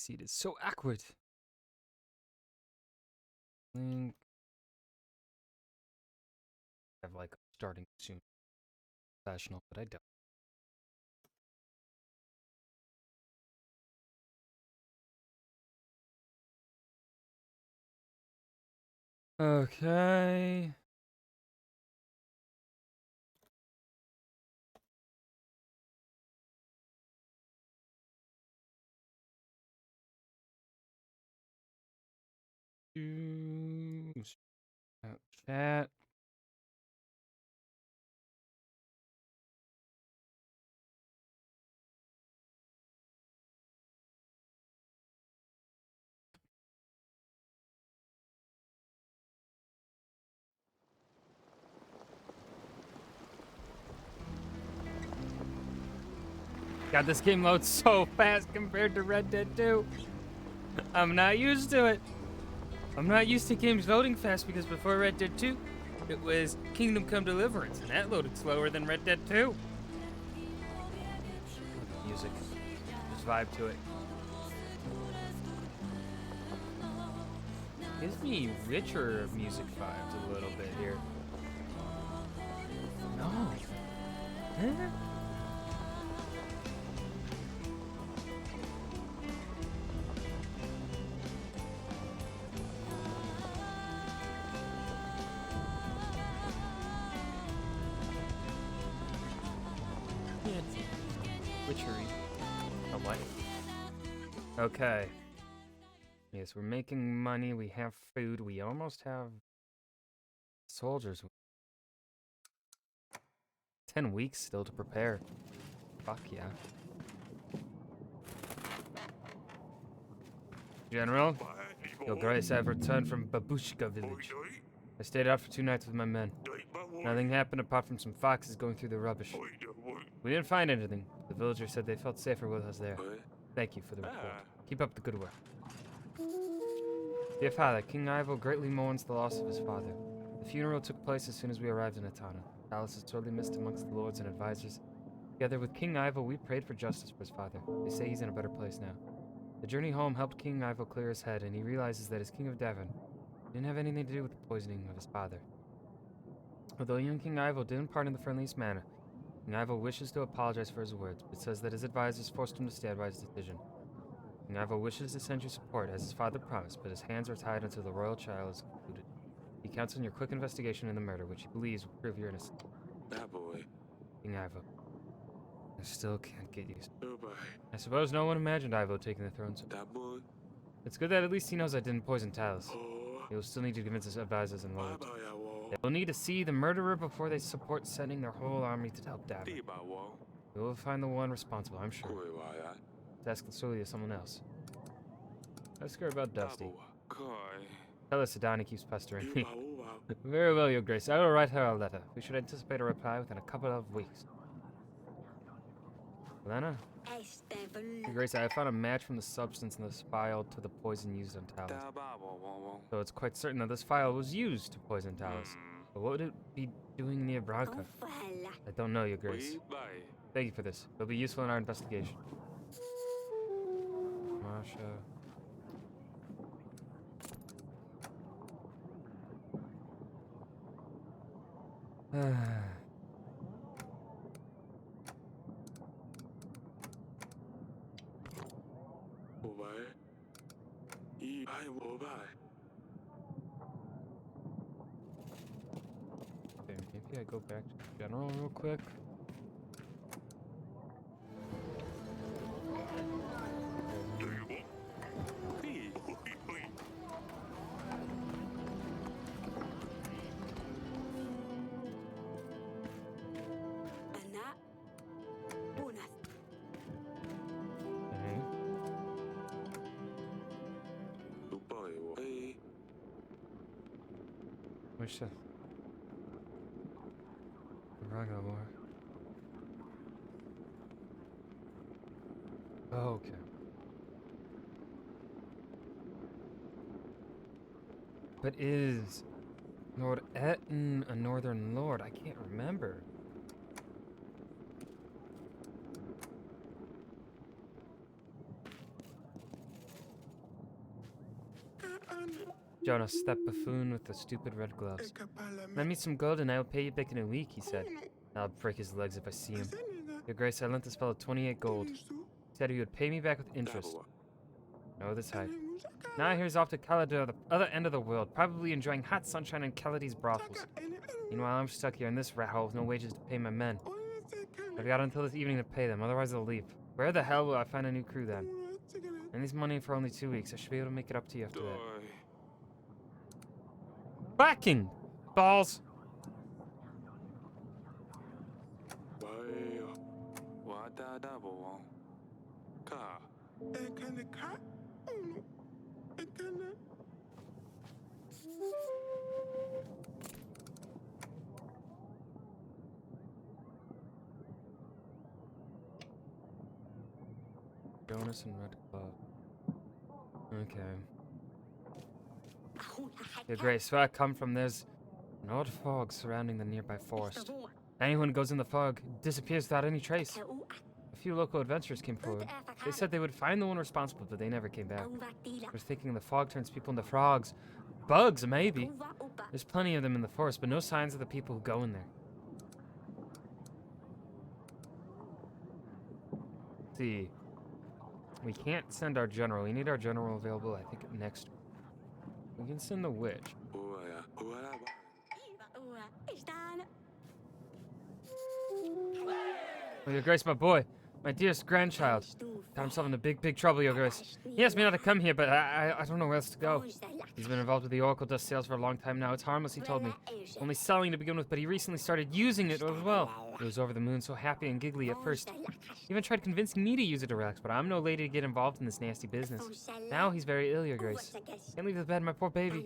seat is so awkward. Link. I have like starting soon. Professional, but I don't. Okay. Chat. God, this game loads so fast compared to Red Dead 2. I'm not used to it. I'm not used to games loading fast because before Red Dead 2, it was Kingdom Come Deliverance, and that loaded slower than Red Dead 2. Music. Just vibe to it. Gives me richer music vibes a little bit here. No. Huh? Witchery. Oh, what? Okay. Yes, we're making money. We have food. We almost have soldiers. 10 weeks still to prepare. Fuck yeah. General, Your Grace, I've returned from Babushka village. I stayed out for 2 nights with my men. Nothing happened apart from some foxes going through the rubbish. We didn't find anything. The villagers said they felt safer with us there. Thank you for the report. Keep up the good work. Dear Father, King Ivo greatly mourns the loss of his father. The funeral took place as soon as we arrived in Atana. Talos is sorely missed amongst the lords and advisors. Together with King Ivo, we prayed for justice for his father. They say he's in a better place now. The journey home helped King Ivo clear his head, and he realizes that as King of Devon, he didn't have anything to do with the poisoning of his father. Although young King Ivo didn't part in the friendliest manner, King Ivo wishes to apologize for his words, but says that his advisors forced him to stand by his decision. King Ivo wishes to send you support, as his father promised, but his hands are tied until the royal trial is concluded. He counts on your quick investigation in the murder, which he believes will prove your innocence. That boy. King Ivo. I still can't get used to it. I suppose no one imagined Ivo taking the throne. That boy. It's good that at least he knows I didn't poison Talos. He will still need to convince his advisors and lords. They will need to see the murderer before they support sending their whole army to help Davin. We will find the one responsible, I'm sure. Let's ask Lasuli or someone else. Ask her about Dusty. Tell us Adani keeps pestering me. Very well, Your Grace. I will write her a letter. We should anticipate a reply within a couple of weeks. Lena? Your Grace, I have found a match from the substance in this vial to the poison used on Talos. So it's quite certain that this vial was used to poison Talos. But what would it be doing near Branca? I don't know, Your Grace. Thank you for this. It'll be useful in our investigation. Masha. Okay, maybe I go back to General real quick. Wish the Braga more. Oh, okay. But is Lord Etten a northern lord? I can't remember. Jonas, that buffoon with the stupid red gloves. Lend me some gold and I will pay you back in a week, he said. I'll break his legs if I see him. Your Grace, I lent this fellow 28 gold. He said he would pay me back with interest. No, this hide. Now he's off to Calador, the other end of the world, probably enjoying hot sunshine in Caladi's brothels. Meanwhile, I'm stuck here in this rat hole with no wages to pay my men. I've got until this evening to pay them, otherwise they'll leave. Where the hell will I find a new crew then? I need money for only 2 weeks. I should be able to make it up to you after that. Backing! Balls! Jonas and Red Club. Okay. Your Grace, where I come from, there's an odd fog surrounding the nearby forest. Anyone who goes in the fog disappears without any trace. A few local adventurers came forward. They said they would find the one responsible, but they never came back. I was thinking the fog turns people into frogs. Bugs, maybe. There's plenty of them in the forest, but no signs of the people who go in there. Let's see. We can't send our general. We need our general available, I think, next. We can send the witch. Oh, Your Grace, my boy. My dearest grandchild. Got himself into big trouble, Your Grace. He asked me not to come here, but I don't know where else to go. He's been involved with the Oracle Dust sales for a long time now. It's harmless, he told me. Only selling to begin with, but he recently started using it as well. He was over the moon, so happy and giggly at first. He even tried convincing me to use it to relax, but I'm no lady to get involved in this nasty business. Now he's very ill, Your Grace. Can't leave the bed, my poor baby.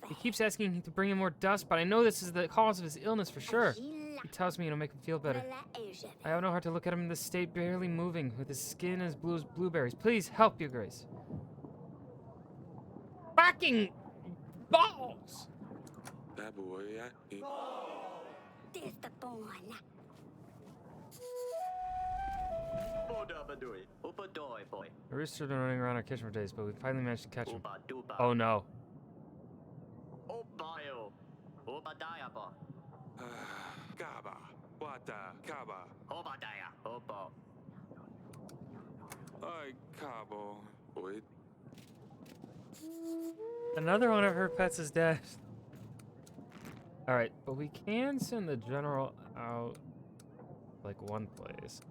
He keeps asking me to bring him more dust, but I know this is the cause of his illness for sure. He tells me it'll make him feel better. I have no heart to look at him in this state, barely moving, with his skin as blue as blueberries. Please help, Your Grace. Fucking balls! The rooster's been running around our kitchen for days, but we finally managed to catch him. Oh no. Another one of her pets is dead. Alright, but we can send the general out like one place.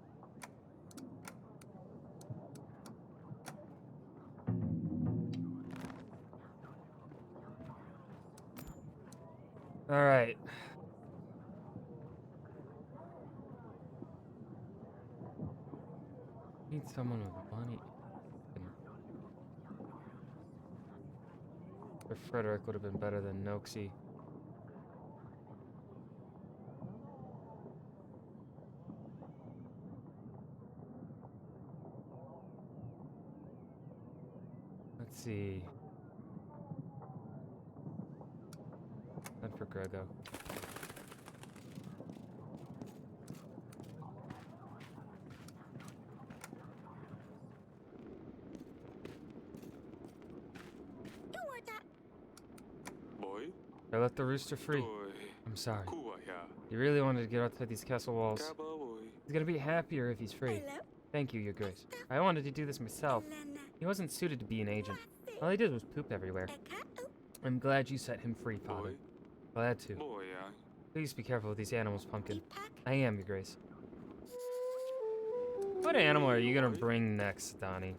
Alright. Need someone with money. Or Frederick would have been better than Noxie. Let's see. And for Grego. I let the rooster free. I'm sorry. He really wanted to get outside these castle walls. He's gonna be happier if he's free. Thank you, Your Grace. I wanted to do this myself. He wasn't suited to be an agent. All he did was poop everywhere. I'm glad you set him free, Father. Glad to. Please be careful with these animals, Pumpkin. I am, Your Grace. What animal are you gonna bring next, Donnie?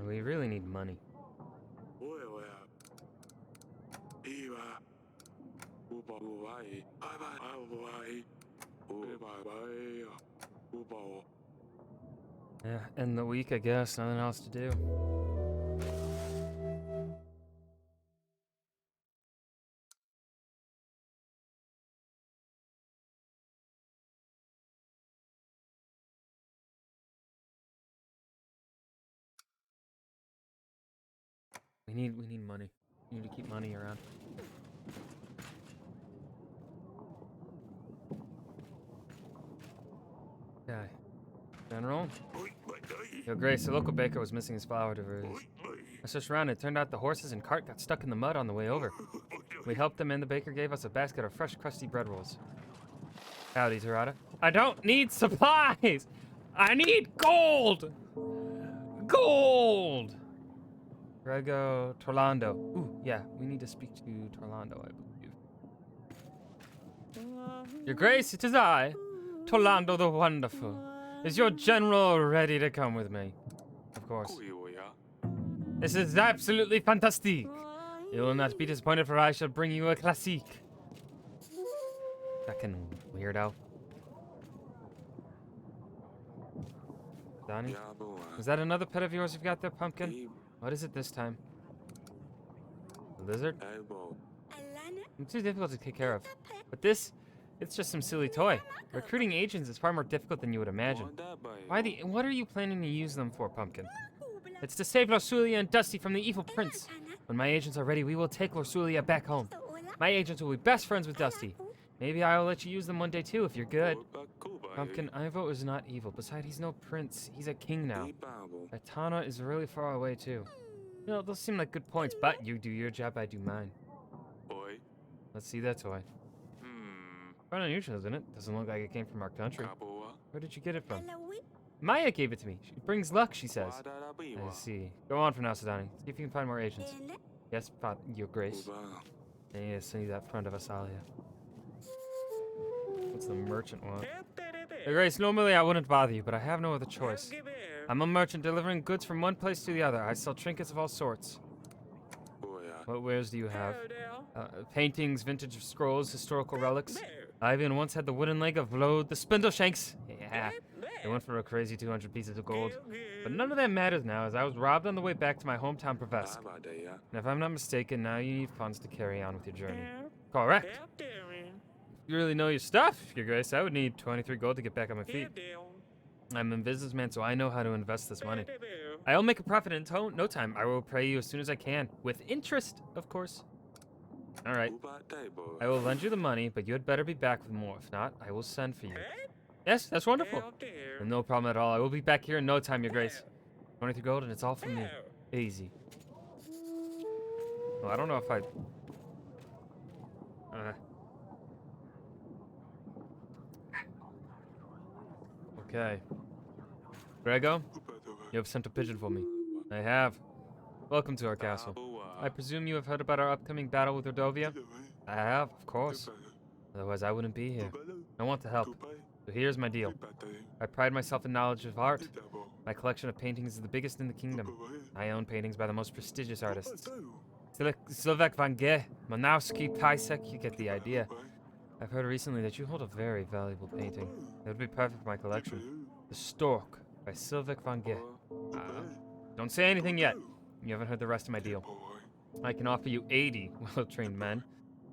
We really need money. Yeah, end the week, I guess. Nothing else to do. We need money. We need to keep money around. Okay. General? Your Grace, the local baker was missing his flour deliveries. I searched around and it turned out the horses and cart got stuck in the mud on the way over. We helped them and the baker gave us a basket of fresh, crusty bread rolls. Howdy, Tarada. I don't need supplies! I need gold! Gold! Grego Torlando. Ooh, yeah, we need to speak to Torlando, I believe. Your Grace, it is I, Torlando the Wonderful. Is your general ready to come with me? Of course. This is absolutely fantastic. You will not be disappointed, for I shall bring you a classique. Fucking weirdo. Donnie? Is that another pet of yours you've got there, Pumpkin? What is it this time? A lizard? It's too difficult to take care of. But this, it's just some silly toy. Recruiting agents is far more difficult than you would imagine. What are you planning to use them for, Pumpkin? It's to save Lorsulia and Dusty from the evil prince. When my agents are ready, we will take Lorsulia back home. My agents will be best friends with Dusty. Maybe I will let you use them one day too, if you're good. Pumpkin, Ivo is not evil. Besides, he's no prince. He's a king now. Atana is really far away too. You know, those seem like good points, but you do your job, I do mine. Let's see that toy. Quite unusual, isn't it? Doesn't look like it came from our country. Where did you get it from? Maya gave it to me. It brings luck, she says. I see. Go on for now, Sadani. See if you can find more agents. Yes, Your Grace. Yes, I need that friend of Asalia. What's the merchant want? Your Grace, normally I wouldn't bother you, but I have no other choice. I'm a merchant delivering goods from one place to the other. I sell trinkets of all sorts. What wares do you have? Paintings, vintage scrolls, historical relics. I even once had the wooden leg of Vlod the Spindleshanks. Yeah, they went for a crazy 200 pieces of gold. But none of that matters now, as I was robbed on the way back to my hometown Prevesk. And if I'm not mistaken, now you need funds to carry on with your journey. Correct. You really know your stuff, Your Grace. I would need 23 gold to get back on my feet. I'm a businessman, so I know how to invest this money. I'll make a profit in no time. I will pay you as soon as I can. With interest, of course. Alright. I will lend you the money, but you had better be back with more. If not, I will send for you. Yes, that's wonderful. And no problem at all. I will be back here in no time, Your Grace. 23 gold, and it's all from me. Easy. Well, I don't know if I... Okay. Grego, you have sent a pigeon for me. I have. Welcome to our castle. I presume you have heard about our upcoming battle with Rodovia? I have, of course. Otherwise, I wouldn't be here. I want to help. So here's my deal. I pride myself in knowledge of art. My collection of paintings is the biggest in the kingdom. I own paintings by the most prestigious artists. Slovak Van Gogh, Manowski, Pisek, you get the idea. I've heard recently that you hold a very valuable painting. It would be perfect for my collection. The Stork by Sylvek van Gogh. Don't say anything yet. You haven't heard the rest of my deal. I can offer you 80 well-trained men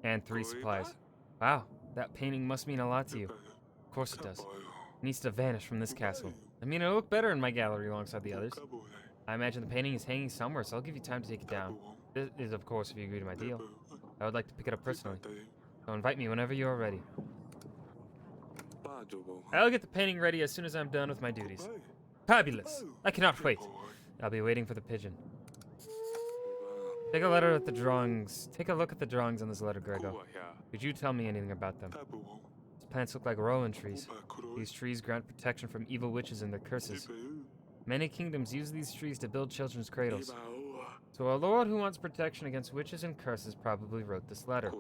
and 3 supplies. Wow, that painting must mean a lot to you. Of course it does. It needs to vanish from this castle. I mean, it'll look better in my gallery alongside the others. I imagine the painting is hanging somewhere, so I'll give you time to take it down. This is, of course, if you agree to my deal. I would like to pick it up personally. So invite me whenever you are ready. I'll get the painting ready as soon as I'm done with my duties. Fabulous! I cannot wait. I'll be waiting for the pigeon. Take a look at the drawings on this letter, Grego. Could you tell me anything about them? These plants look like Rowan trees. These trees grant protection from evil witches and their curses. Many kingdoms use these trees to build children's cradles. So a lord who wants protection against witches and curses probably wrote this letter.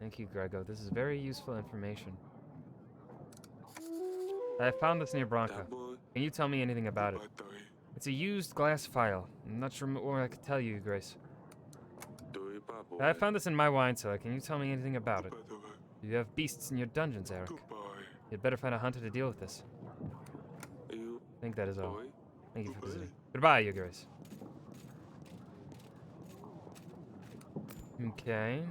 Thank you, Grego. This is very useful information. I found this near Branca. Can you tell me anything about it? It's a used glass file. I'm not sure more I could tell you, Grace. I found this in my wine cellar. Can you tell me anything about it? Do you have beasts in your dungeons, Eric? You'd better find a hunter to deal with this. I think that is all. Thank you for visiting. Goodbye, Your Grace. Okay.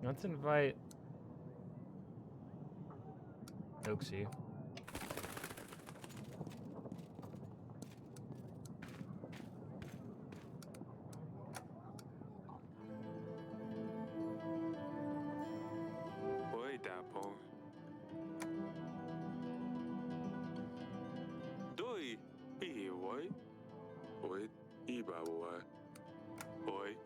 Let's invite... Oopsie. Oi, Dapple. Doi. Oi. Oi. Iba, oi. Oi.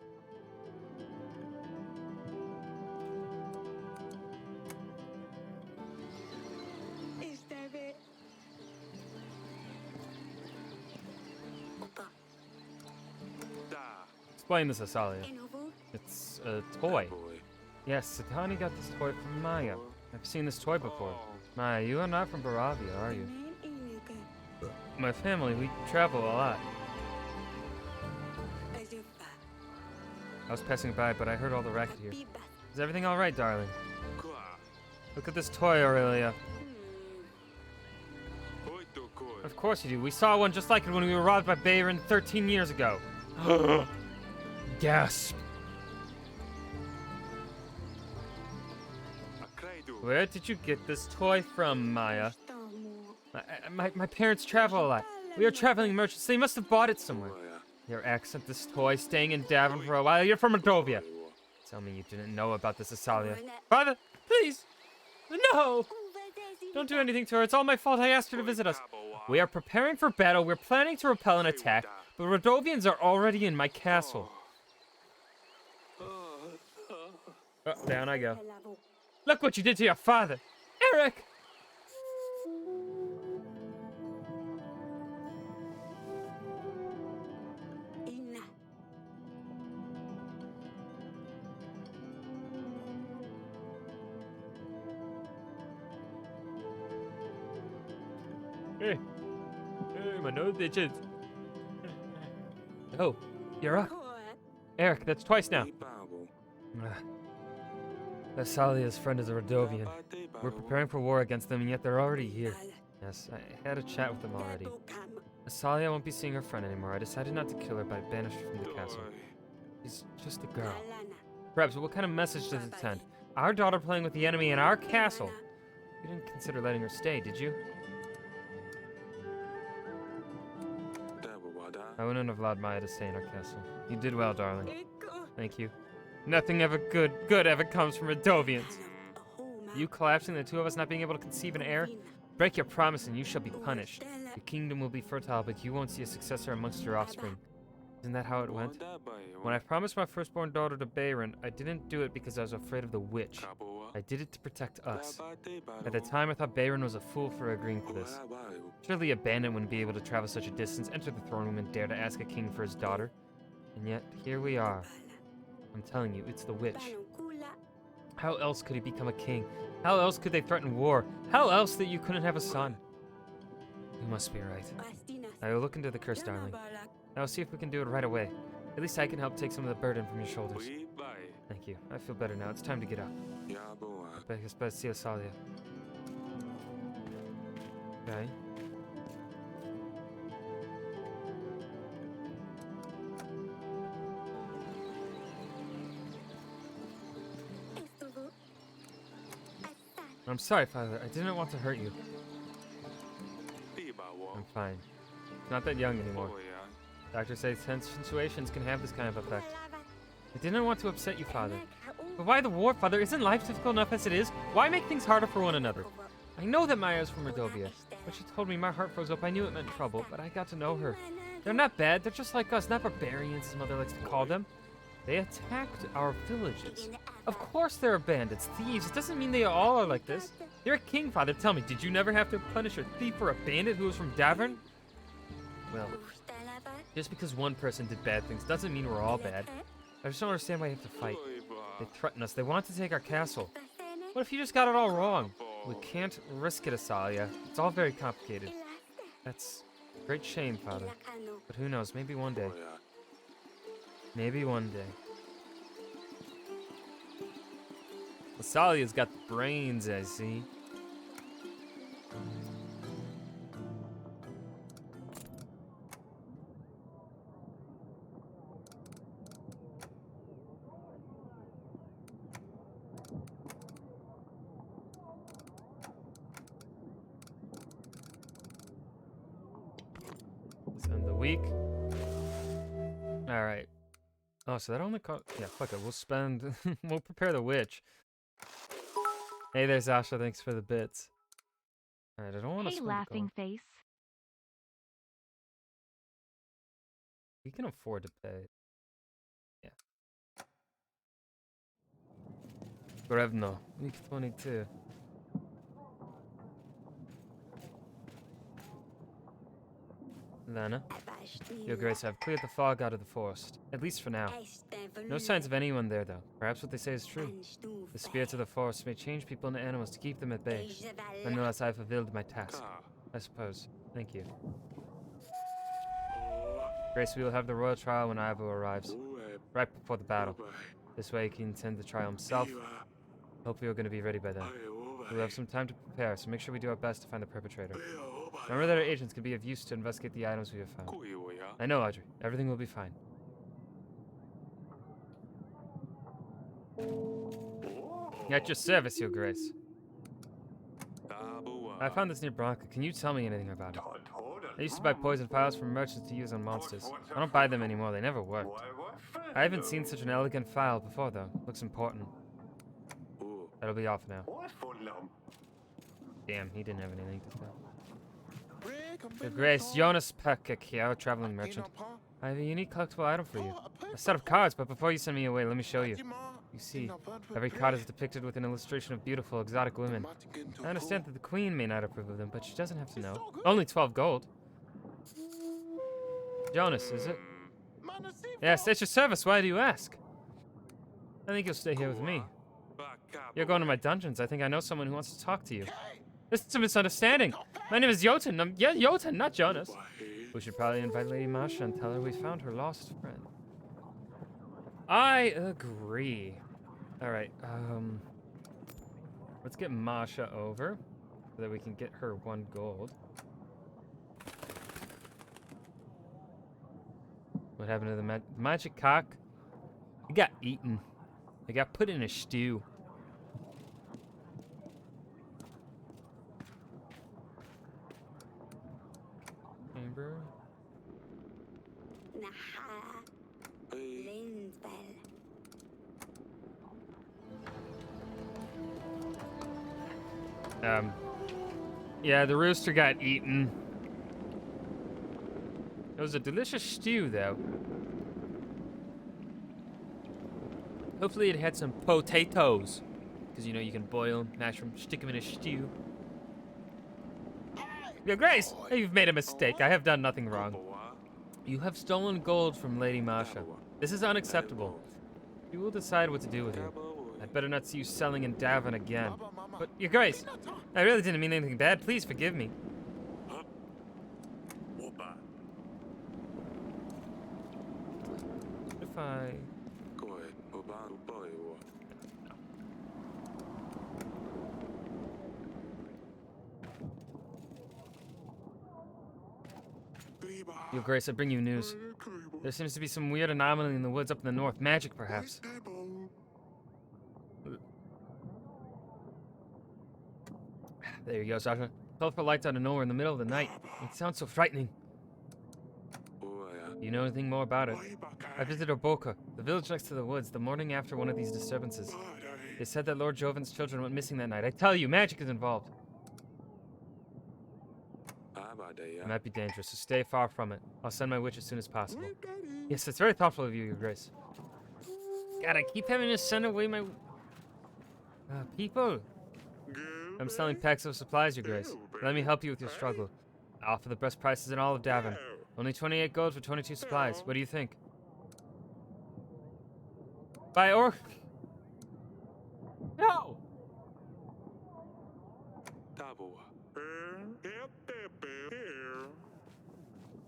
Da. Explain this, Asalia. It's a toy. Boy. Yes, Satani got this toy from Maya. I've seen this toy before. Maya, you are not from Baravia, are you? My family, we travel a lot. I was passing by, but I heard all the racket here. Is everything alright, darling? Qua. Look at this toy, Aurelia. Oi, to koi. Of course you do. We saw one just like it when we were robbed by Bayron 13 years ago. Gasp. Akreidu. Where did you get this toy from, Maya? My parents travel a lot. We are traveling merchants. They must have bought it somewhere. Your accent, this toy, staying in Davin for a while. You're from Rodovia. Tell me you didn't know about this, Asalia. Father, please! No! Don't do anything to her. It's all my fault. I asked her to visit us. We are preparing for battle. We're planning to repel an attack, but Rodovians are already in my castle. Oh, down I go. Look what you did to your father! Eric! Hey, my nose itches. Oh, you're up. Eric, that's twice now. Asalia's friend is a Rodovian. We're preparing for war against them, and yet they're already here. Yes, I had a chat with them already. Asalia won't be seeing her friend anymore. I decided not to kill her, but I banished her from the castle. She's just a girl. Perhaps, but what kind of message does it send? Our daughter playing with the enemy in our castle? You didn't consider letting her stay, did you? I wouldn't have allowed Maya to stay in our castle. You did well, darling. Thank you. Nothing ever good ever comes from Rodovians. You collapsing, the two of us not being able to conceive an heir? Break your promise and you shall be punished. Your kingdom will be fertile, but you won't see a successor amongst your offspring. Isn't that how it went? When I promised my firstborn daughter to Bayron, I didn't do it because I was afraid of the witch. I did it to protect us. At the time, I thought Bayron was a fool for agreeing to this. Surely a bandit wouldn't be able to travel such a distance, enter the throne room, and dare to ask a king for his daughter. And yet, here we are. I'm telling you, it's the witch. How else could he become a king? How else could they threaten war? How else that you couldn't have a son? You must be right. I will look into the curse, darling. I will see if we can do it right away. At least I can help take some of the burden from your shoulders. Thank you. I feel better now. It's time to get up. See Asalia. Okay. I'm sorry, Father. I didn't want to hurt you. I'm fine. Not that young anymore. Doctors say tense situations can have this kind of effect. I didn't want to upset you, Father. But why the war, Father? Isn't life difficult enough as it is? Why make things harder for one another? I know that Maya is from Rodovia. When she told me, my heart froze up. I knew it meant trouble, but I got to know her. They're not bad. They're just like us, not barbarians, as Mother likes to call them. They attacked our villages. Of course there are bandits, thieves. It doesn't mean they all are like this. You're a king, Father. Tell me, did you never have to punish a thief or a bandit who was from Davern? Well, just because one person did bad things doesn't mean we're all bad. I just don't understand why you have to fight. They threaten us. They want to take our castle. What if you just got it all wrong? We can't risk it, Asalia. It's all very complicated. That's a great shame, Father. But who knows, maybe one day. Maybe one day. Asalia's got the brains, I see. week. All right. Oh, so that only cost. Yeah, fuck it. We'll spend. We'll prepare the witch. Hey there, Sasha. Thanks for the bits. All right, I don't want to Hey, spend laughing gold. face. We can afford to pay. Yeah. Brevno, week 22. Lana, Your Grace, I've cleared the fog out of the forest, at least for now. No signs of anyone there, though. Perhaps what they say is true. The spirits of the forest may change people into animals to keep them at bay. Nonetheless, I've fulfilled my task, I suppose. Thank you. Grace, we will have the royal trial when Ivo arrives, right before the battle. This way he can attend the trial himself. Hopefully you're going to be ready by then. We'll have some time to prepare, so make sure we do our best to find the perpetrator. Remember that our agents can be of use to investigate the items we have found. I know, Audrey. Everything will be fine. At your service, Your Grace. I found this near Bronca. Can you tell me anything about it? I used to buy poison files from merchants to use on monsters. I don't buy them anymore. They never worked. I haven't seen such an elegant file before, though. Looks important. That'll be off now. Damn, he didn't have anything to tell. Your Grace, Jonas Pekik here, traveling merchant. I have a unique collectible item for you. A set of cards, but before you send me away, let me show you. You see, every card is depicted with an illustration of beautiful, exotic women. I understand that the Queen may not approve of them, but she doesn't have to know. Only 12 gold. Jonas, is it? Yes, at your service. Why do you ask? I think you'll stay here with me. You're going to my dungeons. I think I know someone who wants to talk to you. This is a misunderstanding. My name is Jotun. Yeah, Jotun, not Jonas. We should probably invite Lady Masha and tell her we found her lost friend. I agree. All right, let's get Masha over so that we can get her 1 gold. What happened to the magic cock? It got eaten. It got put in a stew. Chamber. Yeah, the rooster got eaten. It was a delicious stew, though. Hopefully it had some potatoes. Because, you know, you can boil them, mash them, stick them in a stew. Your Grace, you've made a mistake. I have done nothing wrong. You have stolen gold from Lady Masha. This is unacceptable. You will decide what to do with you. I'd better not see you selling in Davin again. But, Your Grace, I really didn't mean anything bad. Please forgive me. If I... Your Grace, I bring you news. There seems to be some weird anomaly in the woods up in the north. Magic, perhaps. There you go, Sasha. Colorful lights out of nowhere in the middle of the night. It sounds so frightening. You know anything more about it? I visited Oboka, the village next to the woods, the morning after one of these disturbances. They said that Lord Joven's children went missing that night. I tell you, magic is involved. It might be dangerous, so stay far from it. I'll send my witch as soon as possible. Yes, it's very thoughtful of you, Your Grace. God, I keep having to send away my... people. I'm selling packs of supplies, Your Grace. Let me help you with your struggle. I offer the best prices in all of Davin. Only 28 gold for 22 supplies. What do you think? Buy or... No!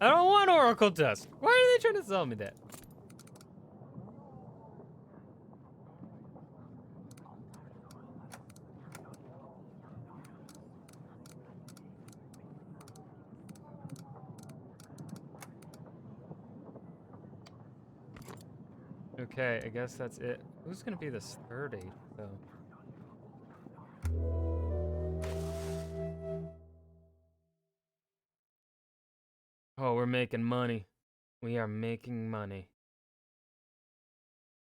I don't want Oracle Dust. Why are they trying to sell me that? Okay, I guess that's it. Who's gonna be this third aide, though? Oh, we're making money. We are making money.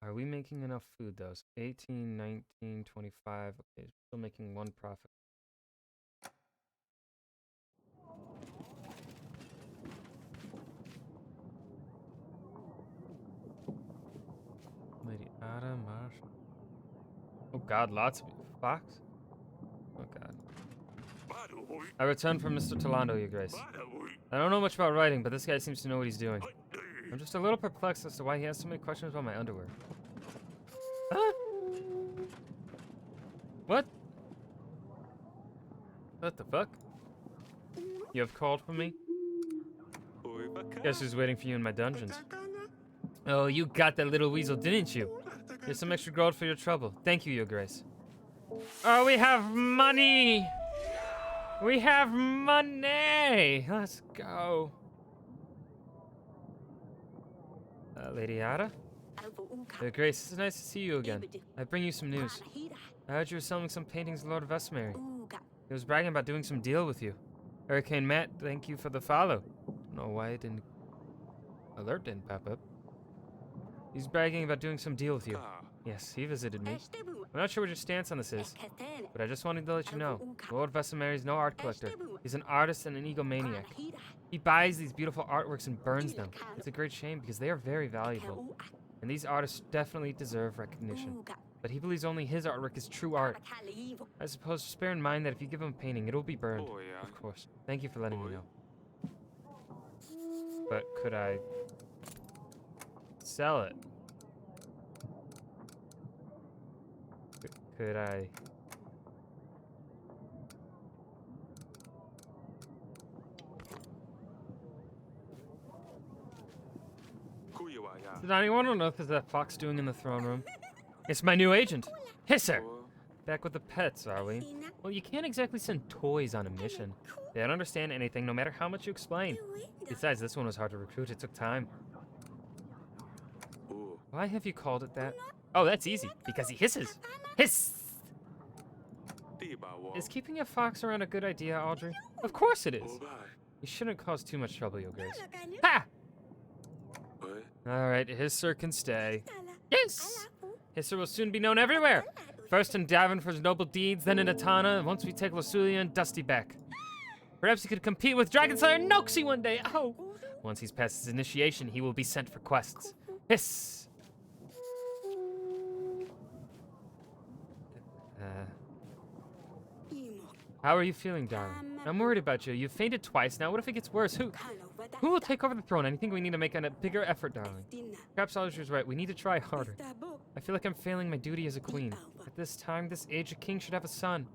Are we making enough food, though? So 18, 19, 25. Okay, still making one profit. Lady Ada, Marsh. Oh god, lots of fox. Oh god. I returned from Mr. Talando, Your Grace. I don't know much about writing, but this guy seems to know what he's doing. I'm just a little perplexed as to why he has so many questions about my underwear. Huh? What? What the fuck? You have called for me? Guess who's waiting for you in my dungeons? Oh, you got that little weasel, didn't you? Here's some extra gold for your trouble. Thank you, Your Grace. Oh, we have money! We have money! Let's go. Lady Ada? Your Grace, it's nice to see you again. I bring you some news. I heard you were selling some paintings to Lord Westmary. He was bragging about doing some deal with you. Hurricane Matt, thank you for the follow. Don't know why it didn't... alert didn't pop up. He's bragging about doing some deal with you. Yes, he visited me. I'm not sure what your stance on this is, but I just wanted to let you know. Lord Vesemir is no art collector. He's an artist and an egomaniac. He buys these beautiful artworks and burns them. It's a great shame because they are very valuable. And these artists definitely deserve recognition. But he believes only his artwork is true art. I suppose just bear in mind that if you give him a painting, it'll be burned. Of course. Thank you for letting me know. But could I sell it? Could I... Did anyone know what that fox doing in the throne room? It's my new agent. Hisser! Back with the pets, are we? Well, you can't exactly send toys on a mission. They don't understand anything, no matter how much you explain. Besides, this one was hard to recruit. It took time. Why have you called it that? Oh, that's easy. Because he hisses. Hiss! Is keeping a fox around a good idea, Audrey? Of course it is. You shouldn't cause too much trouble, Your Grace. Ha! Alright, Hisser can stay. Yes! Hisser will soon be known everywhere. First in Davin for his noble deeds, then in Atana, and once we take Losulia and Dusty back. Perhaps he could compete with Dragon Slayer Noxie one day. Oh! Once he's past his initiation, he will be sent for quests. Hiss! How are you feeling, darling? I'm worried about you. You've fainted twice now. What if it gets worse? Who will take over the throne? I think we need to make a bigger effort, darling. Perhaps Alger's right. We need to try harder. I feel like I'm failing my duty as a queen. At this time, this age, a king should have a son.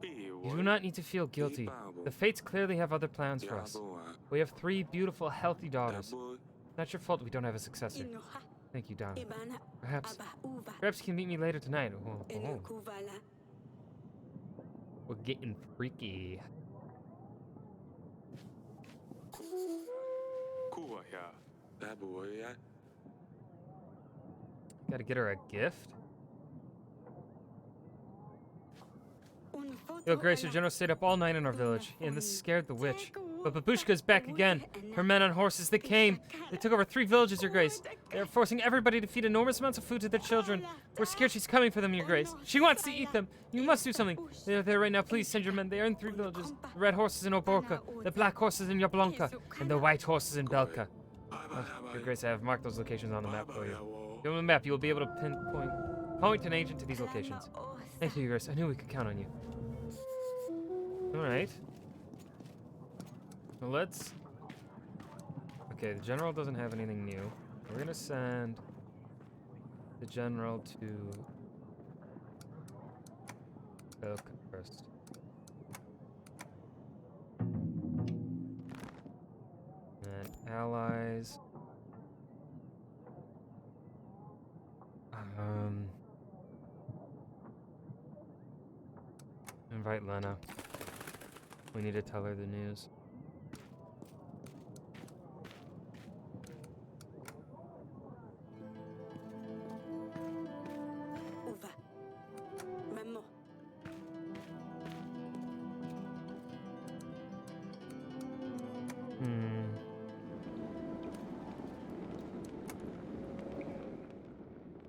You do not need to feel guilty. The fates clearly have other plans for us. We have 3 beautiful, healthy daughters. It's not your fault we don't have a successor. Thank you, darling. Perhaps you can meet me later tonight. Oh. We're getting freaky. Gotta get her a gift? Yo, Grace, your general stayed up all night in our village, and this scared the witch. But Babushka's back again. Her men on horses, they came. They took over 3 villages, Your Grace. They are forcing everybody to feed enormous amounts of food to their children. We're scared she's coming for them, Your Grace. She wants to eat them. You must do something. They are there right now. Please send your men. They are in 3 villages. The red horses in Oborka, the black horses in Yablonka, and the white horses in Belka. Your Grace, I have marked those locations on the map for you. Give them a map. You will be able to point an agent to these locations. Thank you, Your Grace. I knew we could count on you. Alright. Well, let's... Okay, the general doesn't have anything new. We're gonna send the general to Belka first. And allies. Invite Lena. We need to tell her the news.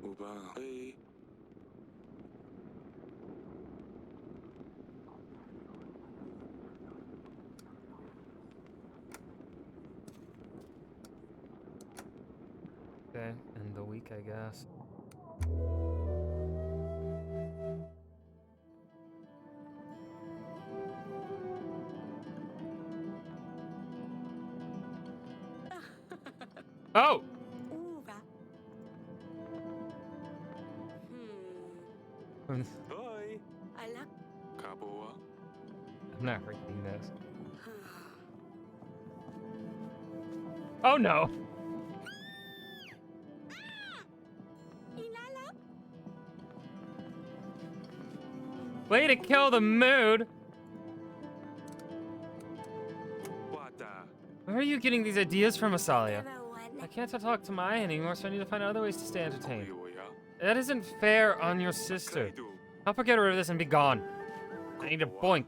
Uba. Oi. Okay, end the week, I guess. Oh! Uva. I'm Oi. Alak. Kaboa. not reading this. Oh no! Inala. Way to kill the mood! Wada. Where are you getting these ideas from, Asalia? Kawawan. I can't talk to Maya anymore, so I need to find other ways to stay entertained. Oya. That isn't fair on your sister. Kaido. Help her get rid of this and be gone. I need a boink.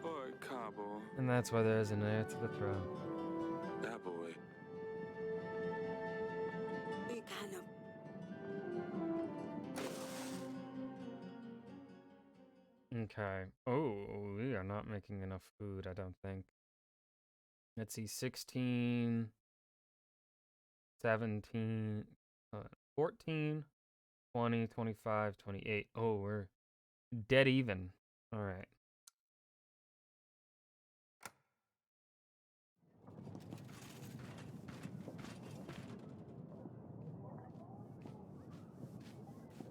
Oi, Kabo. And that's why there is an heir to the throne. That boy. Ikano. Okay. Oh, we are not making enough food, I don't think. Let's see, 16, 17, 14, 20, 25, 28. Oh, we're dead even. All right.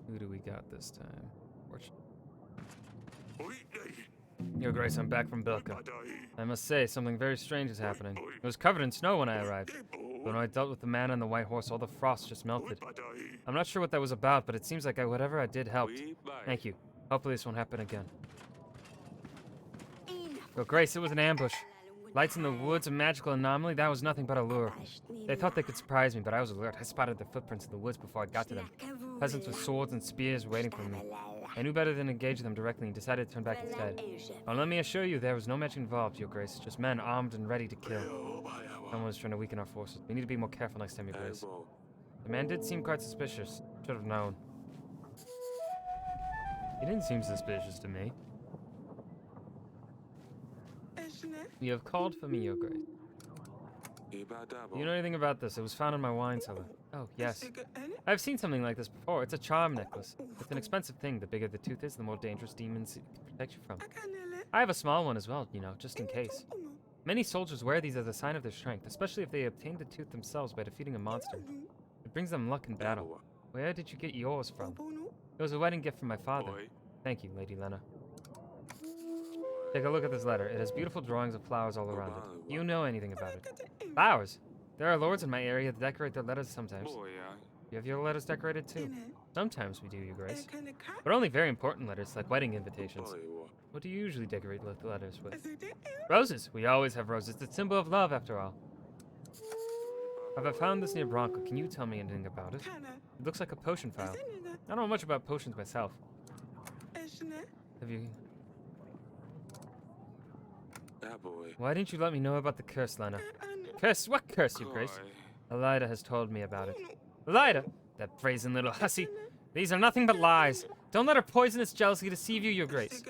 Who do we got this time? Oi. Your Grace, I'm back from Bilka. I must say, something very strange is happening. It was covered in snow when I arrived. But when I dealt with the man on the white horse, all the frost just melted. I'm not sure what that was about, but it seems like whatever I did helped. Thank you. Hopefully this won't happen again. Your Grace, it was an ambush. Lights in the woods, a magical anomaly, that was nothing but a lure. They thought they could surprise me, but I was alert. I spotted the footprints in the woods before I got to them. Peasants with swords and spears waiting for me. I knew better than engage them directly and decided to turn back instead. Well, let me assure you, there was no magic involved, Your Grace. Just men armed and ready to kill. Someone was trying to weaken our forces. We need to be more careful next time, Your Grace. The man did seem quite suspicious. Should have known. He didn't seem suspicious to me. You have called for me, Your Grace. Do you know anything about this? It was found in my wine cellar. Oh, yes. I've seen something like this before. It's a charm necklace. It's an expensive thing. The bigger the tooth is, the more dangerous demons it can protect you from. I have a small one as well, you know, just in case. Many soldiers wear these as a sign of their strength, especially if they obtain the tooth themselves by defeating a monster. It brings them luck in battle. Where did you get yours from? It was a wedding gift from my father. Thank you, Lady Lena. Take a look at this letter. It has beautiful drawings of flowers all around it. Do you know anything about it? Flowers? There are lords in my area that decorate their letters sometimes. You have your letters decorated too? Sometimes we do, Your Grace. But only very important letters, like wedding invitations. What do you usually decorate the letters with? Roses. We always have roses. It's a symbol of love, after all. Have I found this near Bronco? Can you tell me anything about it? It looks like a potion file. I don't know much about potions myself. Have you... Why didn't you let me know about the curse, Lena? Curse? What curse, Your Grace? Elida has told me about it. Elida? That brazen little hussy. These are nothing but lies. Don't let her poisonous jealousy deceive you, Your Grace.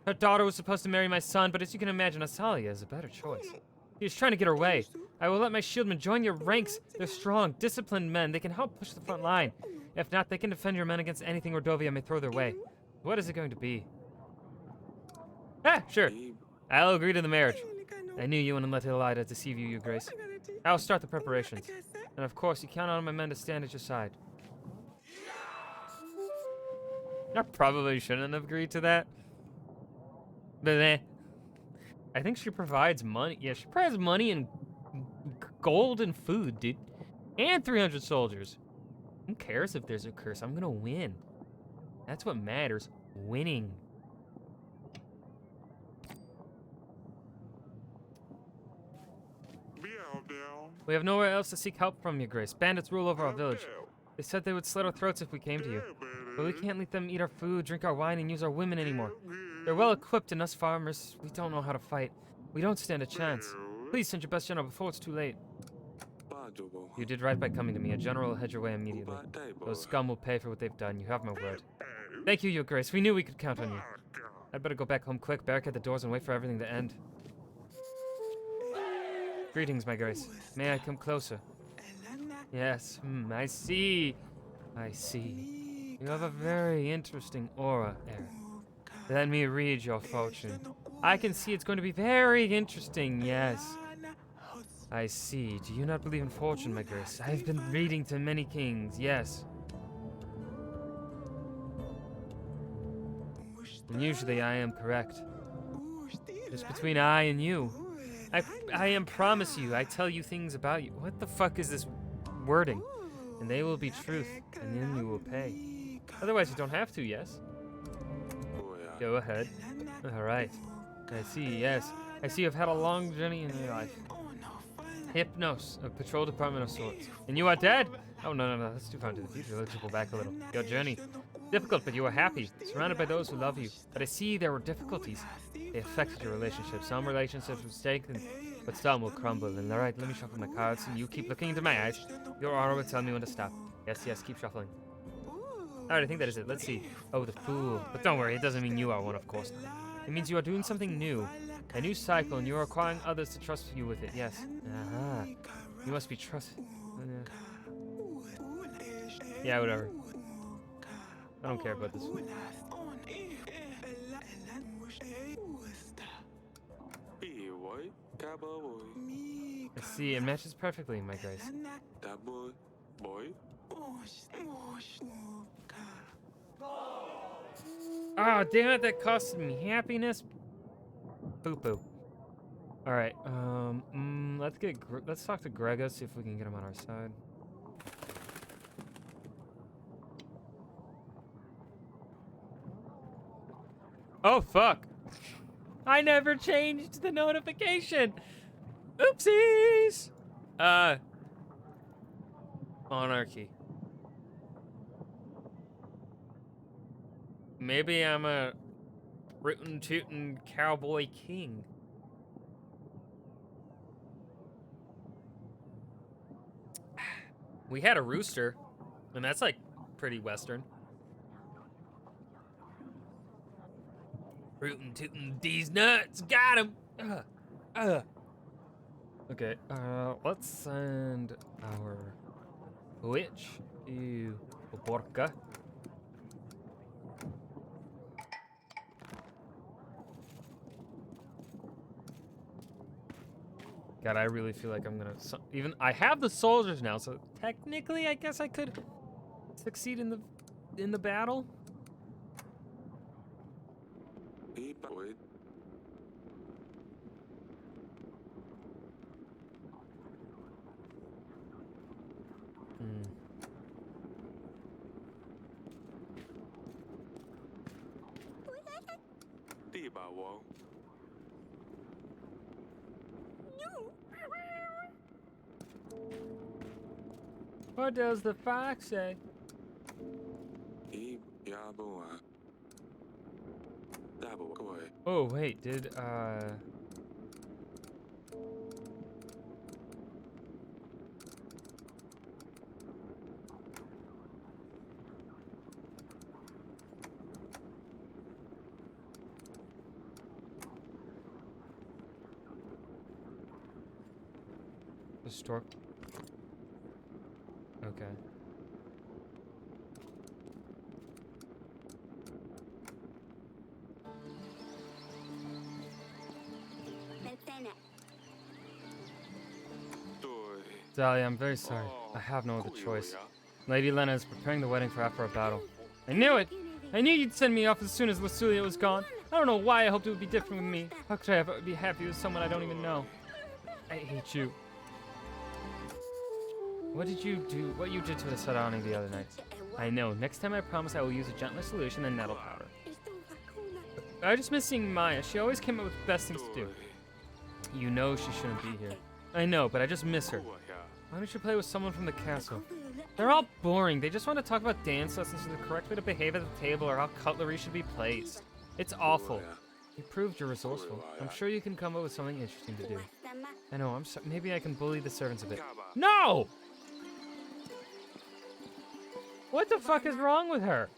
Her daughter was supposed to marry my son, but as you can imagine, Asalia is a better choice. He is trying to get her way. I will let my shieldmen join your ranks. They're strong, disciplined men. They can help push the front line. If not, they can defend your men against anything Ordovia may throw their way. What is it going to be? Ah, sure. I'll agree to the marriage. I knew you wouldn't let Elida deceive you, Your Grace. I'll start the preparations. And of course, you count on my men to stand at your side. I probably shouldn't have agreed to that. But I think she provides money. Yeah, she provides money and gold and food, dude. And 300 soldiers. Who cares if there's a curse? I'm gonna win. That's what matters. Winning. We have nowhere else to seek help from, Your Grace. Bandits rule over our village. They said they would slit our throats if we came to you. But we can't let them eat our food, drink our wine, and use our women anymore. They're well equipped, and us farmers, we don't know how to fight. We don't stand a chance. Please send your best general before it's too late. Kajubo. You did right by coming to me. A general will head your way immediately. Ba day boy. Those scum will pay for what they've done. You have my word. Thank you, Your Grace. We knew we could count on you. I'd better go back home quick, barricade the doors, and wait for everything to end. Greetings, my Grace. May I come closer? Yes, I see. I see. You have a very interesting aura, Air. Let me read your fortune. I can see it's going to be very interesting, yes. I see. Do you not believe in fortune, my Grace? I've been reading to many kings, yes. And usually I am correct. Just between I and you. I am promise you, I tell you things about you. What the fuck is this wording? And they will be truth, and then you will pay. Otherwise you don't have to, yes? Go ahead. Alright. I see, yes. I see you've had a long journey in your life. Hypnos, a patrol department of sorts. And you are dead? Oh, no, that's too far into the future. Let's go back a little. Your journey. Difficult, but you are happy. Surrounded by those who love you. But I see there were difficulties. They affected your relationships. Some relationships were strengthened, but some will crumble. And alright, let me shuffle my cards, and you keep looking into my eyes. Your aura will tell me when to stop. Yes, keep shuffling. Alright, I think that is it. Let's see. Oh, the Fool. But don't worry, it doesn't mean you are one, of course. It means you are doing something new. A new cycle, and you are requiring others to trust you with it. Yes. Aha. You must be trusted. Yeah, whatever. I don't care about this. I see, it matches perfectly, my Grace. Oh, damn it, that costed me happiness. Boo-boo. Alright, let's talk to Grega, see if we can get him on our side. Oh, fuck. I never changed the notification. Oopsies. Monarchy. Maybe I'm a rootin' tootin' cowboy king. We had a rooster, and that's like pretty Western. Rootin' tootin' these nuts, got him. Okay, let's send our witch to Borka. God, I really feel like I'm gonna I have the soldiers now, so technically I guess I could succeed in the battle. What does the fox say? Oh, wait, did, the stork? Okay. Dahlia, I'm very sorry. I have no other choice. Lady Lena is preparing the wedding for after our battle. I knew it! I knew you'd send me off as soon as Lucilia was gone. I don't know why I hoped it would be different with me. How could I ever be happy with someone I don't even know? I hate you. What did you do? What you did to the Sarani the other night? I know. Next time I promise I will use a gentler solution than nettle powder. I just miss seeing Maya. She always came up with the best things to do. You know she shouldn't be here. I know, but I just miss her. Why don't you play with someone from the castle? They're all boring. They just want to talk about dance lessons or the correct way to behave at the table or how cutlery should be placed. It's awful. You proved you're resourceful. I'm sure you can come up with something interesting to do. I know, I'm sorry. Maybe I can bully the servants a bit. Kaba. No! What the fuck is wrong with her?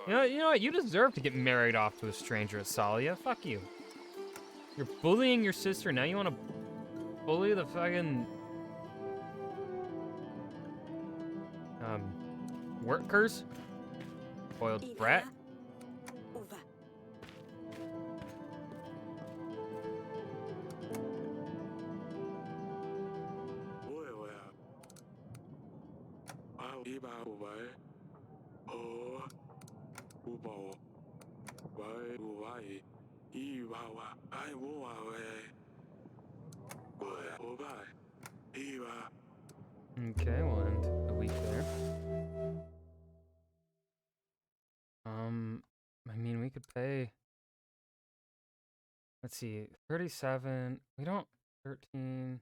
You know what? You deserve to get married off to a stranger, Asalia. Fuck you. You're bullying your sister. Now you want to bully the fucking workers? Spoiled brat? Uva. Okay, we'll end the week there. I mean, we could pay. Let's see, 37. We don't. 13,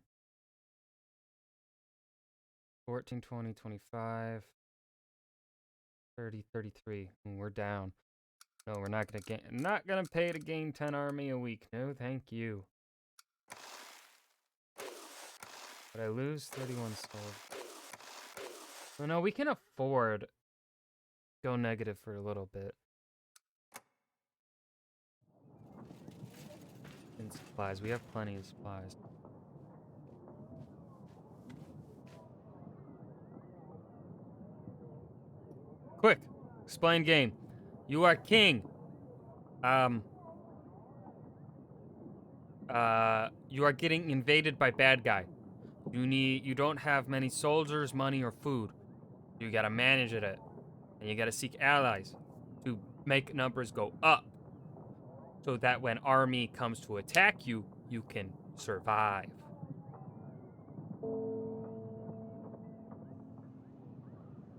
14, 20, 25, 30, 33. We're down. No, we're not gonna gain. Not gonna pay to gain 10 army a week. No, thank you. But I lose 31 sold. Well, no, we can afford go negative for a little bit. In supplies, we have plenty of supplies. Quick, explain game. You are king. You are getting invaded by bad guy. You don't have many soldiers, money, or food. You gotta manage it, and you gotta seek allies to make numbers go up, so that when army comes to attack you, you can survive.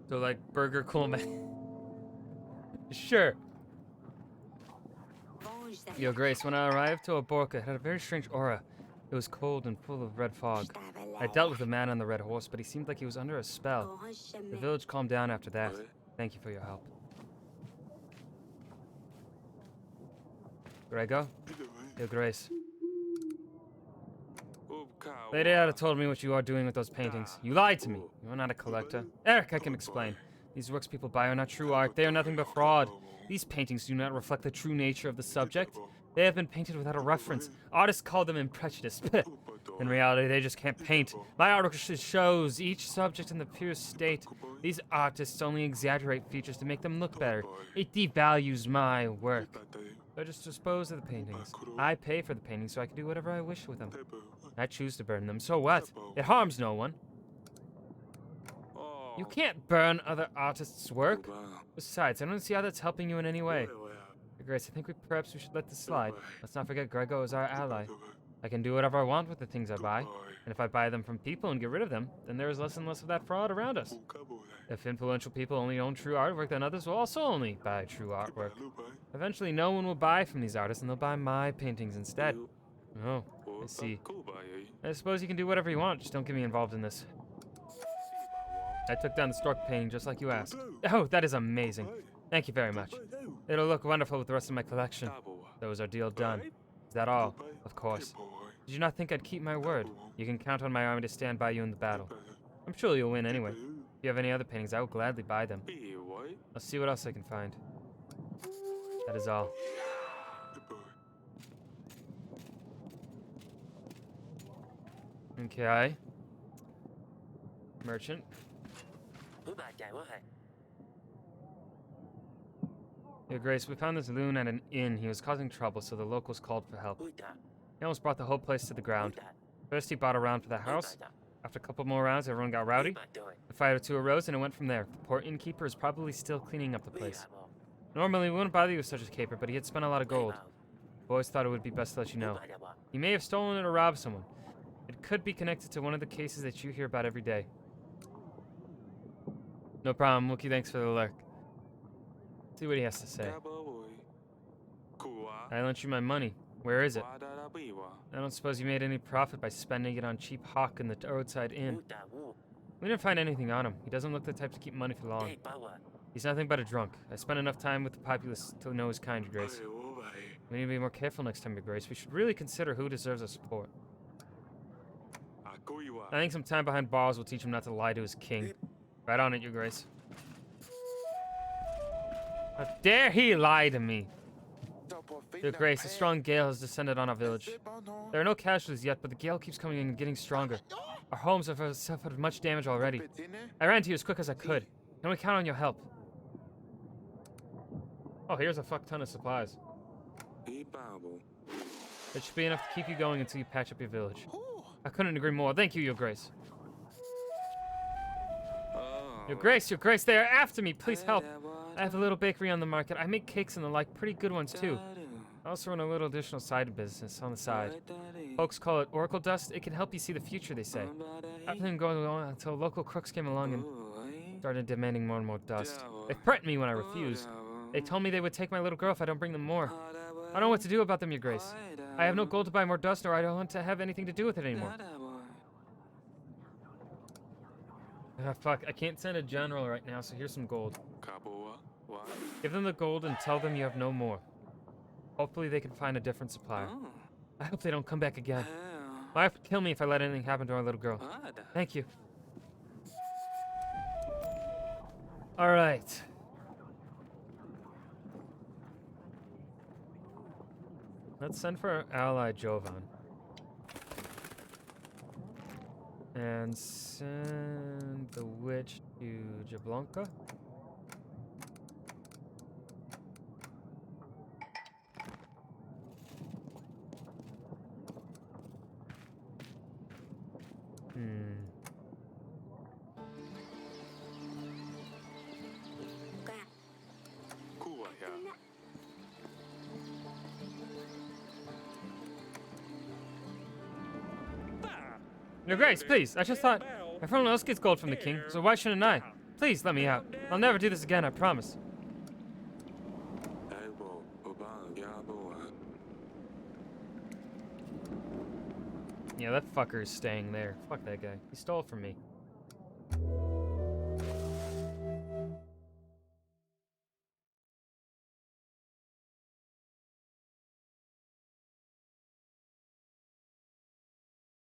So like Burger Coolman. Sure. Yo, Grace, when I arrived to Aborka, it had a very strange aura. It was cold and full of red fog. I dealt with a man on the red horse, but he seemed like he was under a spell. The village calmed down after that. Thank you for your help. Grego? Yo, Grace. Lady Ada told me what you are doing with those paintings. You lied to me. You are not a collector. Eric, I can explain. These works people buy are not true art. They are nothing but fraud. These paintings do not reflect the true nature of the subject. They have been painted without a reference. Artists call them impressionists. In reality, they just can't paint. My artwork shows each subject in the purest state. These artists only exaggerate features to make them look better. It devalues my work. So just dispose of the paintings. I pay for the paintings so I can do whatever I wish with them. I choose to burn them. So what? It harms no one. You can't burn other artists' work. Besides, I don't see how that's helping you in any way. Grace, I think perhaps we should let this slide. Let's not forget Grego is our ally. I can do whatever I want with the things I buy. And if I buy them from people and get rid of them, then there is less and less of that fraud around us. If influential people only own true artwork, then others will also only buy true artwork. Eventually, no one will buy from these artists, and they'll buy my paintings instead. Oh, I see. I suppose you can do whatever you want, just don't get me involved in this. I took down the stork painting just like you asked. Oh, that is amazing. Thank you very much. It'll look wonderful with the rest of my collection. That was our deal done. Is that all? Of course. Did you not think I'd keep my word? You can count on my army to stand by you in the battle. I'm sure you'll win anyway. If you have any other paintings, I will gladly buy them. I'll see what else I can find. That is all. Okay. Merchant. Your Grace, we found this loon at an inn. He was causing trouble, so the locals called for help. He almost brought the whole place to the ground. First, he bought a round for the house. After a couple more rounds, everyone got rowdy. A fight or two arose, and it went from there. The poor innkeeper is probably still cleaning up the place. Normally, we wouldn't bother you with such a caper, but he had spent a lot of gold. Boys thought it would be best to let you know. He may have stolen it or robbed someone. It could be connected to one of the cases that you hear about every day. No problem, Wookie. Thanks for the lurk. See what he has to say. I lent you my money. Where is it? I don't suppose you made any profit by spending it on cheap hawk in the roadside inn. We didn't find anything on him. He doesn't look the type to keep money for long. He's nothing but a drunk. I spent enough time with the populace to know his kind, Your Grace. We need to be more careful next time, Your Grace. We should really consider who deserves our support. Kuiwa. I think some time behind bars will teach him not to lie to his king. Right on it, Your Grace. How dare he lie to me? Your Grace, a strong gale has descended on our village. There are no casualties yet, but the gale keeps coming in and getting stronger. Our homes have suffered much damage already. I ran to you as quick as I could. Can we count on your help? Oh, here's a fuck ton of supplies. Ibabo. It should be enough to keep you going until you patch up your village. I couldn't agree more. Thank you, Your Grace. Your Grace, they are after me. Please help. I have a little bakery on the market. I make cakes and the like, pretty good ones too. I also run a little additional side business on the side. Folks call it oracle dust. It can help you see the future, they say. I've been going on until local crooks came along and started demanding more and more dust. They threatened me when I refused. They told me they would take my little girl if I don't bring them more. I don't know what to do about them, Your Grace. I have no gold to buy more dust, or I don't want to have anything to do with it anymore. Ah, fuck, I can't send a general right now, so here's some gold. Give them the gold and tell them you have no more. Hopefully they can find a different supplier. I hope they don't come back again. My wife would kill me if I let anything happen to our little girl. Thank you. Alright. Let's send for our ally Jovan. And send the witch to Jablonka. Your Grace, please, I just thought everyone else gets gold from the king, so why shouldn't I? Please, let me out. I'll never do this again, I promise. Yeah, that fucker is staying there. Fuck that guy. He stole from me.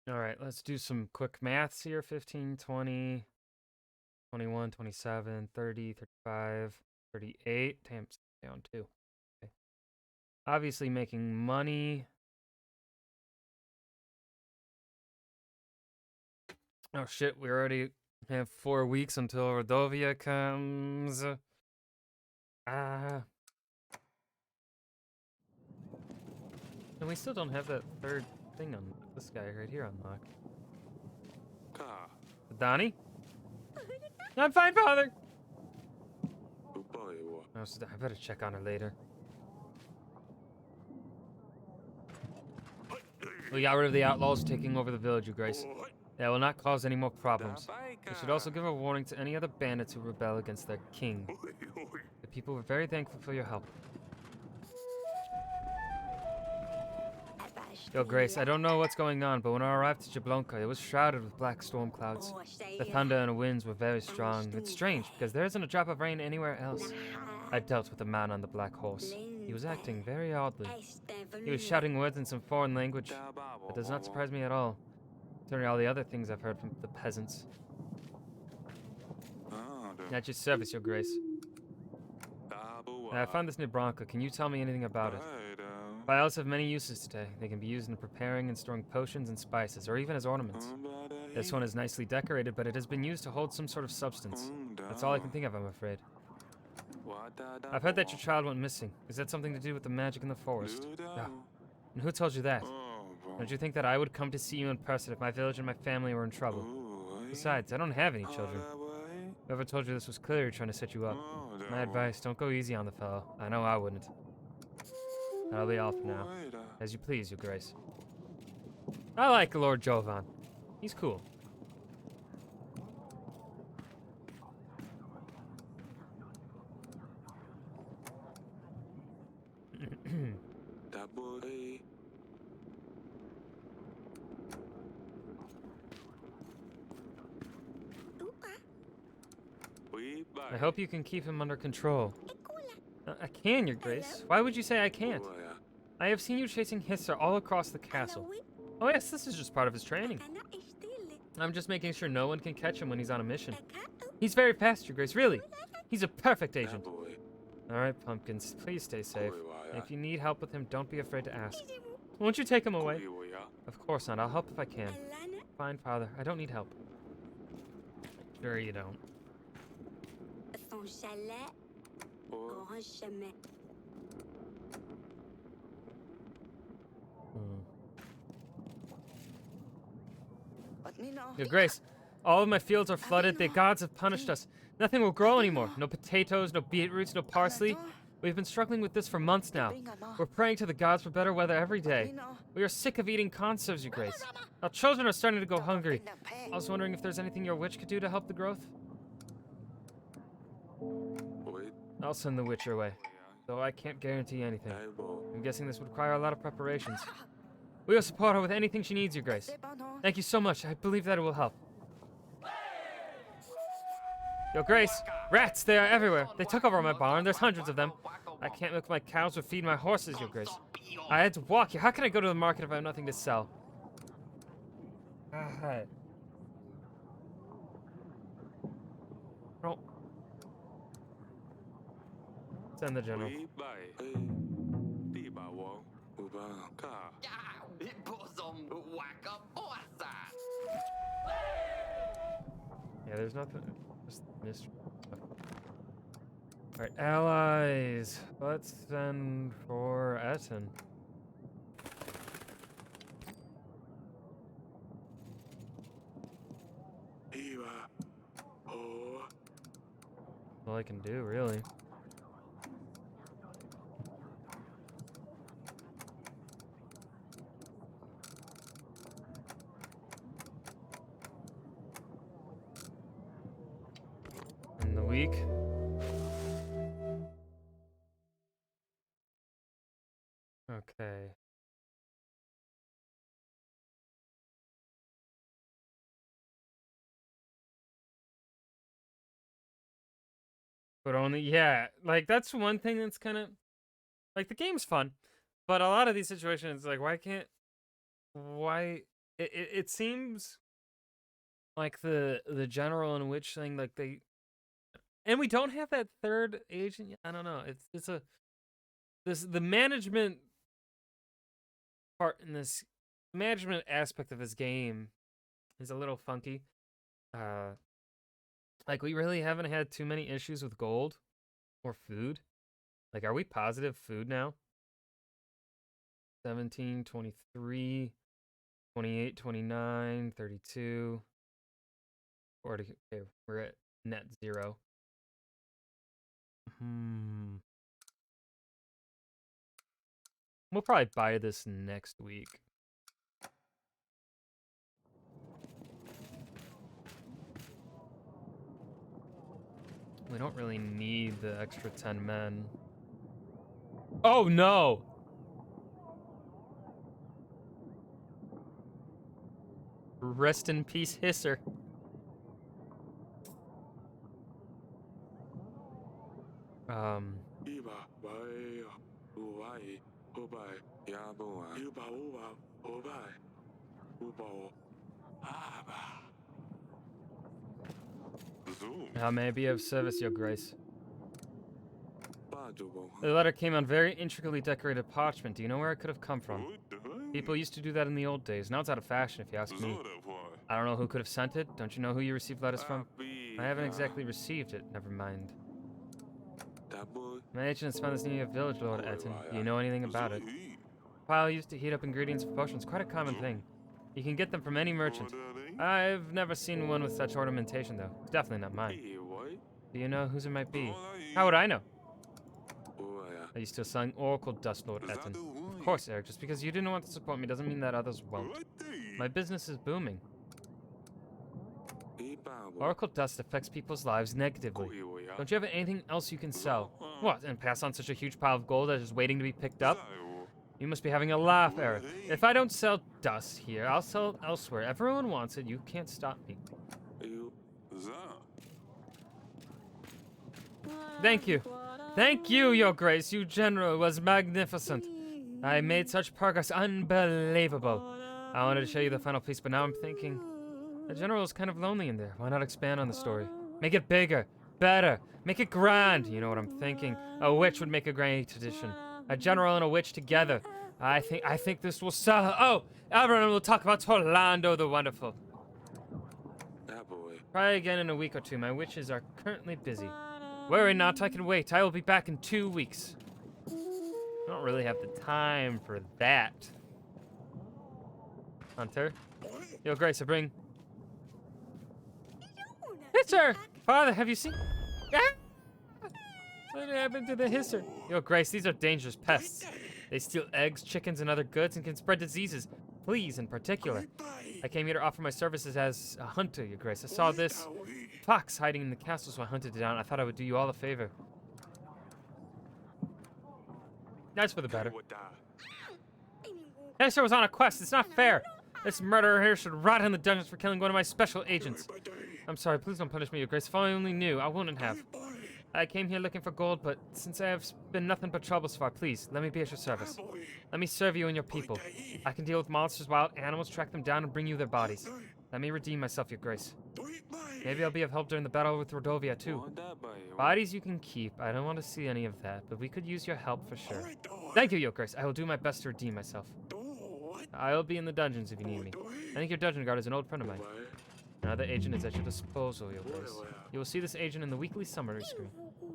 Alright, let's do some quick maths here. 15, 20, 21, 27, 30, 35, 38. Damn, down 2. Okay. Obviously making money. Oh shit, we already have 4 weeks until Rodovia comes. And we still don't have that third thing on this guy right here unlocked. Donnie? I'm fine, Father! Oh, so I better check on her later. We got rid of the outlaws taking over the village, Your Grace. That will not cause any more problems. We should also give a warning to any other bandits who rebel against their king. The people were very thankful for your help. Your Grace, I don't know what's going on, but when I arrived to Jablonka, it was shrouded with black storm clouds. The thunder and the winds were very strong. It's strange, because there isn't a drop of rain anywhere else. I dealt with a man on the black horse. He was acting very oddly. He was shouting words in some foreign language. It does not surprise me at all, considering all the other things I've heard from the peasants. At your service, Your Grace. I found this near Branca. Can you tell me anything about it? Vials have many uses today. They can be used in preparing and storing potions and spices, or even as ornaments. This one is nicely decorated, but it has been used to hold some sort of substance. That's all I can think of, I'm afraid. I've heard that your child went missing. Is that something to do with the magic in the forest? No. And who told you that? Don't you think that I would come to see you in person if my village and my family were in trouble? Besides, I don't have any children. Whoever told you this was clearly trying to set you up. My advice, don't go easy on the fellow. I know I wouldn't. That'll be all for now. As you please, Your Grace. I like Lord Jovan. He's cool. I hope you can keep him under control. I can, Your Grace. Why would you say I can't? I have seen you chasing Hisser all across the castle. Oh yes, this is just part of his training. I'm just making sure no one can catch him when he's on a mission. Taka He's very fast, Your Grace, really. He's a perfect agent. Boy. Alright, pumpkins, please stay safe. Boy, If you need help with him, don't be afraid to ask. Won't you take him away? Boy, Of course not, I'll help if I can. Alana Fine, Father, I don't need help. Sure you don't. son chalet Oh, grand chemin. Your Grace, all of my fields are flooded. The gods have punished us. Nothing will grow anymore. No potatoes, no beetroots, no parsley. We've been struggling with this for months now. We're praying to the gods for better weather every day. We are sick of eating conserves, Your Grace. Our children are starting to go hungry. I was wondering if there's anything your witch could do to help the growth. boy, I'll send the witch your way, though I can't guarantee anything. boy. I'm guessing this would require a lot of preparations. We will support her with anything she needs, Your Grace. Thank you so much. I believe that it will help. Your Grace, rats, they are everywhere. They took over my barn. There's hundreds of them. I can't milk my cows or feed my horses, Your Grace. I had to walk here. How can I go to the market if I have nothing to sell? Oh. Send the general. Boy, bye. Đi bà Wong. Uba, ka. Yeah, there's nothing. Just mystery stuff. Alright, allies. Let's send for Etten. Iba. Oh. That's all I can do, really. In the week. Okay. But only, yeah, like that's one thing that's kind of like the game's fun, but a lot of these situations, like, why it seems like the general and witch thing, like and we don't have that third agent yet. I don't know. The management part in this management aspect of this game is a little funky. Like, we really haven't had too many issues with gold or food. Like, are we positive food now? 17, 23, 28, 29, 32, 40. Okay, we're at net 0. We'll probably buy this next week. We don't really need the extra 10 men. Oh no! Rest in peace, Hisser. Iba, bye. Ubai. Ubai. Yaboa. Uba, uba. Ubai. Ubo. Aba. Zoom. How may I be of service, Your Grace? Bajubo. The letter came on very intricately decorated parchment. Do you know where it could have come from? People used to do that in the old days. Now it's out of fashion, if you ask me. I don't know who could have sent it. Don't you know who you received letters from? I haven't exactly received it. Never mind. My agent has found this near your village, Lord Etten. Do you know anything about it? Pile used to heat up ingredients for potions. Quite a common thing. You can get them from any merchant. I've never seen one with such ornamentation, though. It's definitely not mine. Do you know whose it might be? How would I know? Are you still selling oracle dust, Lord Etten? Of course, Eric. Just because you didn't want to support me doesn't mean that others won't. My business is booming. Oracle dust affects people's lives negatively. Don't you have anything else you can sell? What, and pass on such a huge pile of gold that's just waiting to be picked up? You must be having a laugh, Eric. If I don't sell dust here, I'll sell it elsewhere. Everyone wants it. You can't stop me. Thank you. Thank you, Your Grace. You general was magnificent. I made such progress. Unbelievable. I wanted to show you the final piece, but now I'm thinking The general is kind of lonely in there. Why not expand on the story? Make it bigger, better, make it grand. You know what I'm thinking? A witch would make a great addition. A general and a witch together. I think this will sell. Oh, everyone will talk about Orlando the Wonderful. That boy. Try again in a week or two. My witches are currently busy. Worry not, I can wait. I will be back in 2 weeks. I don't really have the time for that. Hunter? Yo, Grace, I bring... Hisser! Father, have you seen... Ah! What happened to the hisser? Yo, Grace, these are dangerous pests. They steal eggs, chickens, and other goods and can spread diseases. Fleas in particular. I came here to offer my services as a hunter, Your Grace. I saw this fox hiding in the castle, so I hunted it down. I thought I would do you all a favor. That's for the better. Hisser was on a quest. It's not fair. This murderer here should rot in the dungeons for killing one of my special agents. I'm sorry, please don't punish me, Your Grace. If I only knew, I wouldn't have. I came here looking for gold, but since I have been nothing but trouble so far, please, let me be at your service. Let me serve you and your people. I can deal with monsters, wild animals, track them down, and bring you their bodies. Let me redeem myself, Your Grace. Maybe I'll be of help during the battle with Rodovia, too. Bodies you can keep. I don't want to see any of that, but we could use your help for sure. Thank you, Your Grace. I will do my best to redeem myself. I'll be in the dungeons if you need me. I think your dungeon guard is an old friend of mine. Another agent is at your disposal, Your Grace. You will see this agent in the weekly summary screen.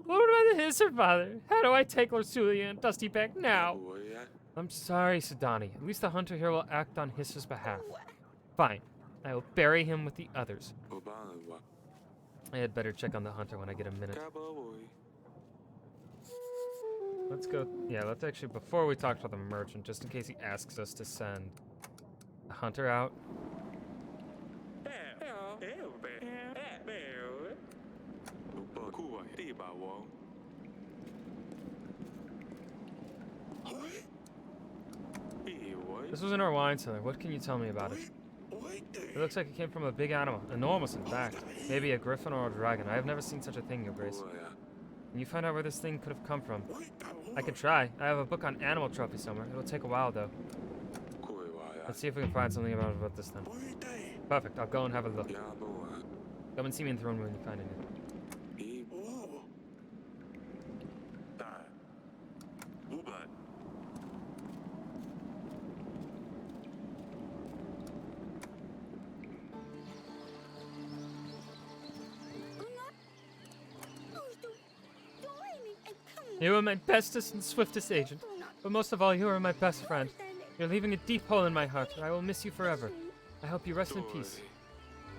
What about the hisser, Father? How do I take Lorsulia and Dusty back now? I'm sorry, Sidani. At least the hunter here will act on Hisser's behalf. Fine. I will bury him with the others. I had better check on the hunter when I get a minute. Let's go. Yeah, let's actually, before we talk to the merchant, just in case he asks us to send the hunter out. This was in our wine cellar. What can you tell me about it? It looks like it came from a big animal. Enormous, in fact. Maybe a griffin or a dragon. I have never seen such a thing, Your Grace. Can you find out where this thing could have come from? I could try. I have a book on animal trophies somewhere. It'll take a while, though. Let's see if we can find something about this then. Perfect. I'll go and have a look. Come and see me in the throne room when you find it. You are my bestest and swiftest agent, but most of all, you are my best friend. You're leaving a deep hole in my heart, and I will miss you forever. I hope you rest in peace.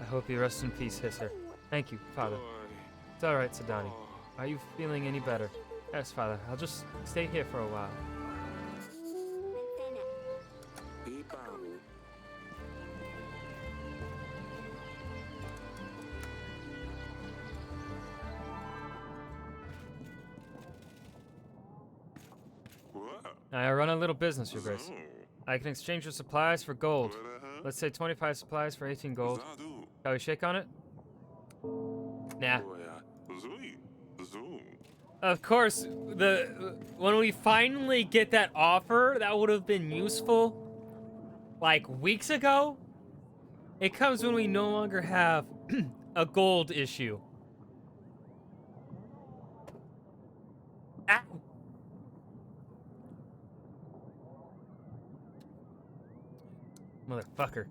I hope you rest in peace, Hisser. Thank you, Father. It's all right, Sidani. Are you feeling any better? Yes, Father. I'll just stay here for a while. I run a little business, Your Grace. I can exchange your supplies for gold. Let's say 25 supplies for 18 gold. Shall we shake on it? Nah. Of course, when we finally get that offer that would have been useful, like weeks ago, it comes when we no longer have a gold issue. Ow. Motherfucker.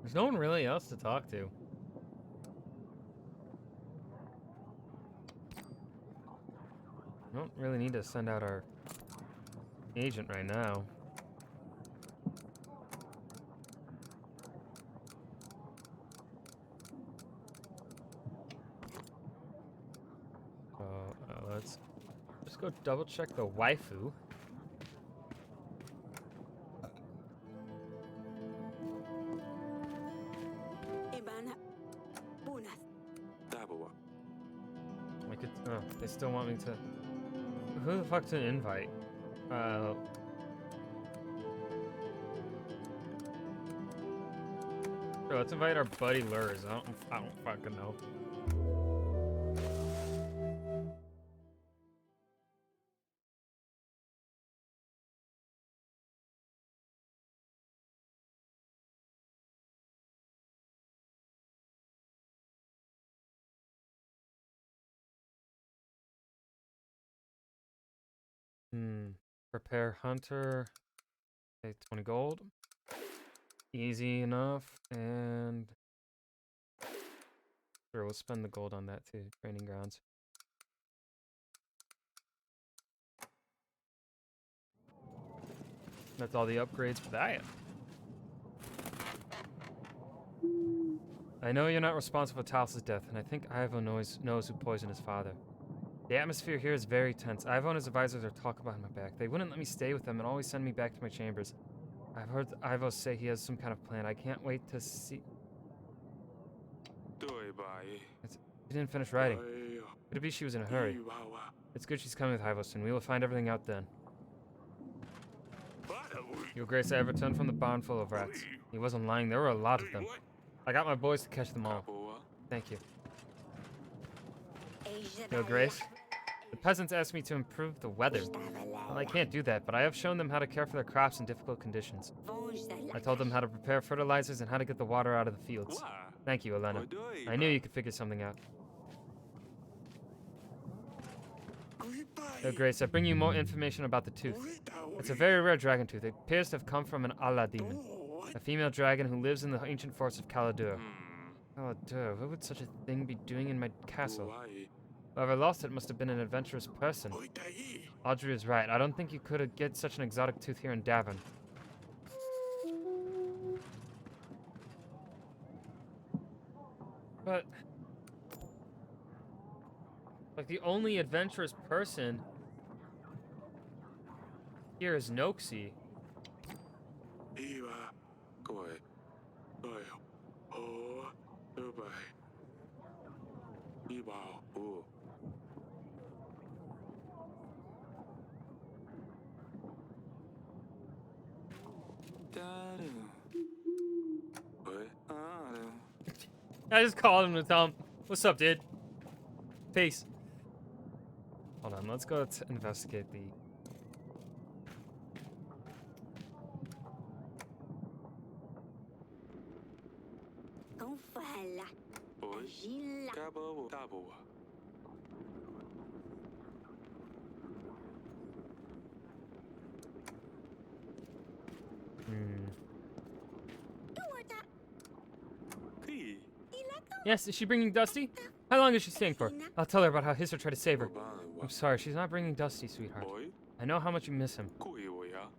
There's no one really else to talk to. I don't really need to send out our agent right now. Let's just go double check the waifu. Oh, they still want me to... Who the fuck to invite? Sure, let's invite our buddy Lurs. I don't fucking know. Prepare hunter. Okay, 20 gold. Easy enough. And sure, we'll spend the gold on that too. Training grounds. That's all the upgrades for that. I know you're not responsible for Talos' death, and I think Ivo knows who poisoned his father. The atmosphere here is very tense. Ivo and his advisors are talking behind my back. They wouldn't let me stay with them and always send me back to my chambers. I've heard Ivo say he has some kind of plan. I can't wait to see. She didn't finish writing. Could it be she was in a hurry? It's good she's coming with Ivo soon. We will find everything out then. Your Grace, I have returned from the barn full of rats. He wasn't lying. There were a lot of them. I got my boys to catch them all. Thank you. Your Grace, the peasants asked me to improve the weather. Well, I can't do that, but I have shown them how to care for their crops in difficult conditions. I told them how to prepare fertilizers and how to get the water out of the fields. Thank you, Elena. I knew you could figure something out. Your Grace, I bring you more information about the tooth. It's a very rare dragon tooth. It appears to have come from an Allah demon, a female dragon who lives in the ancient forest of Caladur. Caladur, what would such a thing be doing in my castle? Whoever lost it must have been an adventurous person. Audrey is right. I don't think you could get such an exotic tooth here in Davin. But like the only adventurous person here is Noxie. I just called him to tell him, what's up, dude? Peace. Hold on, let's go investigate the... Yes, is she bringing Dusty? How long is she staying for? I'll tell her about how Hisser tried to save her. I'm sorry, she's not bringing Dusty, sweetheart. I know how much you miss him,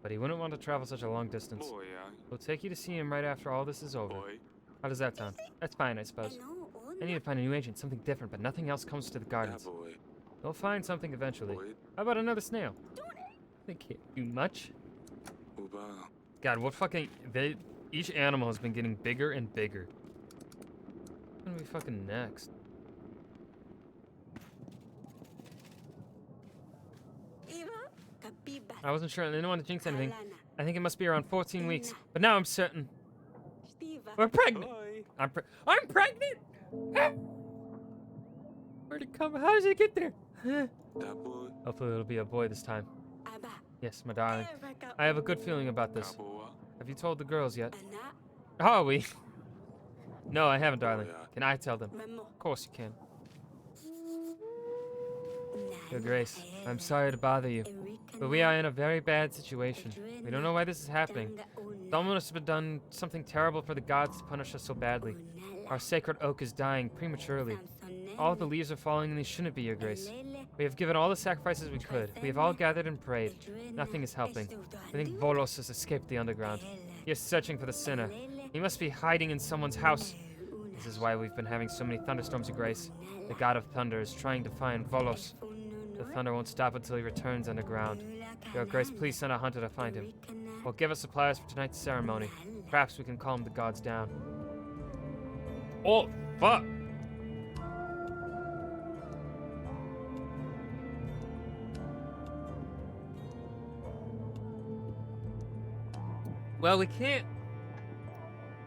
but he wouldn't want to travel such a long distance. We'll take you to see him right after all this is over. How does that sound? That's fine, I suppose. I need to find a new agent, something different, but nothing else comes to the gardens. We'll find something eventually. How about another snail? They can't do much. God, what fucking... each animal has been getting bigger and bigger. What's gonna be fucking next? I wasn't sure. I didn't want to jinx anything. I think it must be around 14 weeks, but now I'm certain. We're pregnant. I'm pregnant. Where'd it come? How did it get there? Hopefully it'll be a boy this time. Yes, my darling. I have a good feeling about this. Have you told the girls yet? Are we? No, I haven't, darling. Can I tell them? Of course you can. Your Grace, I'm sorry to bother you, but we are in a very bad situation. We don't know why this is happening. Someone must have done something terrible for the gods to punish us so badly. Our sacred oak is dying prematurely. All the leaves are falling and they shouldn't be, Your Grace. We have given all the sacrifices we could. We have all gathered and prayed. Nothing is helping. I think Volos has escaped the underground. He is searching for the sinner. He must be hiding in someone's house. This is why we've been having so many thunderstorms, Your Grace. The god of thunder is trying to find Volos. The thunder won't stop until he returns underground. Your Grace, please send a hunter to find him. Well, give us supplies for tonight's ceremony. Perhaps we can calm the gods down. Oh, fuck! Well, we can't...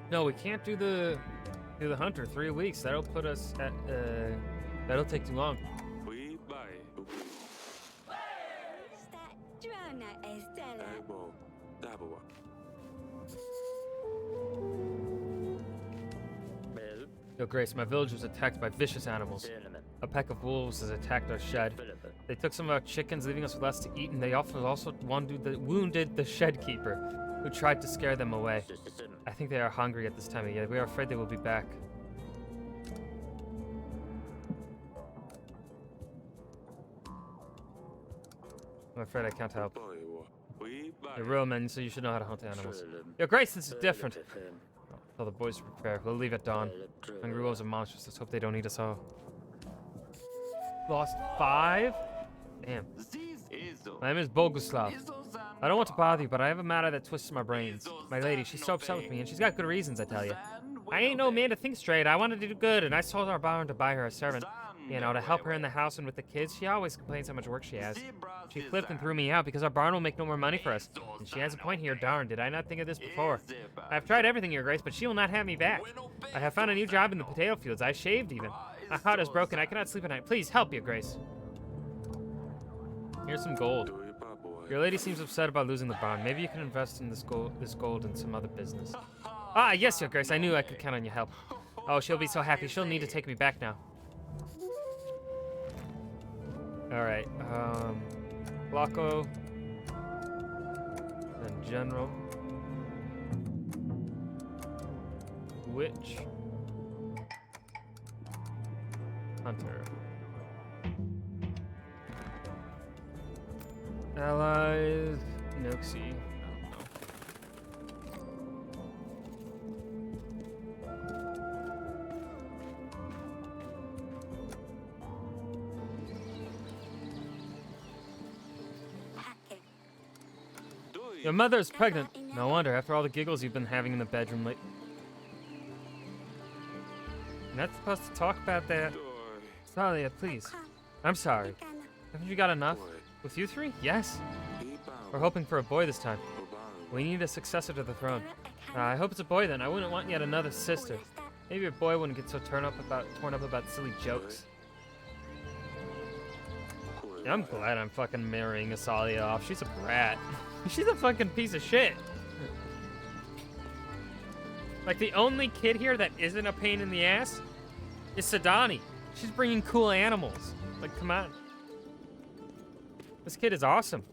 No, we can't do the hunter. 3 weeks. That'll put us at... That'll take too long. Your Grace, my village was attacked by vicious animals. A pack of wolves has attacked our shed. They took some of our chickens, leaving us with less to eat, and they also wounded the shed keeper, who tried to scare them away. I think they are hungry at this time of year. We are afraid they will be back. I'm afraid I can't help. You're real men, so you should know how to hunt animals. Your Grace, this is different. Tell the boys to prepare. We'll leave at dawn. Hungry wolves are monsters. Let's hope they don't eat us all. Lost 5? Damn. My name is Boguslav. I don't want to bother you, but I have a matter that twists my brains. My lady, she's so upset with me, and she's got good reasons, I tell you. I ain't no man to think straight. I wanted to do good, and I sold our barn to buy her a servant. You know, to help her in the house and with the kids. She always complains how much work she has. She flipped and threw me out because our barn will make no more money for us. And she has a point here. Darn, did I not think of this before? I've tried everything, Your Grace, but she will not have me back. I have found a new job in the potato fields. I shaved even. My heart is broken. I cannot sleep at night. Please help, Your Grace. Here's some gold. Your lady seems upset about losing the barn. Maybe you can invest in this gold in some other business. Ah, yes, Your Grace. I knew I could count on your help. Oh, she'll be so happy. She'll need to take me back now. Alright, Flacco, then General, Witch, Hunter, Allies, Noxie, Your mother is pregnant. No wonder, after all the giggles you've been having in the bedroom lately. You're not supposed to talk about that. Salia, please. I'm sorry. Haven't you got enough? With you three? Yes. We're hoping for a boy this time. We need a successor to the throne. I hope it's a boy then. I wouldn't want yet another sister. Maybe a boy wouldn't get so torn up about silly jokes. Yeah, I'm glad I'm fucking marrying Asalia off. She's a brat. She's a fucking piece of shit. Like, the only kid here that isn't a pain in the ass is Sadani. She's bringing cool animals. Like, come on. This kid is awesome.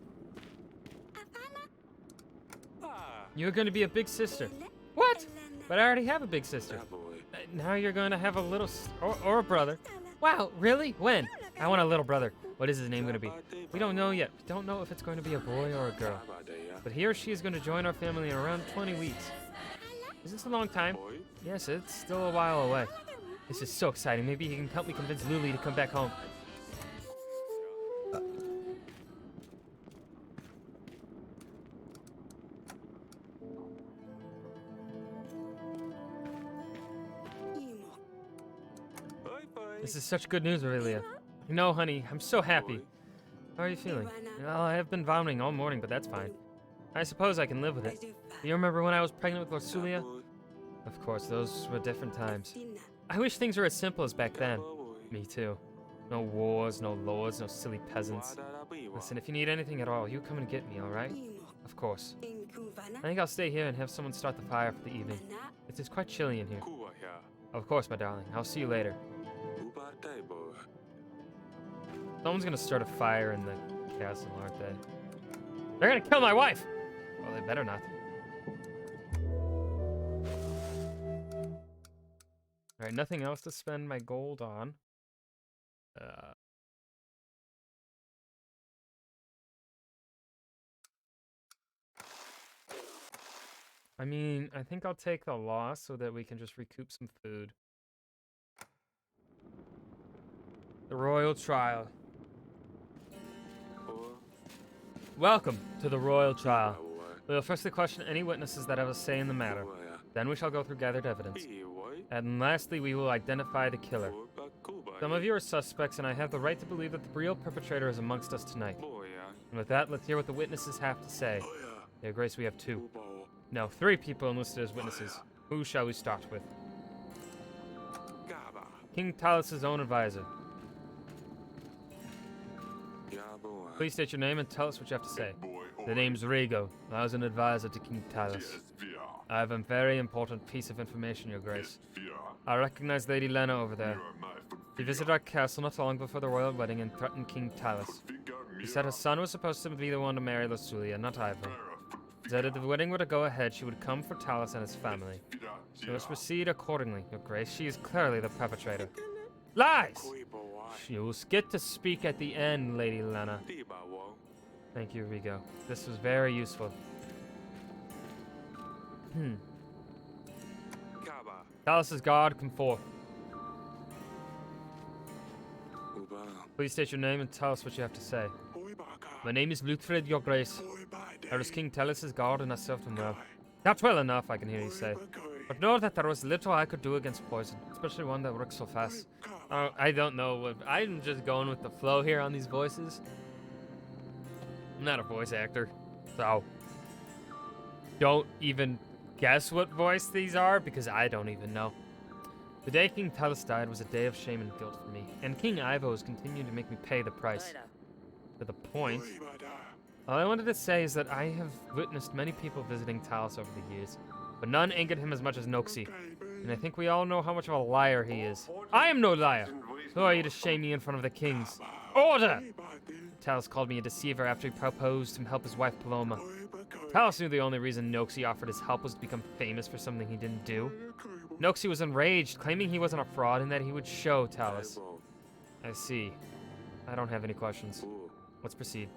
You're going to be a big sister. What? But I already have a big sister. Now you're going to have a little or a brother. Wow, really? When? I want a little brother. What is his name going to be? We don't know yet. We don't know if it's going to be a boy or a girl. But he or she is going to join our family in around 20 weeks. Is this a long time? Yes, it's still a while away. This is so exciting. Maybe he can help me convince Luli to come back home. This is such good news, Aurelia. No, honey, I'm so happy. How are you feeling? Well, I have been vomiting all morning, but that's fine. I suppose I can live with it. Do you remember when I was pregnant with Lorsulia? Of course, those were different times. I wish things were as simple as back then. Me too. No wars, no lords, no silly peasants. Listen, if you need anything at all, you come and get me, alright? Of course. I think I'll stay here and have someone start the fire for the evening. It is quite chilly in here. Of course, my darling. I'll see you later. Someone's gonna start a fire in the castle, aren't they? They're gonna kill my wife! Well, they better not. Alright, nothing else to spend my gold on. I mean, I think I'll take the loss so that we can just recoup some food. The royal trial. Welcome to the royal trial. We will firstly question any witnesses that have a say in the matter. Then we shall go through gathered evidence. And lastly, we will identify the killer. Some of you are suspects, and I have the right to believe that the real perpetrator is amongst us tonight. And with that, let's hear what the witnesses have to say. Your Grace, we have 2. No, 3 people enlisted as witnesses. Who shall we start with? King Talos' own advisor. Please state your name and tell us what you have to say. The name's Rego. I was an advisor to King Talos. I have a very important piece of information, Your Grace. I recognize Lady Lena over there. She visited our castle not long before the royal wedding and threatened King Talus. She said her son was supposed to be the one to marry Lasulia, not Ivo. She said if the wedding were to go ahead, she would come for Talus and his family. She must proceed accordingly, Your Grace. She is clearly the perpetrator. Lies! You will get to speak at the end, Lady Lena. Thank you, Rigo. This was very useful. Talus's guard, come forth. Please state your name and tell us what you have to say. My name is Lutfrid, Your Grace. I was King Talus's guard and I served him well. That's well enough, I can hear you say. But know that there was little I could do against poison, especially one that works so fast. I don't know. I'm just going with the flow here on these voices. I'm not a voice actor, so don't even guess what voice these are because I don't even know. The day King Talus died was a day of shame and guilt for me, and King Ivo has continued to make me pay the price. To the point, all I wanted to say is that I have witnessed many people visiting Talus over the years, but none angered him as much as Noxie, and I think we all know how much of a liar he is. I am no liar! Who are you to shame me in front of the kings? Order! Talus called me a deceiver after he proposed to help his wife Paloma. Talus knew the only reason Noxie offered his help was to become famous for something he didn't do. Noxie was enraged, claiming he wasn't a fraud and that he would show Talus. I see. I don't have any questions. Let's proceed.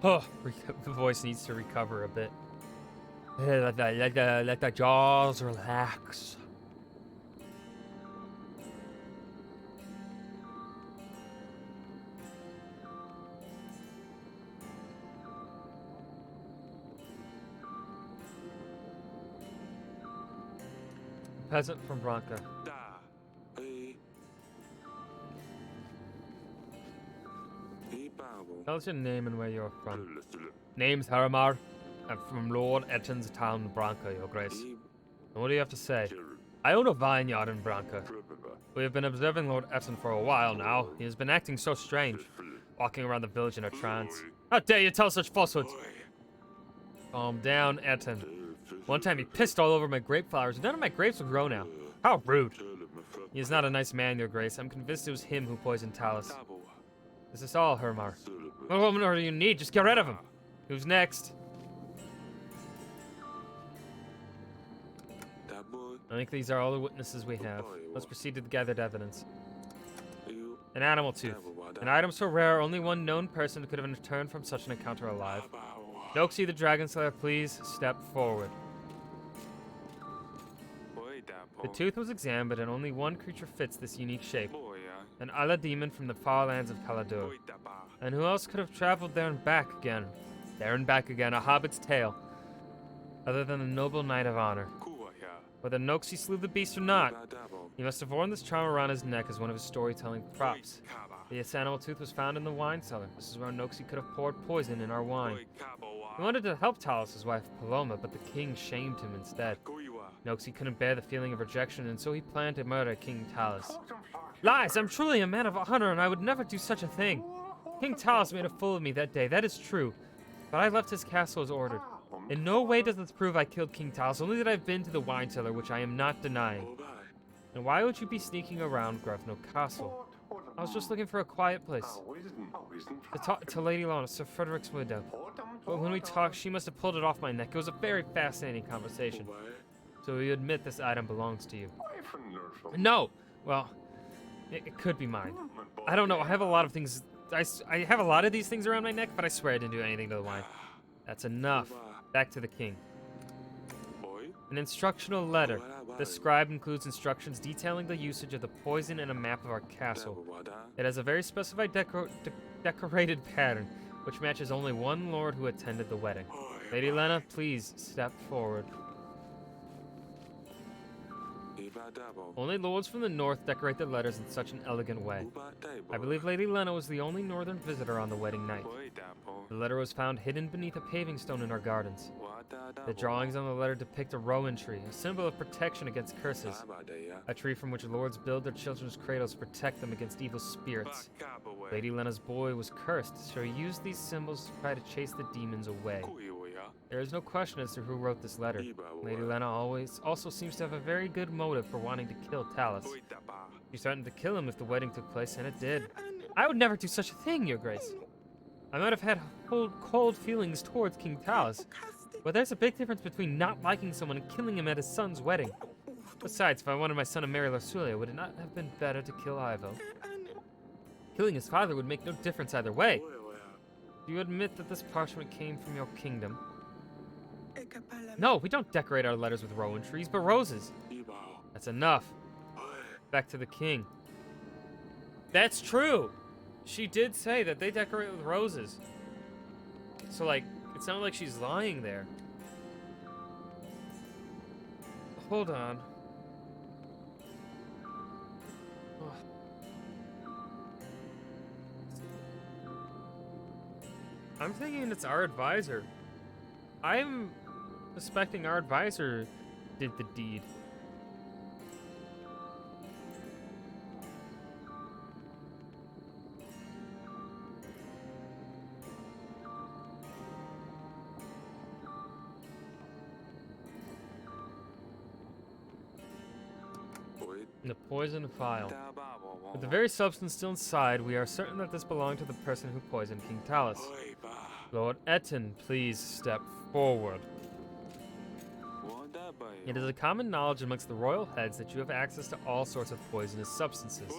Oh, the voice needs to recover a bit. Let the jaws relax. Peasant from Branca. Tell us your name and where you're from. Name's Haramar. I'm from Lord Etton's town, Branca, Your Grace. And what do you have to say? I own a vineyard in Branca. We have been observing Lord Etton for a while now. He has been acting so strange, walking around the village in a trance. How dare you tell such falsehoods? Calm down, Etton. One time he pissed all over my grape flowers, and none of my grapes will grow now. How rude. He is not a nice man, Your Grace. I'm convinced it was him who poisoned Talus. Is this all, Hermar? What more do you need? Just get rid of him. Who's next? I think these are all the witnesses we have. Let's proceed to the gathered evidence. An animal tooth. An item so rare, only one known person could have returned from such an encounter alive. Noxie the Dragon Slayer, please step forward. The tooth was examined and only one creature fits this unique shape. An Ala demon from the far lands of Caladur. And who else could have traveled there and back again? There and back again, a hobbit's tale. Other than the noble knight of honor. Whether Noxie slew the beast or not, he must have worn this charm around his neck as one of his storytelling props. This animal tooth was found in the wine cellar. This is where Noxie could have poured poison in our wine. He wanted to help Talus's wife Paloma, but the king shamed him instead. Noxie couldn't bear the feeling of rejection, and so he planned to murder King Talus. Lies! I'm truly a man of honor, and I would never do such a thing. King Talus made a fool of me that day, that is true. But I left his castle as ordered. In no way does this prove I killed King Talus, only that I've been to the wine cellar, which I am not denying. And why would you be sneaking around Grevno Castle? I was just looking for a quiet place. To talk to Lady Lana, Sir Frederick's widow. But when we talked, she must have pulled it off my neck. It was a very fascinating conversation. So you admit this item belongs to you? No! Well, it could be mine. I don't know, I have a lot of things... I have a lot of these things around my neck, but I swear I didn't do anything to the wine. That's enough. Back to the king. An instructional letter. This scribe includes instructions detailing the usage of the poison and a map of our castle. It has a very specified decorated pattern, which matches only one lord who attended the wedding. Lady Lena, please step forward. Only lords from the north decorate their letters in such an elegant way. I believe Lady Lena was the only northern visitor on the wedding night. The letter was found hidden beneath a paving stone in our gardens. The drawings on the letter depict a rowan tree, a symbol of protection against curses. A tree from which lords build their children's cradles to protect them against evil spirits. Lady Lena's boy was cursed, so he used these symbols to try to chase the demons away. There is no question as to who wrote this letter. Lady Lena also seems to have a very good motive for wanting to kill Talus. She threatened to kill him if the wedding took place, and it did. I would never do such a thing, Your Grace. I might have had cold feelings towards King Talus, but there's a big difference between not liking someone and killing him at his son's wedding. Besides, if I wanted my son to marry Larsulia, would it not have been better to kill Ivo? Killing his father would make no difference either way. Do you admit that this parchment came from your kingdom? No, we don't decorate our letters with rowan trees, but roses. That's enough. Back to the king. That's true. She did say that they decorate with roses. So, like, it's not like she's lying there. Hold on. I'm thinking it's our advisor. I'm suspecting our advisor did the deed. The poison vial. With the very substance still inside, we are certain that this belonged to the person who poisoned King Talus. Lord Etten, please step forward. It is a common knowledge amongst the royal heads that you have access to all sorts of poisonous substances.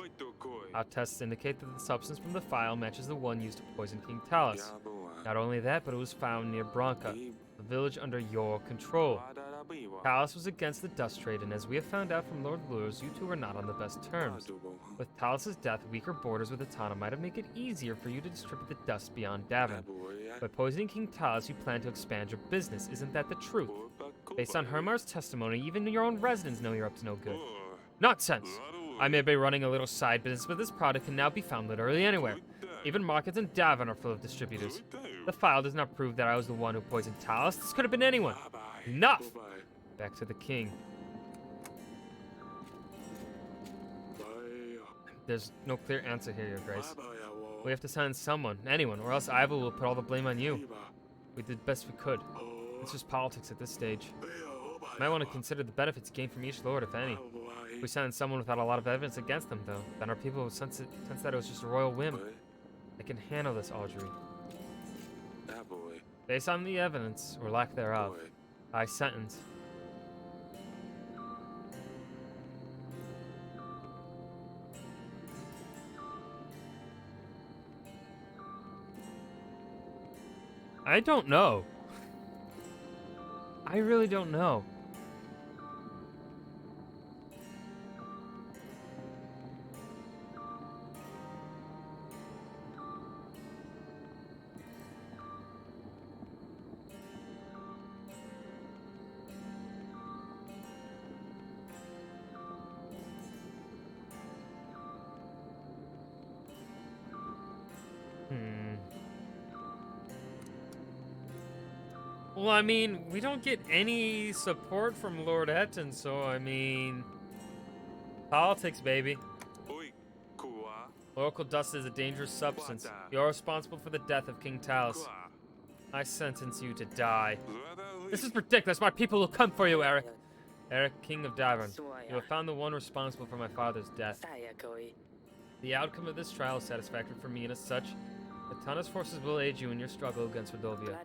Our tests indicate that the substance from the vial matches the one used to poison King Talus. Not only that, but it was found near Branca, the village under your control. Talus was against the dust trade, and as we have found out from Lord Lures, you two were not on the best terms. With Talus's death, weaker borders with Etana might have made it easier for you to distribute the dust beyond Davin. By poisoning King Talus, you plan to expand your business. Isn't that the truth? Based on Hermar's testimony, even your own residents know you're up to no good. Nonsense! I may be running a little side business, but this product can now be found literally anywhere. Even markets in Davin are full of distributors. The file does not prove that I was the one who poisoned Talus. This could have been anyone. Enough! Back to the king. There's no clear answer here, Your Grace. We have to send someone, anyone, or else Ivo will put all the blame on you. We did the best we could. It's just politics at this stage. Might want to consider the benefits gained from each lord, if any. If we send someone without a lot of evidence against them, though, then our people will sense that it was just a royal whim. I can handle this, Audrey. Based on the evidence, or lack thereof, I sentence. I don't know. I really don't know. Well, I mean, we don't get any support from Lord Etten, so I mean... Politics, baby. Local dust is a dangerous substance. You're responsible for the death of King Talus. I sentence you to die. This is ridiculous. My people will come for you, Eric. Eric, King of Davin. You have found the one responsible for my father's death. The outcome of this trial is satisfactory for me, and as such, Etana's forces will aid you in your struggle against Rodovia.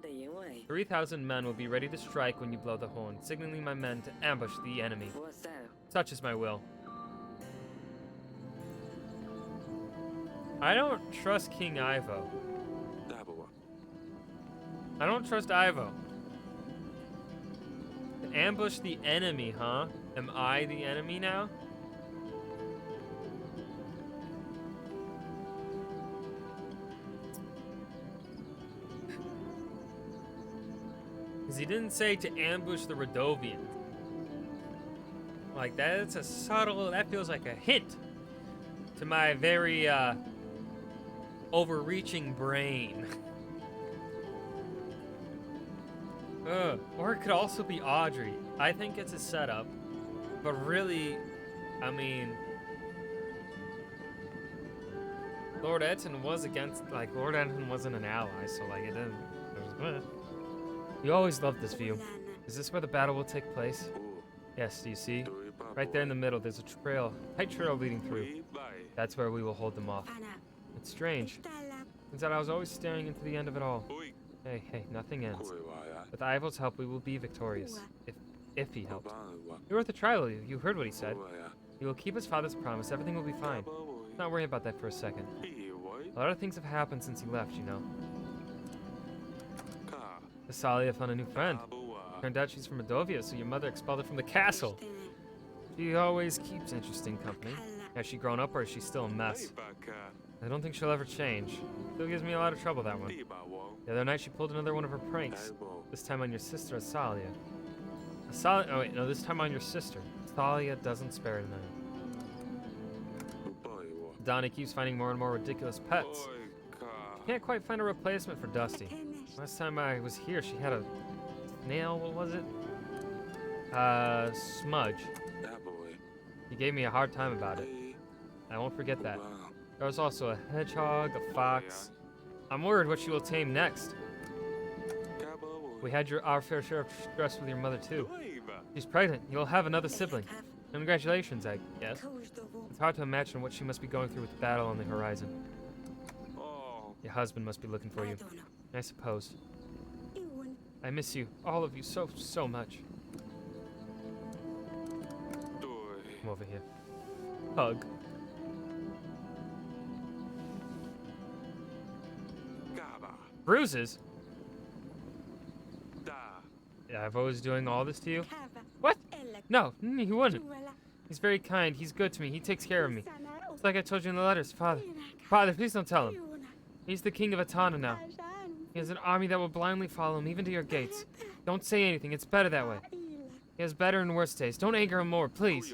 3,000 men will be ready to strike when you blow the horn, signaling my men to ambush the enemy. Such is my will. I don't trust King Ivo. I don't trust Ivo. To ambush the enemy, huh? Am I the enemy now? Because he didn't say to ambush the Rodovians. Like, that's a subtle, that feels like a hint to my very, overreaching brain. Or it could also be Audrey. I think it's a setup, but really, I mean, Lord Eton was against, like, Lord Eton wasn't an ally, so, like, it didn't, You always loved this view. Is this where the battle will take place? Yes, do you see? Right there in the middle, there's a trail, tight trail leading through. That's where we will hold them off. It's strange. Turns out I was always staring into the end of it all. Hey, nothing ends. With Ival's help, we will be victorious. If he helped. You wrote the trial, you heard what he said. He will keep his father's promise, everything will be fine. Let's not worry about that for a second. A lot of things have happened since he left, you know. Asalia found a new friend. Turned out she's from Medovia, so your mother expelled her from the castle. She always keeps interesting company. Has she grown up or is she still a mess? I don't think she'll ever change. Still gives me a lot of trouble, that one. The other night she pulled another one of her pranks. This time on your sister, Asalia. Oh wait, no, this time on your sister. Asalia doesn't spare none. Donnie keeps finding more and more ridiculous pets. Can't quite find a replacement for Dusty. Last time I was here, she had a snail, what was it? Smudge. He gave me a hard time about it. I won't forget that. There was also a hedgehog, a fox. I'm worried what she will tame next. We had our fair share of stress with your mother, too. She's pregnant. You'll have another sibling. Congratulations, I guess. It's hard to imagine what she must be going through with the battle on the horizon. Your husband must be looking for you. I suppose. I miss you, all of you, so much. Come over here. Hug. Bruises? Yeah, I've always doing all this to you? What? No, he wouldn't. He's very kind. He's good to me. He takes care of me. It's like I told you in the letters, Father. Father, please don't tell him. He's the king of Atana now. He has an army that will blindly follow him, even to your gates. Don't say anything. It's better that way. He has better and worse days. Don't anger him more, please.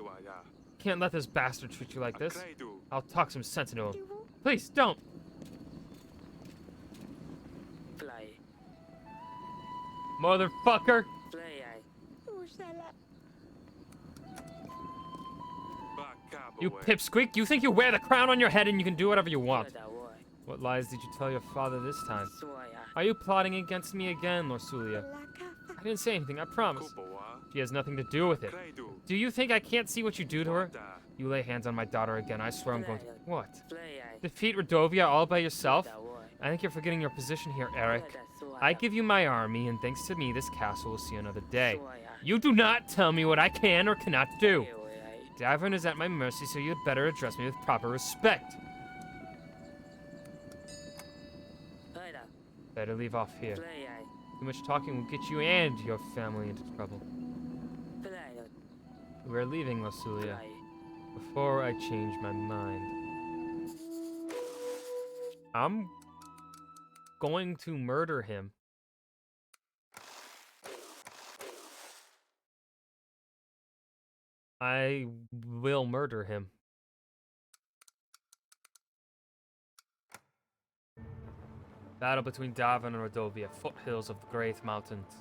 Can't let this bastard treat you like this. I'll talk some sense into him. Please, don't. Motherfucker! You pipsqueak! You think you wear the crown on your head and you can do whatever you want? What lies did you tell your father this time? Are you plotting against me again, Lorsulia? I didn't say anything, I promise. She has nothing to do with it. Do you think I can't see what you do to her? You lay hands on my daughter again, I swear I'm going to... What? Defeat Redovia all by yourself? I think you're forgetting your position here, Eric. I give you my army, and thanks to me, this castle will see another day. You do not tell me what I can or cannot do. Davern is at my mercy, so you'd better address me with proper respect. Better leave off here. Too much talking will get you and your family into trouble. We're leaving, Lasulia, before I change my mind. I'm going to murder him. I will murder him. Battle between Davin and Rodovia, foothills of the Great Mountains.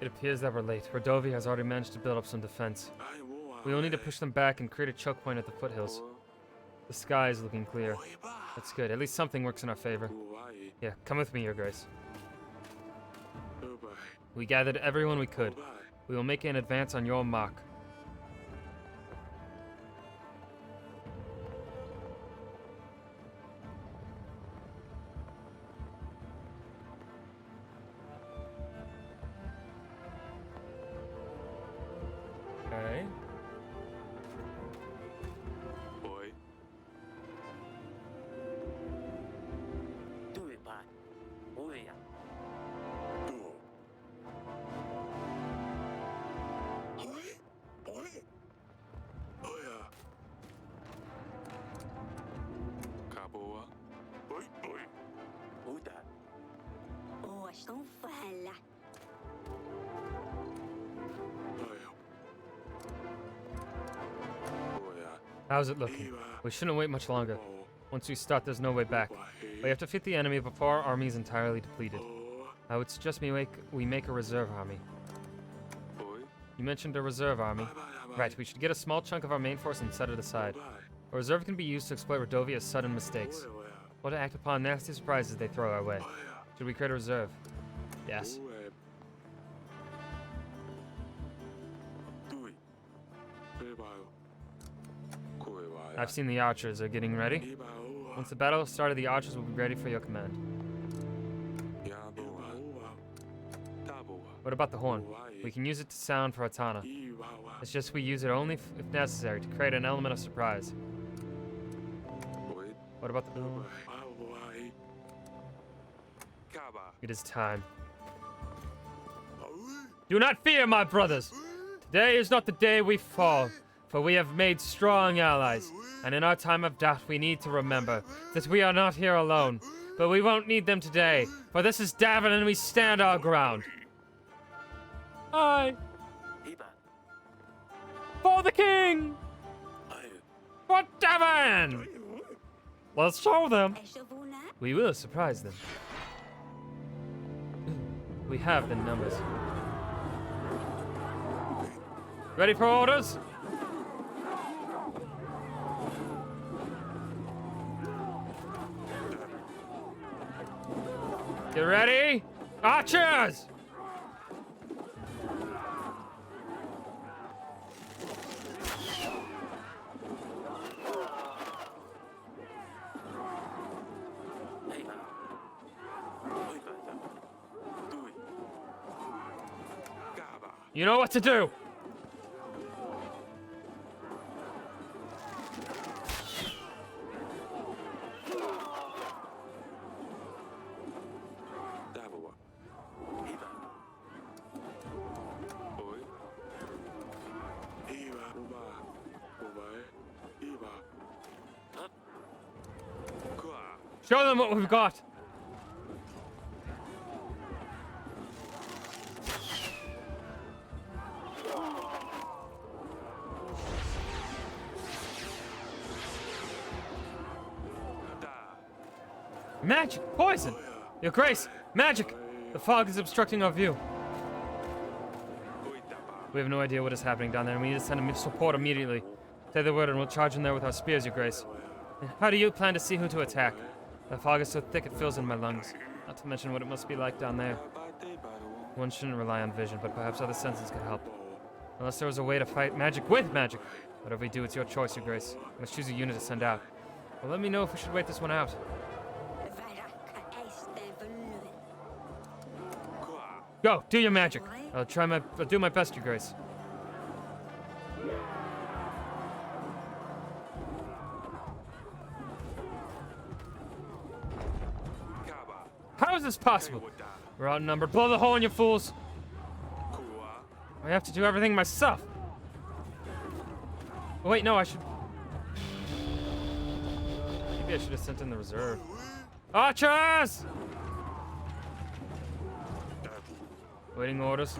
It appears that we're late. Rodovia has already managed to build up some defense. We will need to push them back and create a choke point at the foothills. The sky is looking clear. That's good. At least something works in our favor. Yeah, come with me, Your Grace. We gathered everyone we could. We will make an advance on your mark. Okay. sont folles. How's it looking? We shouldn't wait much longer. Once we start, there's no way back. We have to defeat the enemy before our army is entirely depleted. I would suggest we make a reserve army. You mentioned a reserve army. Right, we should get a small chunk of our main force and set it aside. A reserve can be used to exploit Rodovia's sudden mistakes, or to act upon nasty surprises they throw our way. Should we create a reserve? Yes. I've seen the archers are getting ready. Once the battle started, the archers will be ready for your command. What about the horn? We can use it to sound for Atana. It's just we use it only if necessary to create an element of surprise. What about the boom? It is time. Do not fear, my brothers! Today is not the day we fall, for we have made strong allies. And in our time of doubt, we need to remember that we are not here alone. But we won't need them today, for this is Davin and we stand our ground. Aye. For the king! For Davin! Let's show them. We will surprise them. We have the numbers. Ready for orders? You ready? Archers! You know what to do! Show them what we've got! Magic! Poison! Your Grace! Magic! The fog is obstructing our view. We have no idea what is happening down there, and we need to send support immediately. Say the word and we'll charge in there with our spears, Your Grace. How do you plan to see who to attack? The fog is so thick it fills in my lungs. Not to mention what it must be like down there. One shouldn't rely on vision, but perhaps other senses could help. Unless there was a way to fight magic with magic. Whatever we do, it's your choice, Your Grace. We must choose a unit to send out. Well, let me know if we should wait this one out. Go, do your magic. I'll do my best, Your Grace. How is this possible? We're outnumbered. Blow the horn, you fools! I have to do everything myself. Oh, wait, no, I should... Maybe I should have sent in the reserve. Archers! Waiting orders.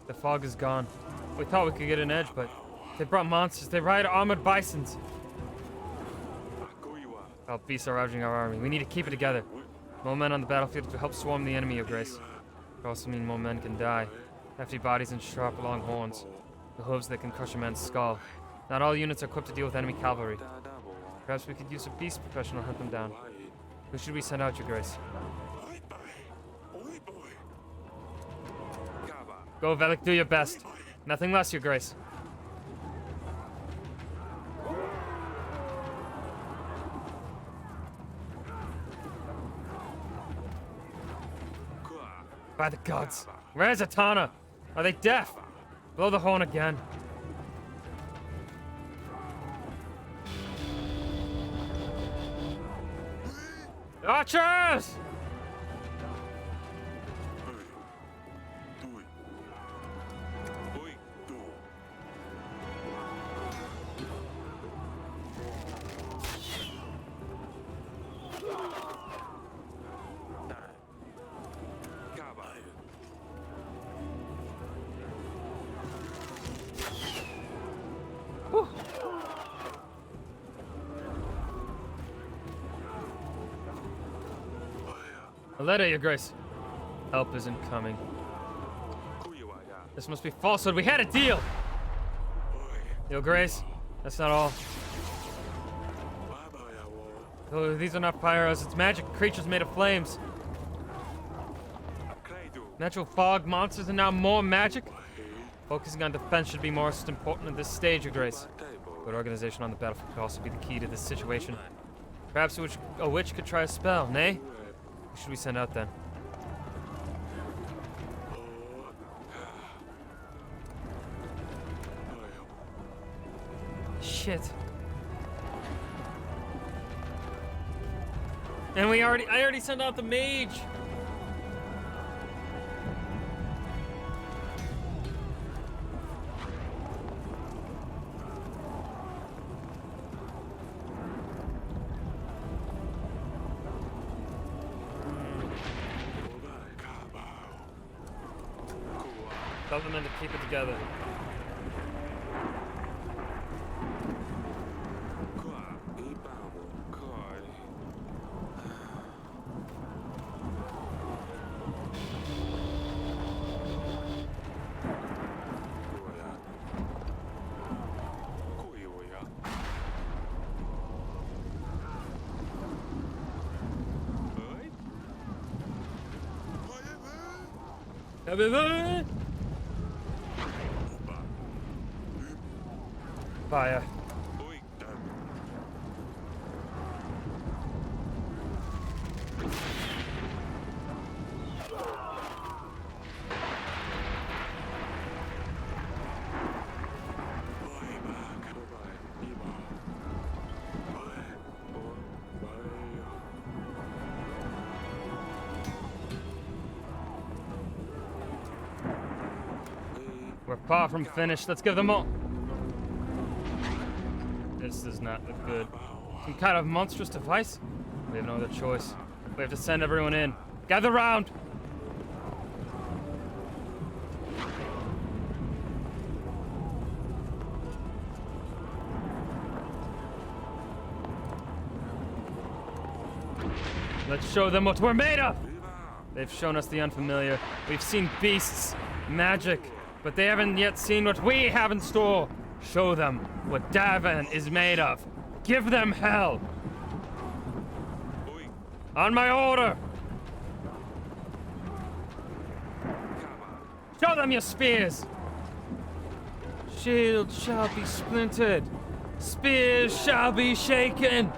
The fog is gone. We thought we could get an edge, but they brought monsters. They ride armored bisons. Our beasts are ravaging our army. We need to keep it together. More men on the battlefield to help swarm the enemy, Your Grace. It also means more men can die. Hefty bodies and sharp, long horns. The hooves that can crush a man's skull. Not all units are equipped to deal with enemy cavalry. Perhaps we could use a beast professional to hunt them down. Who should we send out, Your Grace? Go, Velik, do your best. Nothing less, Your Grace. By the gods. Where's Atana? Are they deaf? Blow the horn again. Archers! Whew. A letter, Your Grace. Help isn't coming. This must be falsehood. We had a deal! Your Grace, that's not all. Oh, these are not pyros. It's magic creatures made of flames. Natural fog, monsters, and now more magic? Focusing on defense should be most important at this stage, Your Grace. Good organization on the battlefield could also be the key to this situation. Perhaps a witch could try a spell, nay? Who should we send out then? Shit. And I already sent out the mage. Tell them to keep it together. Fire. We're far from finished. Let's give them all. This does not look good. Some kind of monstrous device? We have no other choice. We have to send everyone in. Gather round! Let's show them what we're made of! They've shown us the unfamiliar. We've seen beasts, magic, but they haven't yet seen what we have in store. Show them what Davin is made of. Give them hell! On my order! Show them your spears! Shields shall be splintered. Spears shall be shaken.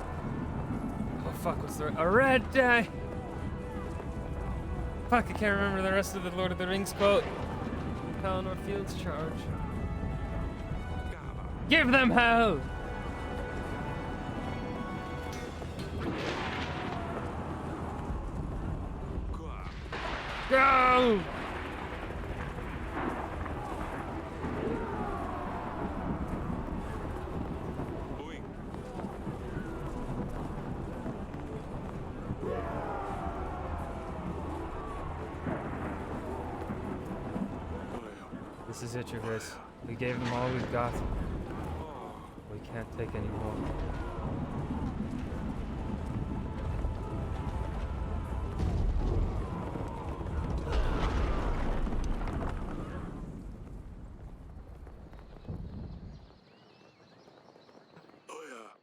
Oh fuck, what's the a red day? Fuck, I can't remember the rest of the Lord of the Rings quote. Pelennor Fields charge. Give them hell! Go! This is it, Your Grace. We gave them all we've got. We can't take any more.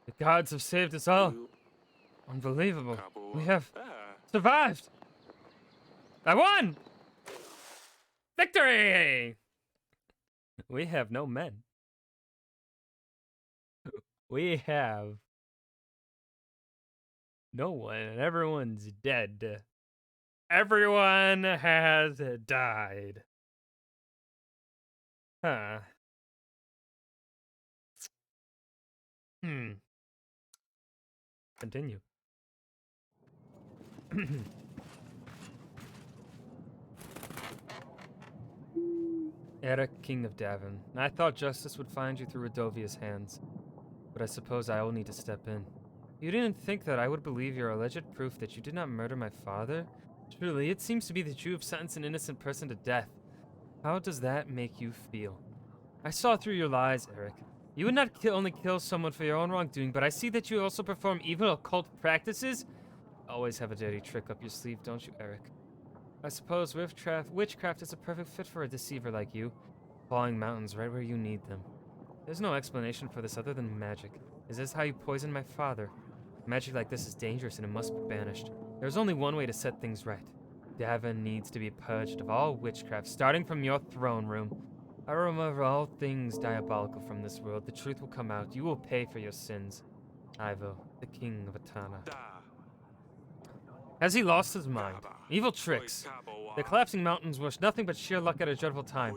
The gods have saved us all. Unbelievable. We have survived. I won! Victory! We have no men. We have no one, and everyone's dead. Everyone has died. Huh. Hmm. Continue. Eric, King of Davin. I thought justice would find you through Radovia's hands, but I suppose I will need to step in. You didn't think that I would believe your alleged proof that you did not murder my father? Truly, it seems to be that you have sentenced an innocent person to death. How does that make you feel? I saw through your lies, Eric. You would not only kill someone for your own wrongdoing, but I see that you also perform evil occult practices. Always have a dirty trick up your sleeve, don't you, Eric? I suppose witchcraft is a perfect fit for a deceiver like you, falling mountains right where you need them. There's no explanation for this other than magic. Is this how you poisoned my father? Magic like this is dangerous and it must be banished. There's only one way to set things right. Davin needs to be purged of all witchcraft, starting from your throne room. I will remove all things diabolical from this world. The truth will come out. You will pay for your sins. Ivo, the king of Atana. Da. Has he lost his mind? Evil tricks. The collapsing mountains was nothing but sheer luck at a dreadful time.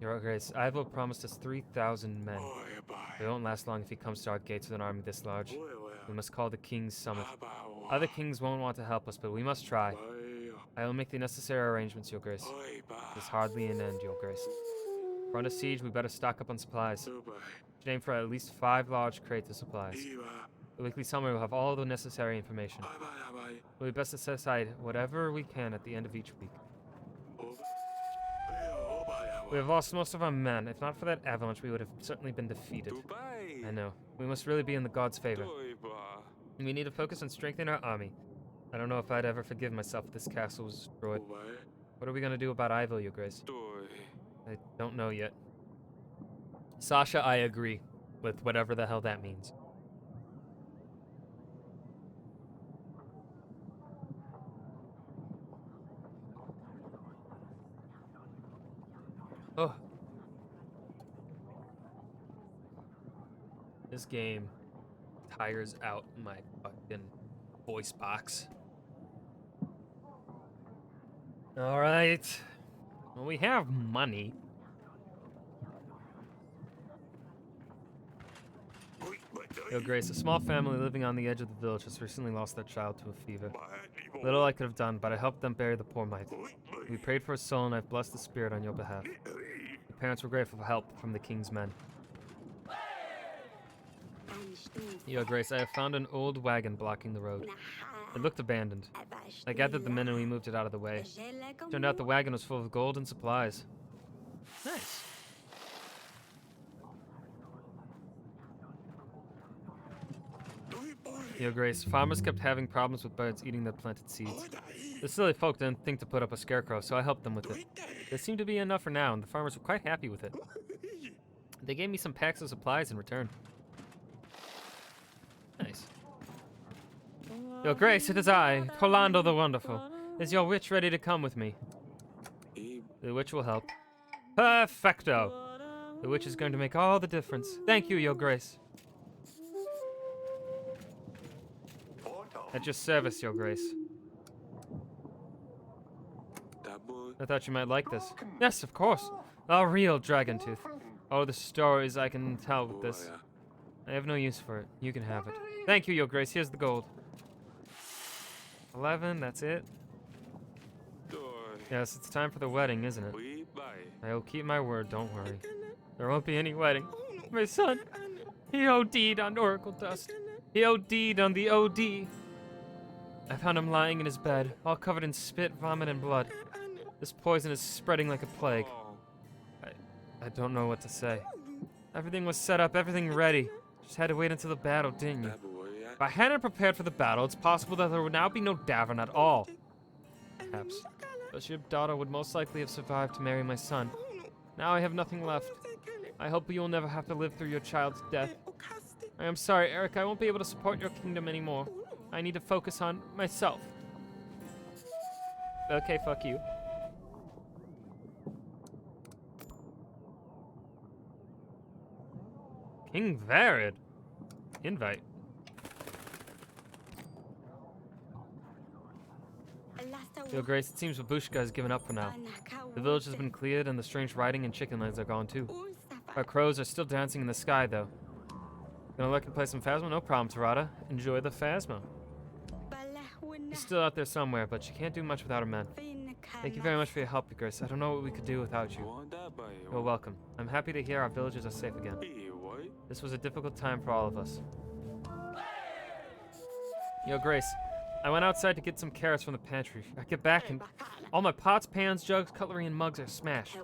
Your Grace, Ivo promised us 3,000 men. They won't last long if he comes to our gates with an army this large. We must call the King's Summit. Other kings won't want to help us, but we must try. I will make the necessary arrangements, Your Grace. There's hardly an end, Your Grace. If we're under siege, we better stock up on supplies. Should aim for at least 5 large crates of supplies. The weekly summary will have all the necessary information. It will be best to set aside whatever we can at the end of each week. We have lost most of our men. If not for that avalanche, we would have certainly been defeated. I know. We must really be in the gods' favor. We need to focus on strengthening our army. I don't know if I'd ever forgive myself if this castle was destroyed. What are we going to do about Ivo, Your Grace? I don't know yet. Sasha, I agree with whatever the hell that means. Oh. This game tires out my fucking voice box. Alright. Well, we have money. Yo, Grace, a small family living on the edge of the village has recently lost their child to a fever. Little I could have done, but I helped them bury the poor mite. We prayed for his soul, and I've blessed the spirit on your behalf. The parents were grateful for help from the king's men. Your Grace, I have found an old wagon blocking the road. It looked abandoned. I gathered the men and we moved it out of the way. Turned out the wagon was full of gold and supplies. Nice. Your Grace, farmers kept having problems with birds eating their planted seeds. The silly folk didn't think to put up a scarecrow, so I helped them with it. There seemed to be enough for now, and the farmers were quite happy with it. They gave me some packs of supplies in return. Nice. Your Grace, it is I, Rolando the Wonderful. Is your witch ready to come with me? The witch will help. Perfecto! The witch is going to make all the difference. Thank you, Your Grace. At your service, Your Grace. I thought you might like this. Yes, of course. A real dragon tooth. Oh, the stories I can tell with this. I have no use for it. You can have it. Thank you, Your Grace. Here's the gold. 11, that's it. Yes, it's time for the wedding, isn't it? I will keep my word, don't worry. There won't be any wedding. My son, he OD'd on Oracle dust. He OD'd on the OD. I found him lying in his bed, all covered in spit, vomit, and blood. This poison is spreading like a plague. I don't know what to say. Everything was set up, everything ready. Just had to wait until the battle, didn't you? If I hadn't prepared for the battle, it's possible that there would now be no Davin at all. Perhaps. But your daughter would most likely have survived to marry my son. Now I have nothing left. I hope you will never have to live through your child's death. I am sorry, Eric, I won't be able to support your kingdom anymore. I need to focus on myself. Okay, fuck you. King Varid. Invite. Yo, Grace, it seems Babushka has given up for now. The village has been cleared and the strange riding and chicken legs are gone too. Our crows are still dancing in the sky though. Gonna look and play some Phasma? No problem, Tarada. Enjoy the Phasma. She's still out there somewhere, but she can't do much without her men. Thank you very much for your help, Grace. I don't know what we could do without you. You're welcome. I'm happy to hear our villagers are safe again. This was a difficult time for all of us. Yo, Grace. I went outside to get some carrots from the pantry. I get back and all my pots, pans, jugs, cutlery, and mugs are smashed.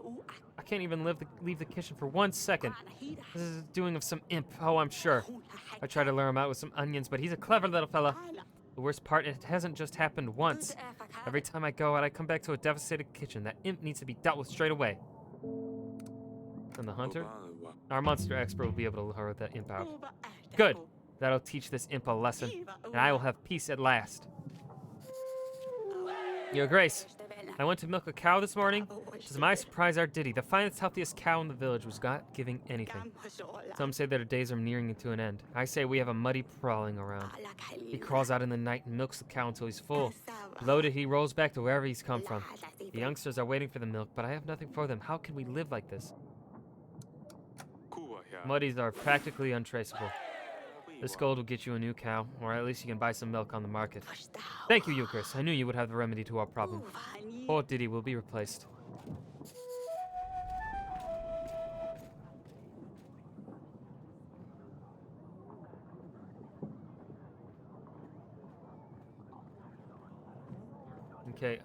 I can't even leave the kitchen for 1 second. This is the doing of some imp, oh, I'm sure. I tried to lure him out with some onions, but he's a clever little fella. The worst part, it hasn't just happened once. Every time I go out, I come back to a devastated kitchen. That imp needs to be dealt with straight away. And the hunter? Our monster expert will be able to lure that imp out. Good. That'll teach this imp a lesson, and I will have peace at last. Your Grace, I went to milk a cow this morning. To my surprise, our Diddy, the finest, healthiest cow in the village, was not giving anything. Some say that her days are nearing to an end. I say we have a muddy prowling around. He crawls out in the night and milks the cow until he's full. Bloated, he rolls back to wherever he's come from. The youngsters are waiting for the milk, but I have nothing for them. How can we live like this? Muddies are practically untraceable. This gold will get you a new cow, or at least you can buy some milk on the market. Thank you, Euchris. I knew you would have the remedy to our problem. Poor Diddy will be replaced. Okay,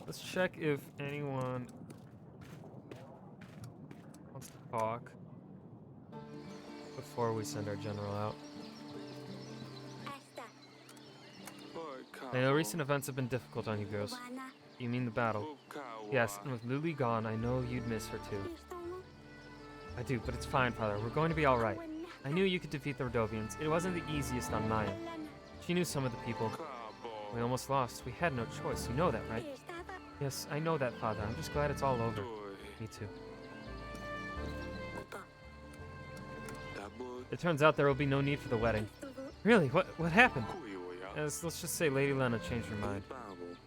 let's check if anyone wants to talk before we send our general out. I know recent events have been difficult on you girls. You mean the battle? Yes, and with Lily gone, I know you'd miss her too. I do, but it's fine, Father. We're going to be alright. I knew you could defeat the Rodovians. It wasn't the easiest on Maya. She knew some of the people. We almost lost. We had no choice. You know that, right? Yes, I know that, Father. I'm just glad it's all over. Me too. It turns out there will be no need for the wedding. Really? What happened? Let's just say Lady Lena changed her mind.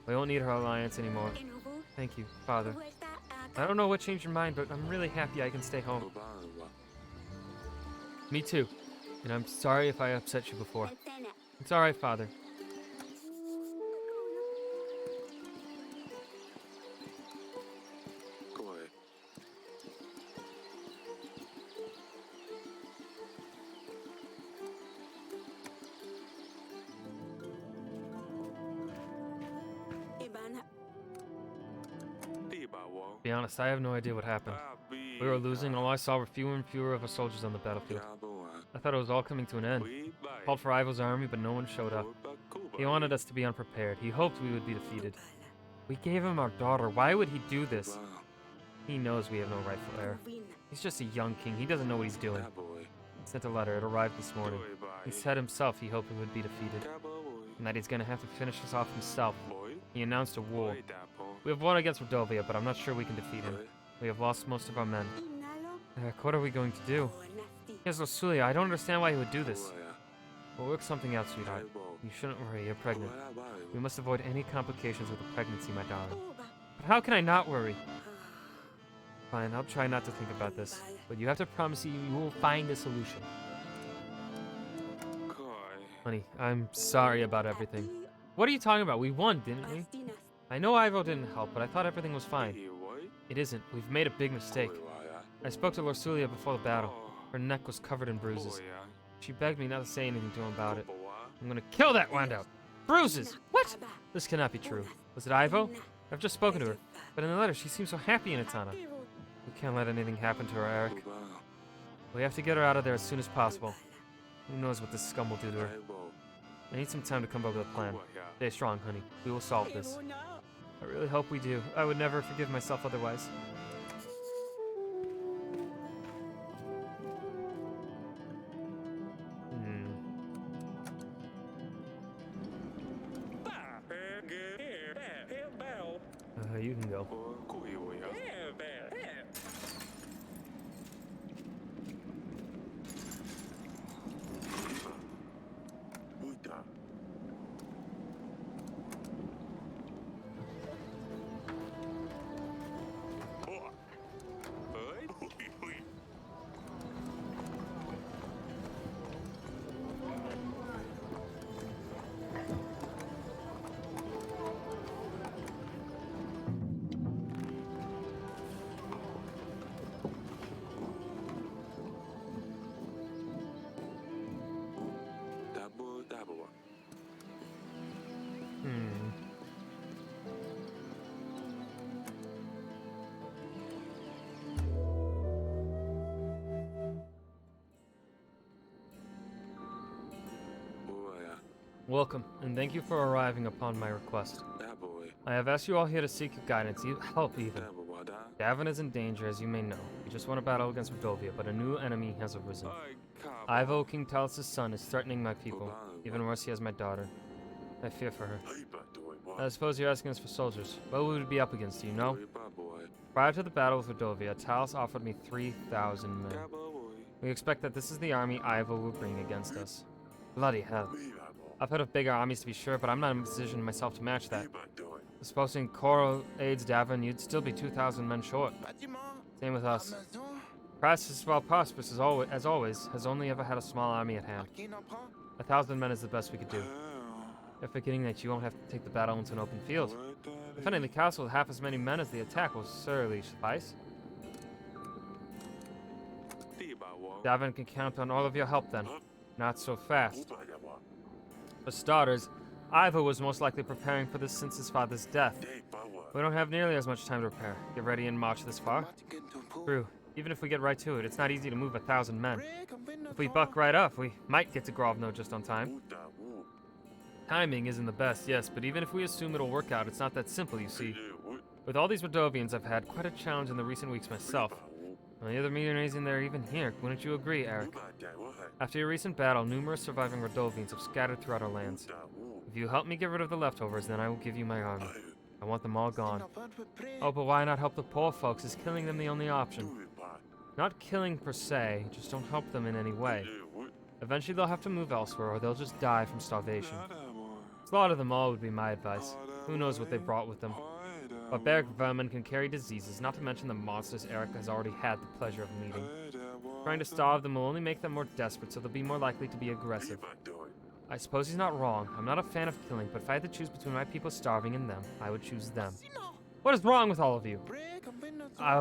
We won't need her alliance anymore. Thank you, Father. I don't know what changed your mind, but I'm really happy I can stay home. Me too. And I'm sorry if I upset you before. It's alright, Father. To be honest, I have no idea what happened. We were losing, and all I saw were fewer and fewer of our soldiers on the battlefield. I thought it was all coming to an end. Called for Ivo's army, but no one showed up. He wanted us to be unprepared. He hoped we would be defeated. We gave him our daughter. Why would he do this? He knows we have no rightful heir. He's just a young king. He doesn't know what he's doing. He sent a letter. It arrived this morning. He said himself he hoped we would be defeated, and that he's going to have to finish us off himself. He announced a war. We have won against Rodovia, but I'm not sure we can defeat him. We have lost most of our men. Eric, what are we going to do? Yes, Rosulia, I don't understand why he would do this. We'll work something out, sweetheart. You shouldn't worry, you're pregnant. We must avoid any complications with the pregnancy, my darling. But how can I not worry? Fine, I'll try not to think about this. But you have to promise you will find a solution. Honey, I'm sorry about everything. What are you talking about? We won, didn't we? I know Ivo didn't help, but I thought everything was fine. It isn't. We've made a big mistake. I spoke to Lorsulia before the battle. Her neck was covered in bruises. She begged me not to say anything to him about it. I'm gonna kill that Wandout! Bruises! What? This cannot be true. Was it Ivo? I've just spoken to her, but in the letter she seems so happy in Etana. We can't let anything happen to her, Eric. We have to get her out of there as soon as possible. Who knows what this scum will do to her. I need some time to come up with a plan. Stay strong, honey. We will solve this. I really hope we do. I would never forgive myself otherwise. You can go. Welcome, and thank you for arriving upon my request. That boy. I have asked you all here to seek your guidance, help even. That boy da. Davin is in danger, as you may know. We just won a battle against Rodovia, but a new enemy has arisen. Ivo, King Talos' son, is threatening my people. Even worse, he has my daughter. I fear for her. I suppose you're asking us for soldiers. What would we be up against, do you know? Prior to the battle with Rodovia, Talos offered me 3,000 men. We expect that this is the army Ivo will bring against us. Bloody hell. I've heard of bigger armies to be sure, but I'm not in a position myself to match that. Supposing Koro aids Davin, you'd still be 2,000 men short. Same with us. Crassus, while prosperous as always, has only ever had a small army at hand. 1,000 men is the best we could do. You're forgetting that you won't have to take the battle into an open field. Defending the castle with half as many men as the attack will surely suffice. Davin can count on all of your help then. Not so fast. For starters, Ivo was most likely preparing for this since his father's death. We don't have nearly as much time to prepare. Get ready and march this far. True. Even if we get right to it, it's not easy to move 1,000 men. If we buck right up, we might get to Grovno just on time. Timing isn't the best, yes, but even if we assume it'll work out, it's not that simple, you see. With all these Rodovians, I've had quite a challenge in the recent weeks myself. And the other reason they're even here, wouldn't you agree, Eric? After your recent battle, numerous surviving Rodovians have scattered throughout our lands. If you help me get rid of the leftovers, then I will give you my army. I want them all gone. Oh, but why not help the poor folks? Is killing them the only option? Not killing per se, just don't help them in any way. Eventually they'll have to move elsewhere, or they'll just die from starvation. Slaughter them all would be my advice. Who knows what they brought with them. Barbaric vermin can carry diseases, not to mention the monsters Eric has already had the pleasure of meeting. Trying to starve them will only make them more desperate, so they'll be more likely to be aggressive. I suppose he's not wrong. I'm not a fan of killing, but if I had to choose between my people starving and them, I would choose them. What is wrong with all of you?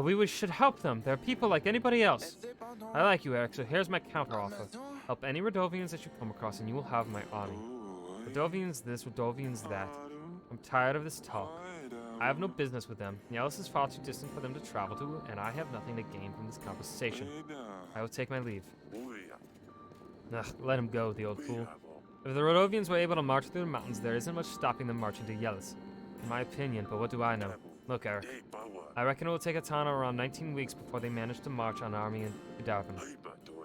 We should help them. They're people like anybody else. I like you, Eric, so here's my counteroffer. Help any Rodovians that you come across, and you will have my army. Rodovians this, Rodovians that. I'm tired of this talk. I have no business with them. Nielis is far too distant for them to travel to, and I have nothing to gain from this conversation. I will take my leave. Ugh, let him go, the old fool. If the Rodovians were able to march through the mountains, there isn't much stopping them marching to Yelis. In my opinion, but what do I know? Look, Eric. I reckon it will take Atana around 19 weeks before they manage to march an army in Darvin.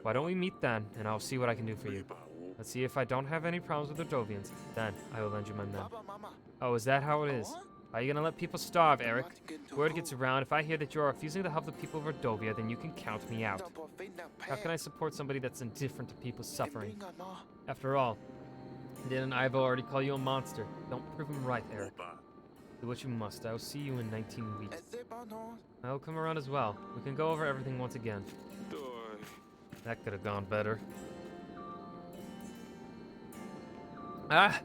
Why don't we meet then, and I'll see what I can do for you. Let's see if I don't have any problems with the Rodovians. Then, I will lend you my men. Oh, is that how it is? Are you gonna let people starve, Eric? Word gets around, if I hear that you're refusing to help the people of Rodovia, then you can count me out. How can I support somebody that's indifferent to people's suffering? After all, didn't Ivo already call you a monster? Don't prove him right, Eric. Do what you must. I will see you in 19 weeks. I will come around as well. We can go over everything once again. That could have gone better. Ah!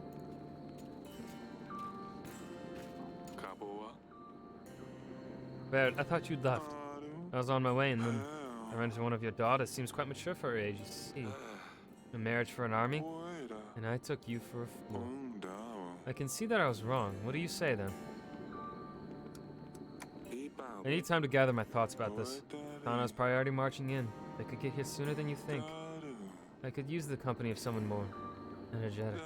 Barrett, I thought you'd left. I was on my way and then I ran into one of your daughters. Seems quite mature for her age, you see. A marriage for an army? And I took you for a fool. I can see that I was wrong. What do you say then? I need time to gather my thoughts about this. Tana's priority marching in. They could get here sooner than you think. I could use the company of someone more energetic.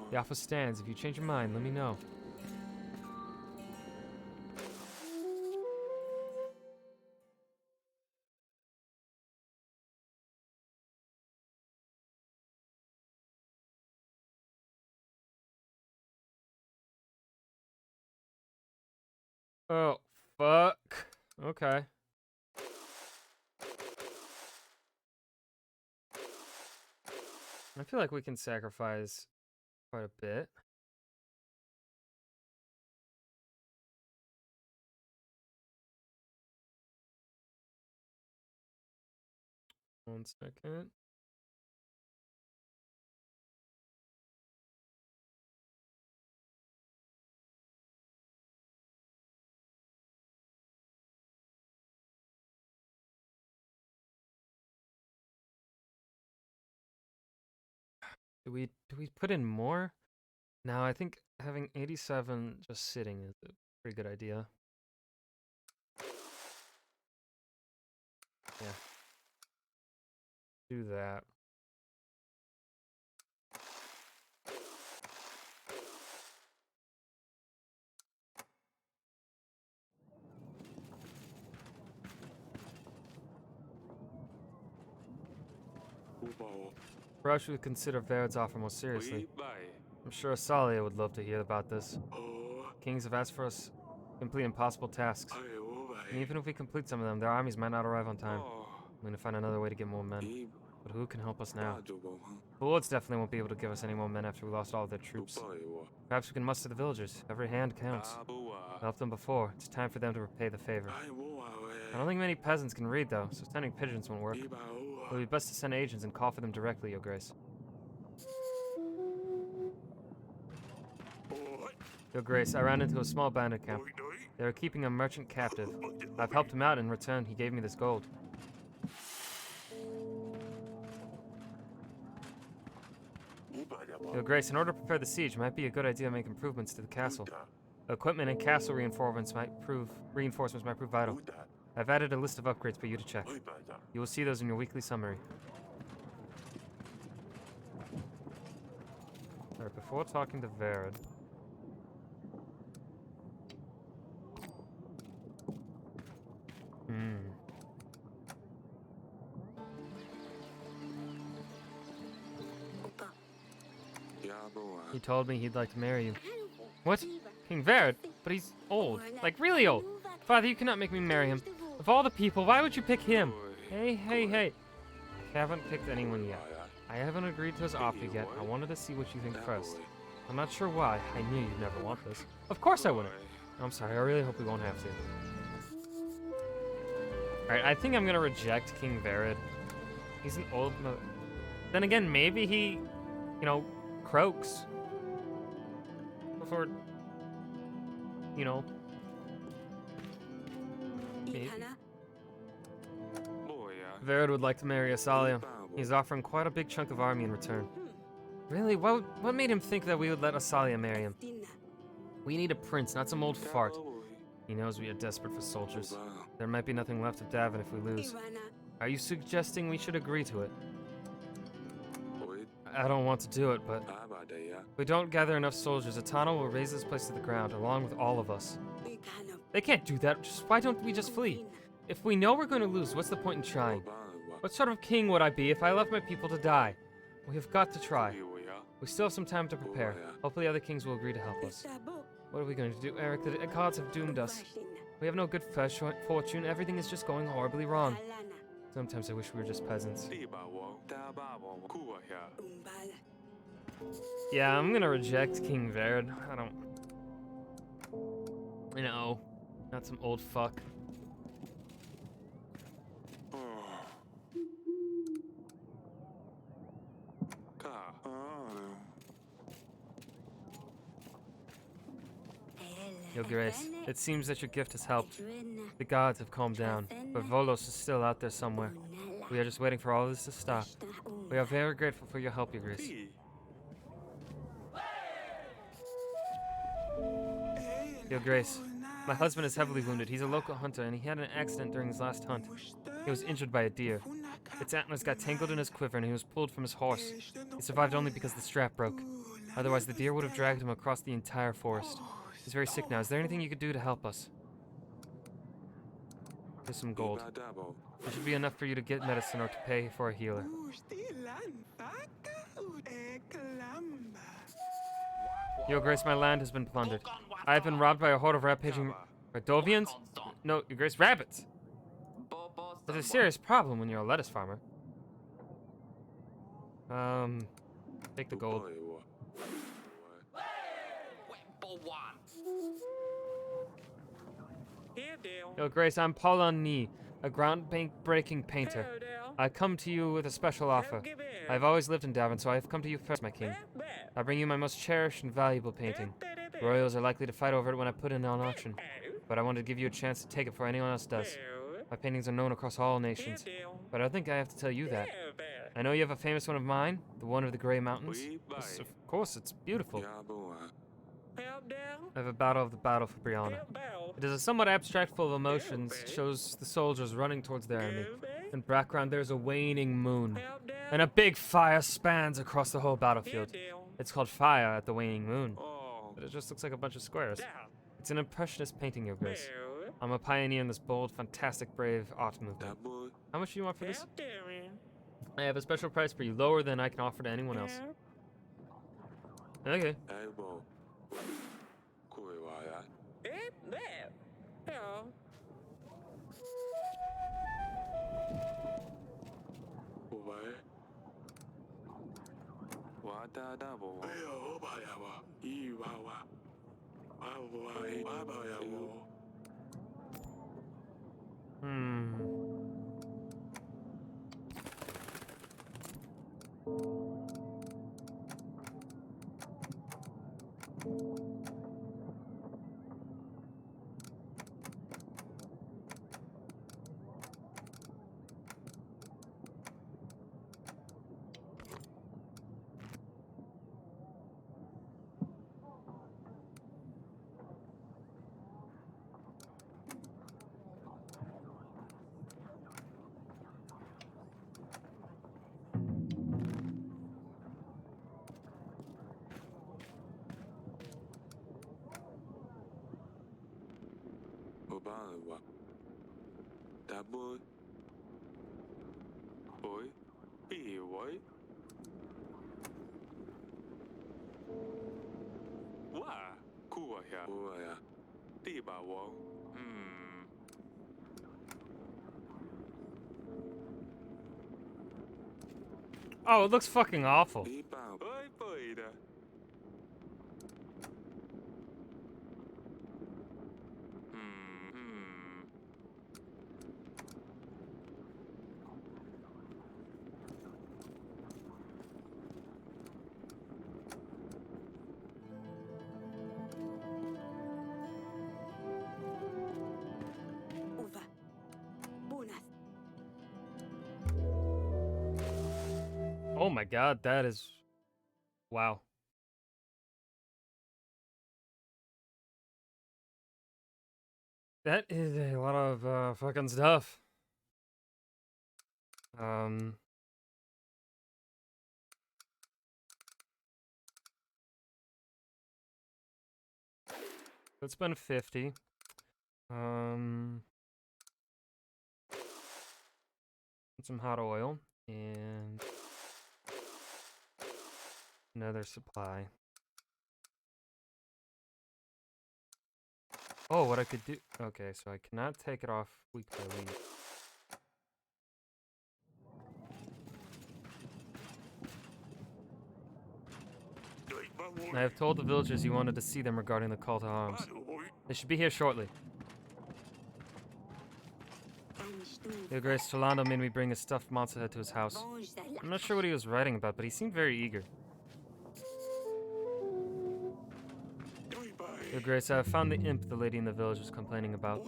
The offer stands. If you change your mind, let me know. Oh, fuck. Okay. I feel like we can sacrifice quite a bit. One second. Do we put in more? No, I think having 87 just sitting is a pretty good idea. Yeah. Do that. Perhaps we would consider Vaird's offer more seriously. I'm sure Asalia would love to hear about this. Kings have asked for us to complete impossible tasks. And even if we complete some of them, their armies might not arrive on time. I'm gonna find another way to get more men. But who can help us now? The lords definitely won't be able to give us any more men after we lost all of their troops. Perhaps we can muster the villagers. Every hand counts. I helped them before. It's time for them to repay the favor. I don't think many peasants can read, though, so sending pigeons won't work. It would be best to send agents and call for them directly, Your Grace. Your Grace, I ran into a small bandit camp. They were keeping a merchant captive. I've helped him out. In return, he gave me this gold. Your Grace, in order to prepare the siege, it might be a good idea to make improvements to the castle. Equipment and castle reinforcements might prove vital. I've added a list of upgrades for you to check. You will see those in your weekly summary. Alright, before talking to Vaired... He told me he'd like to marry you. What? King Vaired? But he's old. Like, really old. Father, you cannot make me marry him. Of all the people, why would you pick him? Hey. I haven't picked anyone yet. I haven't agreed to his offer yet. I wanted to see what you think first. I'm not sure why. I knew you'd never want this. Of course I wouldn't. I'm sorry, I really hope we won't have to. Alright, I think I'm gonna reject King Vaired. He's an old... Then again, maybe he, you know, croaks. Before, you know... Maybe. Vaired would like to marry Asalia. He's offering quite a big chunk of army in return. Really? What made him think that we would let Asalia marry him? We need a prince, not some old fart. He knows we are desperate for soldiers. There might be nothing left of Davin if we lose. Are you suggesting we should agree to it? I don't want to do it, but... If we don't gather enough soldiers, Atana will raise this place to the ground, along with all of us. They can't do that. Why don't we just flee? If we know we're going to lose, what's the point in trying? What sort of king would I be if I left my people to die? We have got to try. We still have some time to prepare. Hopefully other kings will agree to help us. What are we going to do, Eric? The gods have doomed us. We have no good fortune. Everything is just going horribly wrong. Sometimes I wish we were just peasants. Yeah, I'm gonna reject King Vaired. I don't... You know, not some old fuck. Your Grace, it seems that your gift has helped. The gods have calmed down, but Volos is still out there somewhere. We are just waiting for all this to stop. We are very grateful for your help, Your Grace. Your Grace, my husband is heavily wounded. He's a local hunter, and he had an accident during his last hunt. He was injured by a deer. Its antlers got tangled in his quiver, and he was pulled from his horse. He survived only because the strap broke. Otherwise, the deer would have dragged him across the entire forest. He's very sick now. Is there anything you could do to help us? Here's some gold. It should be enough for you to get medicine or to pay for a healer. Your Grace, my land has been plundered. I have been robbed by a horde of rampaging Radovians? No, Your Grace, rabbits! There's a serious problem when you're a lettuce farmer. Take the gold. Your Grace, I'm Paulon Ni, a ground-breaking painter. I come to you with a special offer. I've always lived in Davin, so I have come to you first, my king. I bring you my most cherished and valuable painting. Royals are likely to fight over it when I put it on auction, but I wanted to give you a chance to take it before anyone else does. My paintings are known across all nations, but I don't think I have to tell you that. I know you have a famous one of mine, the one of the Grey Mountains. Yes, of course, it's beautiful. I have a battle of the battle for Brianna. It is a somewhat abstract full of emotions. It shows the soldiers running towards their enemy. In the background, there's a waning moon, and a big fire spans across the whole battlefield. It's called Fire at the Waning Moon, but it just looks like a bunch of squares. It's an impressionist painting, Your Grace. I'm a pioneer in this bold, fantastic, brave art movement. How much do you want for this? I have a special price for you, lower than I can offer to anyone else. Okay. Elbow. Kue waya. Ubae. Wada dabo. Ayo baya wa. Iwawa. Wawa. Wabaya wo. Obawa. Dabo. Boy. Be boy. Wa. Kua ya. Kua ya. Di ba wo. Oh, it looks fucking awful. Di ba. Boy boy da. Uva. Bunas. Oh my god, that is... Wow. That is a lot of fucking stuff. Let's spend 50. Some hot oil and another supply. Oh, what I could do... Okay, so I cannot take it off week by week. I have told the villagers you wanted to see them regarding the call to arms. They should be here shortly. Your Grace, Cholando made me bring a stuffed monster head to his house. I'm not sure what he was writing about, but he seemed very eager. Your Grace, I have found the imp the lady in the village was complaining about.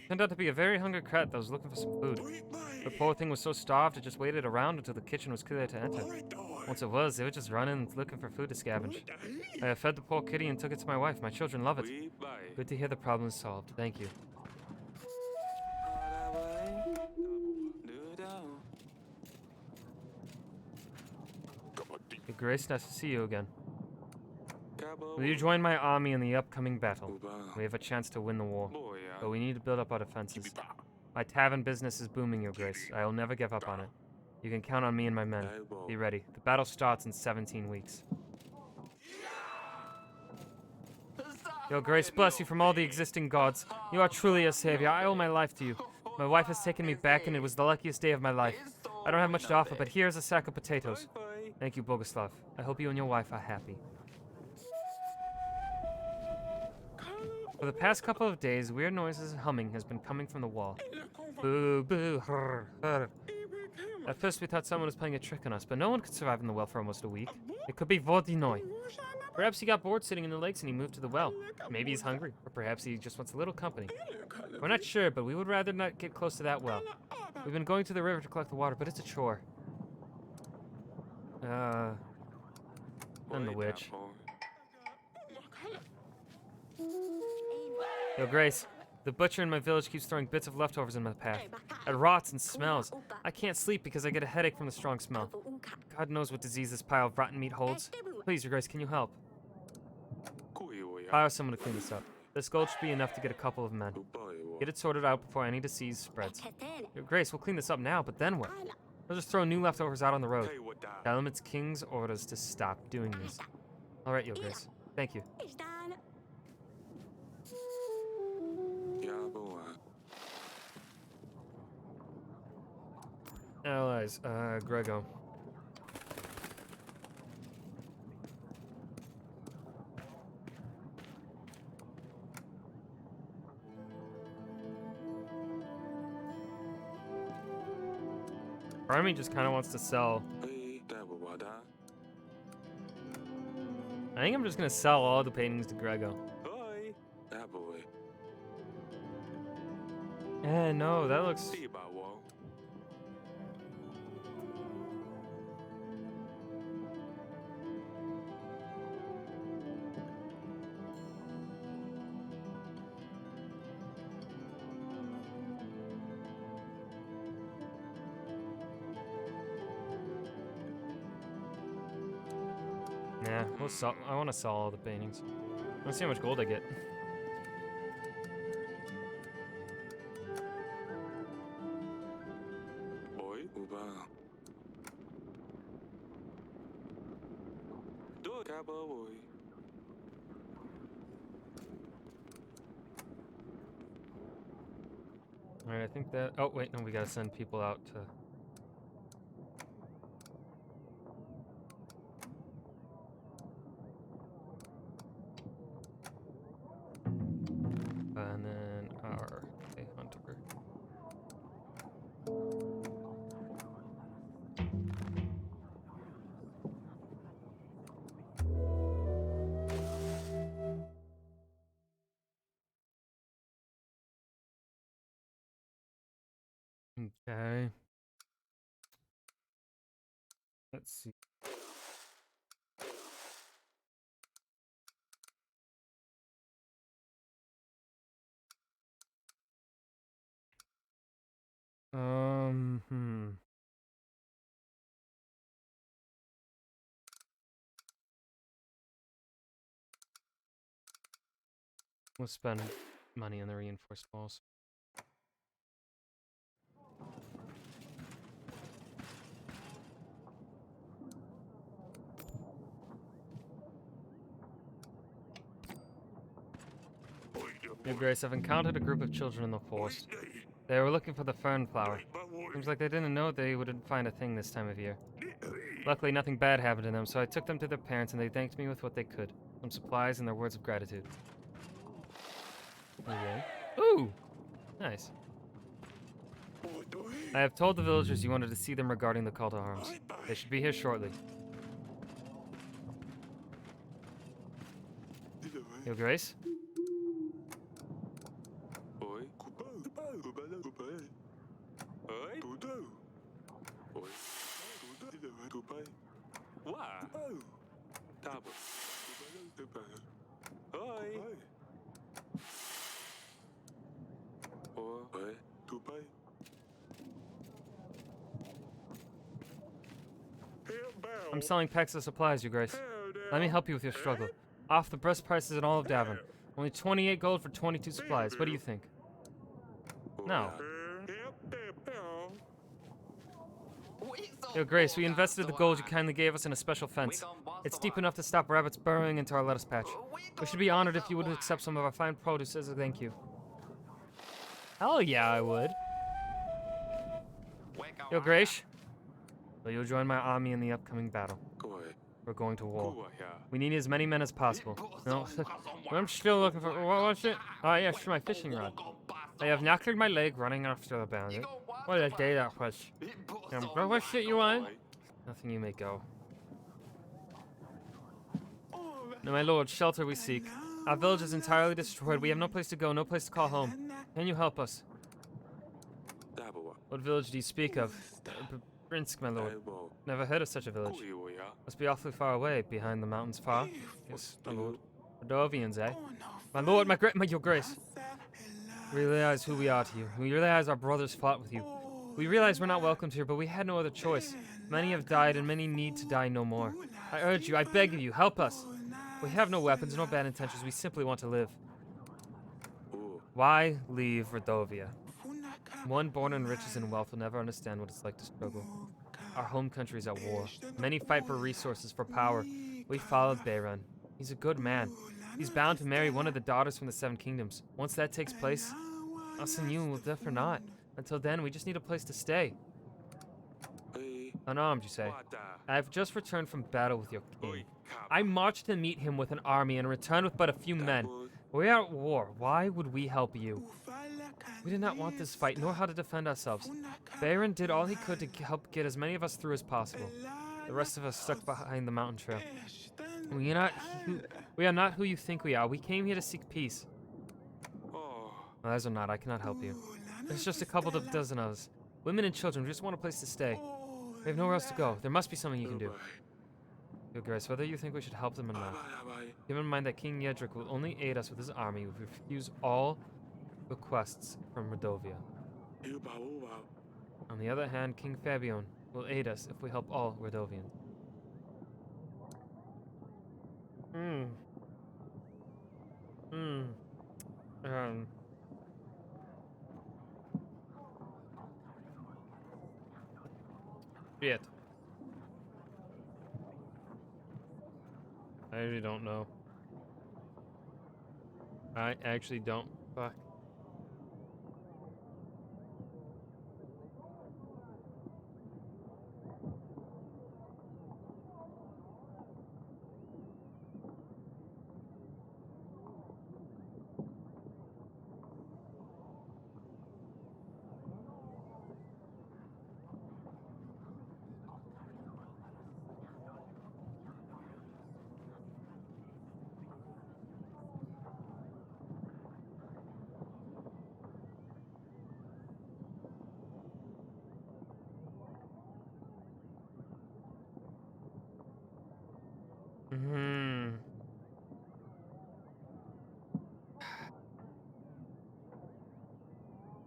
Turned out to be a very hungry cat that was looking for some food. The poor thing was so starved it just waited around until the kitchen was clear to enter. Once it was, they would just run in looking for food to scavenge. I have fed the poor kitty and took it to my wife. My children love it. Good to hear the problem is solved. Thank you. Your Grace, nice to see you again. Will you join my army in the upcoming battle? We have a chance to win the war, but we need to build up our defenses. My tavern business is booming, Your Grace. I will never give up on it. You can count on me and my men. Be ready. The battle starts in 17 weeks. Your Grace, bless you from all the existing gods. You are truly a savior. I owe my life to you. My wife has taken me back, and it was the luckiest day of my life. I don't have much to offer, but here's a sack of potatoes. Thank you, Boguslav. I hope you and your wife are happy. For the past couple of days, weird noises and humming has been coming from the wall. Boo, boo, hrr, hrr. At first we thought someone was playing a trick on us, but no one could survive in the well for almost a week. It could be Vodinoy. Perhaps he got bored sitting in the lakes and he moved to the well. Maybe he's hungry, or perhaps he just wants a little company. We're not sure, but we would rather not get close to that well. We've been going to the river to collect the water, but it's a chore. And the witch. Yo, Grace, the butcher in my village keeps throwing bits of leftovers in my path. It rots and smells. I can't sleep because I get a headache from the strong smell. God knows what disease this pile of rotten meat holds. Please, Your Grace, can you help? Hire someone to clean this up. This gold should be enough to get a couple of men. Get it sorted out before any disease spreads. Your Grace, we'll clean this up now, but then what? They'll just throw new leftovers out on the road. Hey, what that? Tell them it's King's orders to stop doing this. All right, Your Grace. Thank you. Isdaan. Yeah, boy. Allies, Grego. Our army just kind of wants to sell. Hey, that what that? I think I'm just gonna sell all the paintings to Grego. Hey, that boy. No, that looks. See about wall. Nah, we'll sell. I want to sell all the paintings. Let's see how much gold I get. Boy, uba. Do it, boy. All right, I think that. Oh wait, no, we gotta send people out to. And then our hunter. Okay. Let's see. Hmm. We'll spend money on the reinforced walls. Your Grace, I've encountered a group of children in the forest. They were looking for the fern flower. Seems like they didn't know they wouldn't find a thing this time of year. Luckily, nothing bad happened to them, so I took them to their parents and they thanked me with what they could. Some supplies and their words of gratitude. Okay. Ooh! Nice. I have told the villagers you wanted to see them regarding the call to arms. They should be here shortly. Your Grace? Boy. Hey. Boy. Why? Tabo. Hey. Boy. I'm selling packs of supplies, Your Grace. Let me help you with your struggle. Off the best prices in all of Davin. Only 28 gold for 22 supplies. What do you think? No. Your Grace, we invested the gold you kindly gave us in a special fence. It's deep enough to stop rabbits burrowing into our lettuce patch. We should be honored if you would accept some of our fine produce as a thank you. Hell yeah, I would. Your Grace, will you join my army in the upcoming battle? We're going to war. We need as many men as possible. No, I'm still looking for. What's it? Oh, yeah, sure, my fishing rod. I have knackered my leg running after the bandit. What a day that was. What shit you want? Nothing, you may go. No, my lord, shelter we seek. Our village is entirely destroyed. We have no place to go, no place to call home. Can you help us? What village do you speak of? Brinsk, my lord. Never heard of such a village. Must be awfully far away, behind the mountains far. Yes, my lord. Dovians, eh? My lord, your Grace. We realize who we are to you. We realize our brothers fought with you. We realize we're not welcomed here, but we had no other choice. Many have died, and many need to die no more. I urge you, I beg of you, help us. We have no weapons, no bad intentions. We simply want to live. Why leave Redovia? One born in riches and wealth will never understand what it's like to struggle. Our home country is at war. Many fight for resources, for power. We followed Bayron. He's a good man. He's bound to marry one of the daughters from the Seven Kingdoms. Once that takes place, us and you will differ not. Until then, we just need a place to stay. Unarmed, you say? I have just returned from battle with your king. I marched to meet him with an army and returned with but a few men. We are at war. Why would we help you? We did not want this fight, nor how to defend ourselves. Bayron did all he could to help get as many of us through as possible. The rest of us stuck behind the mountain trail. We are not who you think we are. We came here to seek peace. Well, as or not, I cannot help you. There's just a couple of dozen of us. Women and children who just want a place to stay. We have nowhere else to go. There must be something you can do. Your Grace, whether you think we should help them or not, keep in mind that King Yedric will only aid us with his army if we refuse all requests from Redovia. On the other hand, King Fabion will aid us if we help all Redovians. Shit. I actually don't know. I actually don't. Fuck.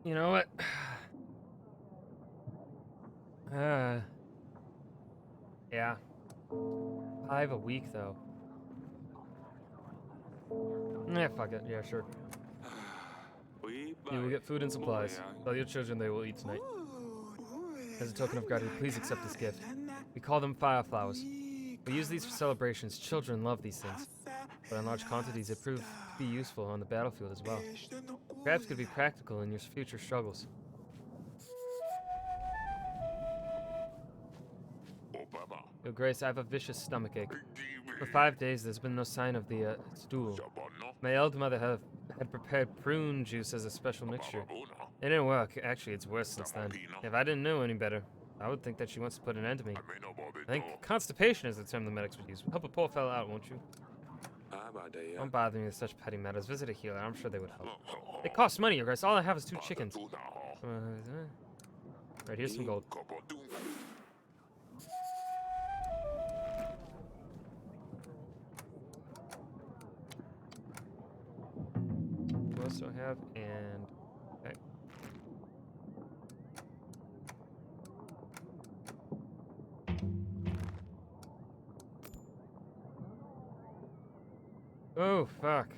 You know what? Yeah. 5 a week, though. Yeah, fuck it. Yeah, sure. You will get food and supplies. Tell your children they will eat tonight. As a token of gratitude, please accept this gift. We call them fire flowers. We use these for celebrations. Children love these things. But in large quantities, they prove to be useful on the battlefield as well. Perhaps could be practical in your future struggles. Your Grace, I have a vicious stomachache. For 5 days, there's been no sign of the stool. My elder mother had prepared prune juice as a special mixture. It didn't work. Actually, it's worse since then. If I didn't know any better, I would think that she wants to put an end to me. I think constipation is the term the medics would use. Help a poor fellow out, won't you? Don't bother me with such petty matters. Visit a healer. I'm sure they would help. It costs money, Your Grace. All I have is 2 chickens. Right, here's some gold. What else do I have? And... okay. Oh, fuck.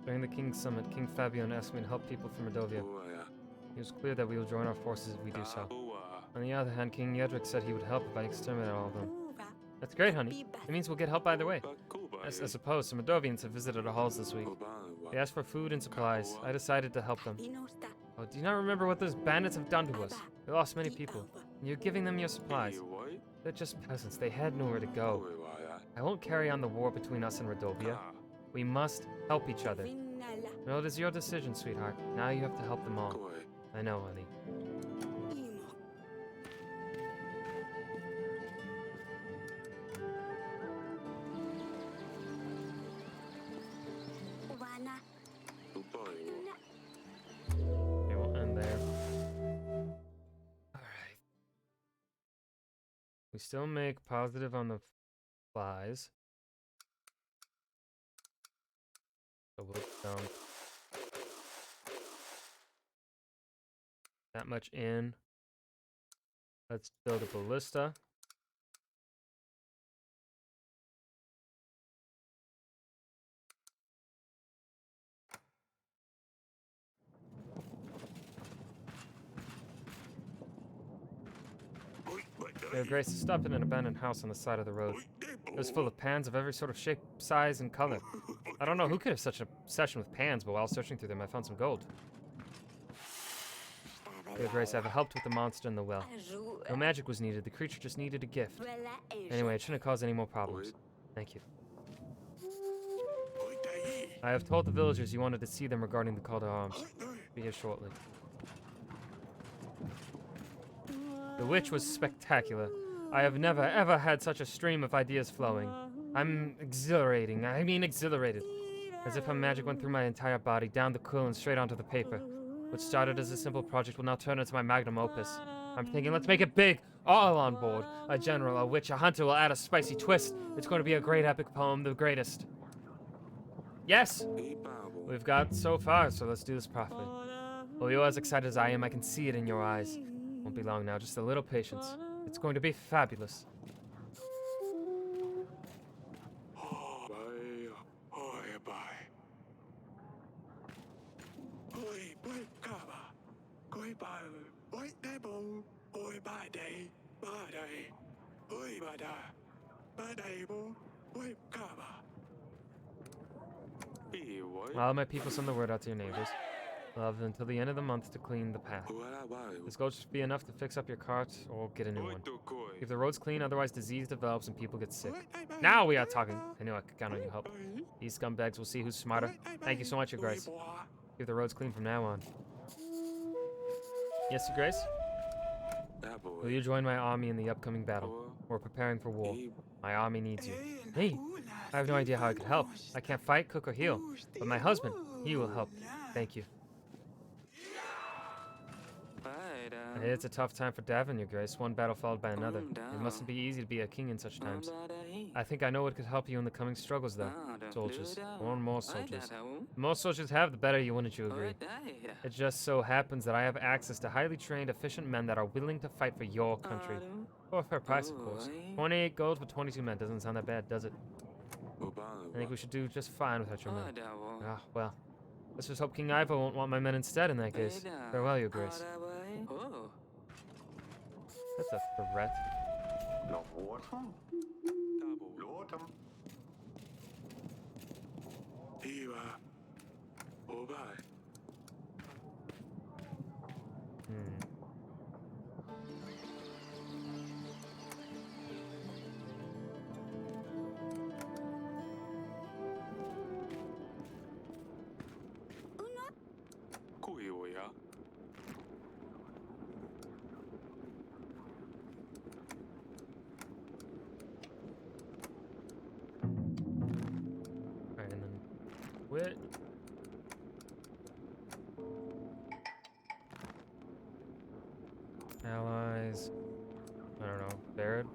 During the King's Summit, King Fabian asked me to help people from Redovia. It was clear that we will join our forces if we do so. On the other hand, King Yedric said he would help if I exterminated all of them. That's great, honey. It means we'll get help either way. I suppose some Redovians have visited our halls this week. They asked for food and supplies. I decided to help them. Oh, do you not remember what those bandits have done to us? They lost many people. And you're giving them your supplies. They're just peasants. They had nowhere to go. I won't carry on the war between us and Redovia. We must help each other. Well, it is your decision, sweetheart. Now you have to help them all. I know, honey. Okay, we'll end there. Alright. We still make positive on the flies. So we'll dump that much in. Let's build a ballista. Their Grace stopped in an abandoned house on the side of the road. It was full of pans of every sort of shape, size, and color. I don't know who could have such an obsession with pans, but while searching through them, I found some gold. Your Grace, I've helped with the monster in the well. No magic was needed, the creature just needed a gift. Anyway, it shouldn't cause any more problems. Thank you. I have told the villagers you wanted to see them regarding the call to arms. Be here shortly. The witch was spectacular. I have never ever had such a stream of ideas flowing. I'm exhilarating. I mean exhilarated. As if a magic went through my entire body, down the quill and straight onto the paper. What started as a simple project will now turn into my magnum opus. I'm thinking, let's make it big, all on board. A general, a witch, a hunter will add a spicy twist. It's going to be a great epic poem, the greatest. Yes! We've got so far, so let's do this properly. Well, you're as excited as I am, I can see it in your eyes. Won't be long now, just a little patience. It's going to be fabulous. All my people send the word out to your neighbors. We'll have until the end of the month to clean the path. This gold should be enough to fix up your cart or get a new one. Keep the roads clean, otherwise disease develops and people get sick. Now we are talking. I knew I could count on your help. These scumbags will see who's smarter. Thank you so much, Your Grace. Keep the roads clean from now on. Yes, Your Grace? Will you join my army in the upcoming battle? We're preparing for war. My army needs you. Hey, I have no idea how I could help. I can't fight, cook, or heal. But my husband, he will help. Thank you. It's a tough time for Davin, Your Grace. One battle followed by another. It mustn't be easy to be a king in such times. I think I know what could help you in the coming struggles, though. Soldiers. More and more soldiers. The more soldiers have, the better you, wouldn't you agree? It just so happens that I have access to highly trained, efficient men that are willing to fight for your country. For a fair price, of course. 28 gold for 22 men doesn't sound that bad, does it? I think we should do just fine without your men. Ah, well. Let's just hope King Ivo won't want my men instead in that case. Farewell, Your Grace. That's a threat. Alright, and then quit. Allies. I don't know. Baird.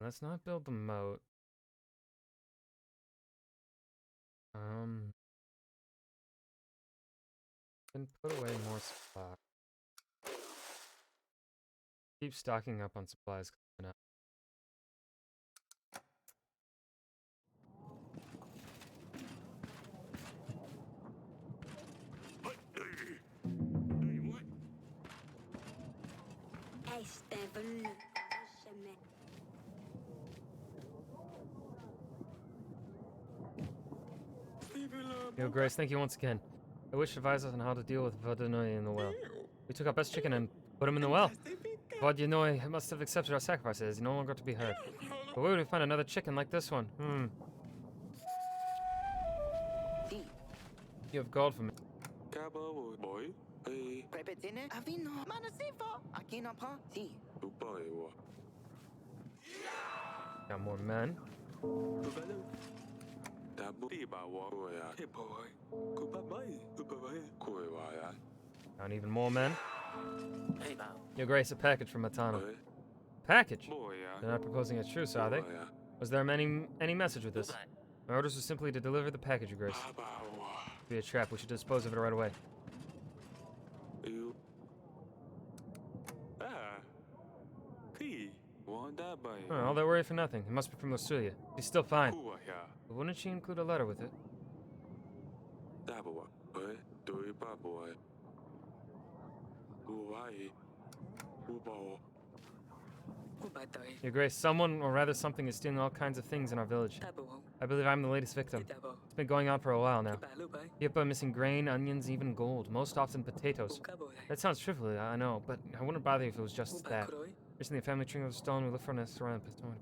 Let's not build the moat. Then put away more supply. Keep stocking up on supplies. Your Grace, thank you once again. I wish to advise us on how to deal with Vodanoy in the well. We took our best chicken and put him in the well. Vodanoy must have accepted our sacrifices. He's no longer to be heard. But where would we find another chicken like this one? You have gold for me. Upaewa. Got more men. Tabu tiba waroya. Hipoi. Kupabai. Upabai. Kuewaya. Found even more men. Your Grace, a package from Matana. Oi. Package? Boya. They're not proposing a truce, are they? Boya. Was there any message with this? My orders were simply to deliver the package, Your Grace. Abawa. Be a trap. We should dispose of it right away. You. Ah. Ki. Wanda bai. Oh, all that worry for nothing. It must be from Lucilia. She's still fine. Kuwaya. But wouldn't she include a letter with it? Tabawa. Oi. Doi baboy. Uwai. Ubao. Ubatoi. Your Grace, someone, or rather something, is stealing all kinds of things in our village. Tabo. I believe I'm the latest victim. Tabo. It's been going on for a while now. Balubai. Yippa missing grain, onions, even gold. Most often potatoes. Ukabole. That sounds trivial, I know, but I wouldn't bother you if it was just that. Ubakuroi. Recently, a family trinket was stolen. We looked for an around the stone.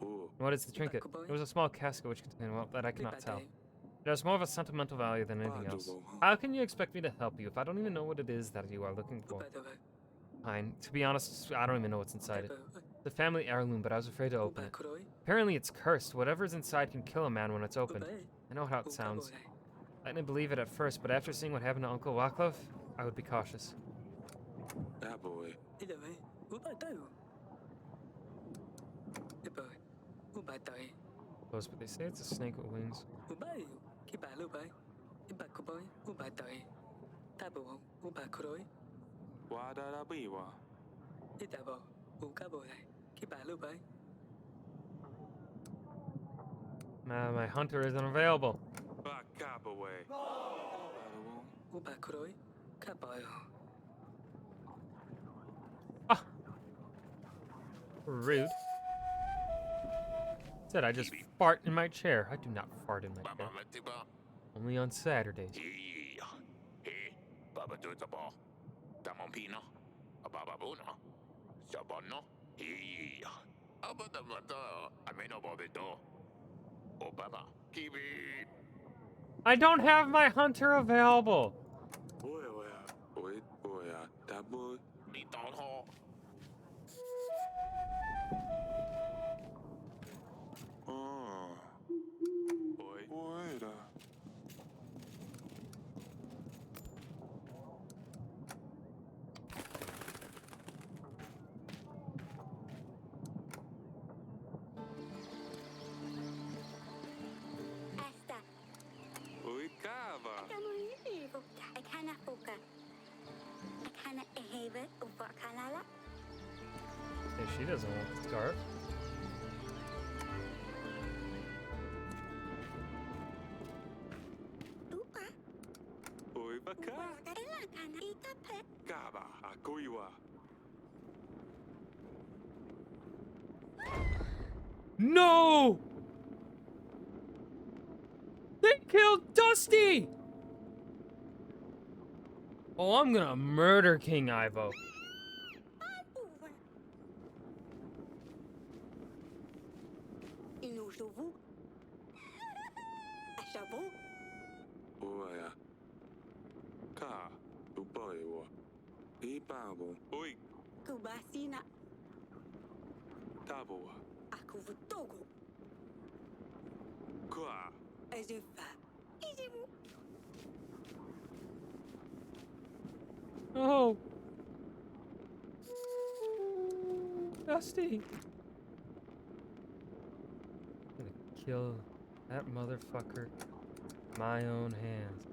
Ooh. What is the trinket? It was a small casket which contained, well, that I cannot tell. Ubatoi. It has more of a sentimental value than anything else. How can you expect me to help you if I don't even know what it is that you are looking for? Ubadova. Fine. To be honest, I don't even know what's inside it. Tabo. It's a family heirloom, but I was afraid to open it. Ubakuroi. Apparently, it's cursed. Whatever's inside can kill a man when it's opened. Ubai. I know how it sounds. Ukabole. I didn't believe it at first, but after seeing what happened to Uncle Waclav, I would be cautious. Taboy. Idawai. Ubatoi. Iboi. Ubatoi. Close, but they say it's a snake with wings. Ubai. Kibalubai. Ibakuboi. Ubatoi. Tabo. Ubakuroi. Wada biwa. Idabo. Ukabole. Kibalubai. My hunter isn't available. Bakabaway. Ubakuroi. Kaboyo. Rude. Said I just fart in my chair. I do not fart in my chair. Only on Saturdays. I don't have my hunter available. Oi, boya. Taboy. Oi. Oira. Asta. Oi, cava. Kamuivo. Akana uka. Akana eheve upa kanala. Hey, she doesn't want the scarf. Upa. Oi, baka. Ela kana itape. Cava. Akoiwa. No! They killed Dusty! Oh, I'm gonna murder King Ivo. Inujuvu. Ashavu. Oya. Ka. Upaewa. Ibabo. Oi. Kubasina. Taboa. Akuvutogo. Kwa. Ajufa. Ijimu. Oh. Dusty. I'm gonna kill that motherfucker with my own hands.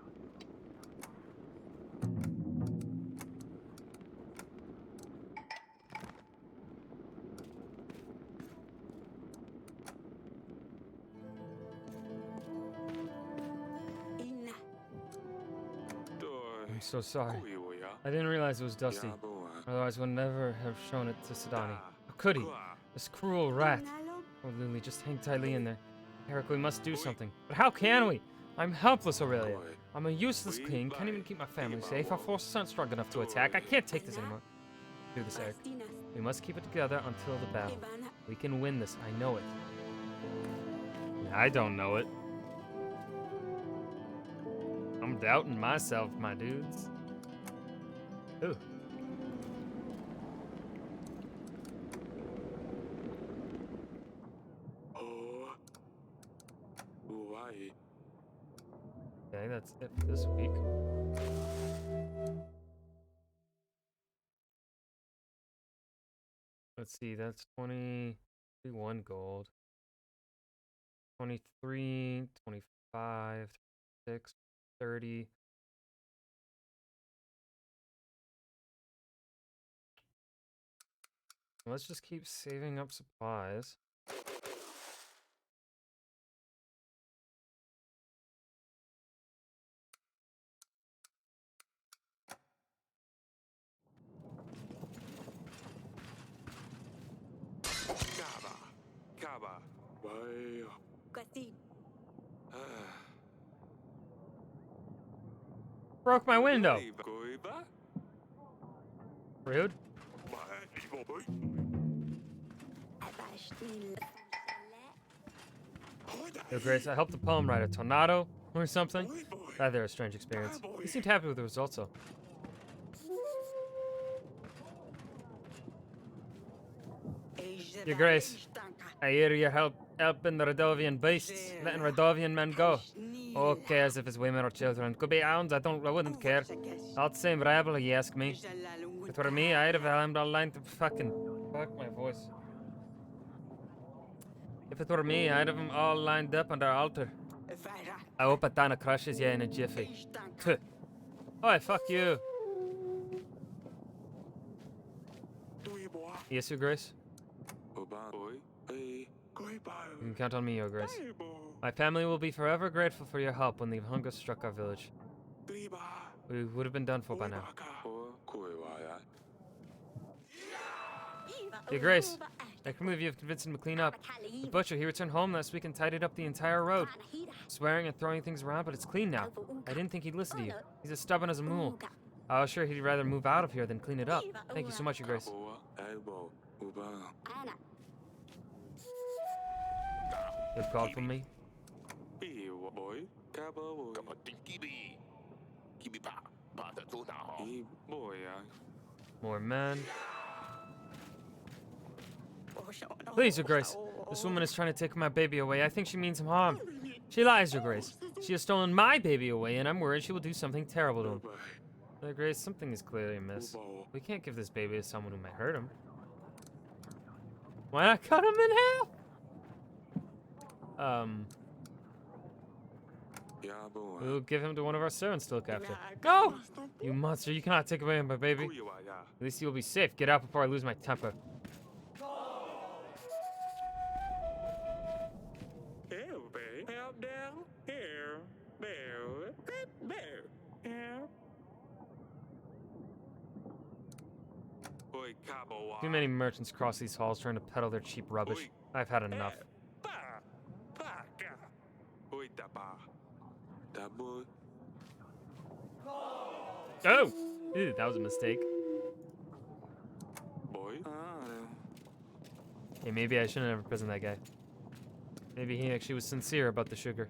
Ina. Doi. I'm so sorry. Kuiwa. I didn't realize it was Dusty. Yaboa. Otherwise, would never have shown it to Sidani. How could he? Kwa. This cruel rat. Nalo. Oh, Lily, just hang tightly in there. Eric, we must do something. But how can we? I'm helpless, Aurelia. Koi. I'm a useless king, can't even keep my family safe. Our forces aren't strong enough to attack. I can't take this anymore. Do this, Eric. Bastinas. We must keep it together until the battle. Ivana. We can win this, I know it. I don't know it. I'm doubting myself, my dudes. Ooh. that's it for this week. Let's see, that's 21 gold. 23, 25, 6, 30. Let's just keep saving up supplies. Kaba. Kaba. Why? Kasi Broke my window. Goiba? Rude. abash nila. Yo, Grace, I helped the poem write a tornado or something. Rather a strange experience. He seemed happy with the results, though. Your Grace, I hear you're helping the Radovian beasts, letting Radovian men go. Who cares if it's women or children? Could be hounds, I wouldn't care. All the same rebel, you ask me. If it were me, I'd have him all lined to fucking... Fuck my voice. If it were me, I'd have them all lined up on their altar. I hope Atana crushes you in a jiffy. Tuh. Oh, fuck you. Yes, Your Grace? You can count on me, Your Grace. My family will be forever grateful for your help when the hunger struck our village. We would have been done for by now. Your Grace, I can believe you have convinced him to clean up. The butcher, he returned home last week and tidied up the entire road. Swearing and throwing things around, but it's clean now. I didn't think he'd listen to you. He's as stubborn as a mule. I was sure he'd rather move out of here than clean it up. Thank you so much, Your Grace. You have called for me? More men. Please, Your Grace. This woman is trying to take my baby away. I think she means him harm. She lies, Your Grace. She has stolen my baby away, and I'm worried she will do something terrible to him. Your Grace, something is clearly amiss. We can't give this baby to someone who might hurt him. Why not cut him in half? We'll give him to one of our servants to look after. No! You monster, you cannot take away my baby. At least you will be safe. Get out before I lose my temper. Too many merchants cross these halls trying to peddle their cheap rubbish. I've had enough. Oh! Ew, that was a mistake. Hey, maybe I shouldn't have imprisoned that guy. Maybe he actually was sincere about the sugar.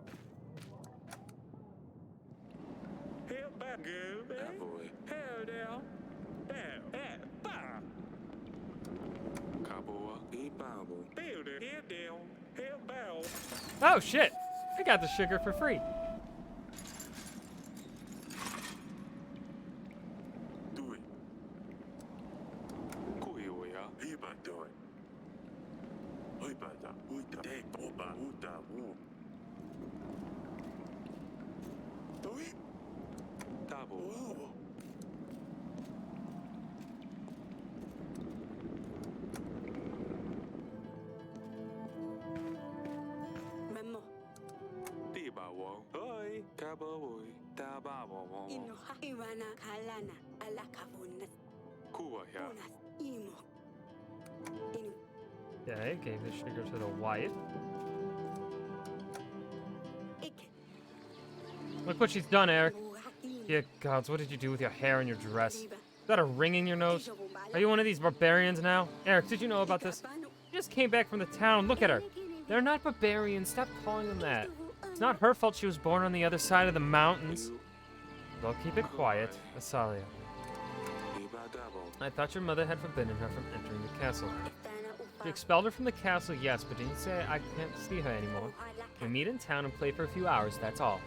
Oh shit! I got the sugar for free. Okay, gave the sugar to the wife. Look what she's done, Eric. Dear gods, what did you do with your hair and your dress? Is that a ring in your nose? Are you one of these barbarians now? Eric, did you know about this? She just came back from the town. Look at her. They're not barbarians. Stop calling them that. It's not her fault she was born on the other side of the mountains. Well, keep it quiet, Asalia. I thought your mother had forbidden her from entering the castle. She expelled her from the castle, yes, but didn't say I can't see her anymore. We meet in town and play for a few hours, that's all.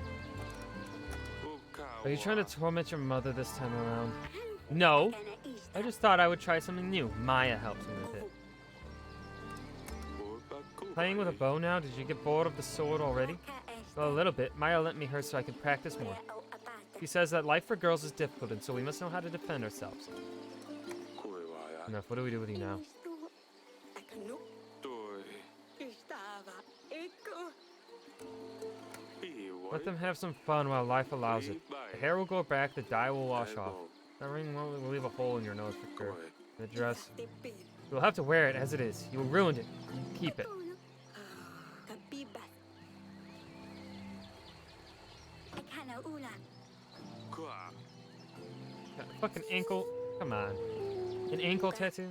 Are you trying to torment your mother this time around? No. I just thought I would try something new. Maya helps me with it. Playing with a bow now? Did you get bored of the sword already? Well, a little bit. Maya lent me hers so I could practice more. She says that life for girls is difficult, and so we must know how to defend ourselves. Enough. What do we do with you now? Let them have some fun while life allows it. The hair will grow back, the dye will wash off. That ring will leave a hole in your nose for sure. The dress, you'll have to wear it as it is. You ruined it. Keep it. Got a fucking ankle. Come on. An ankle tattoo?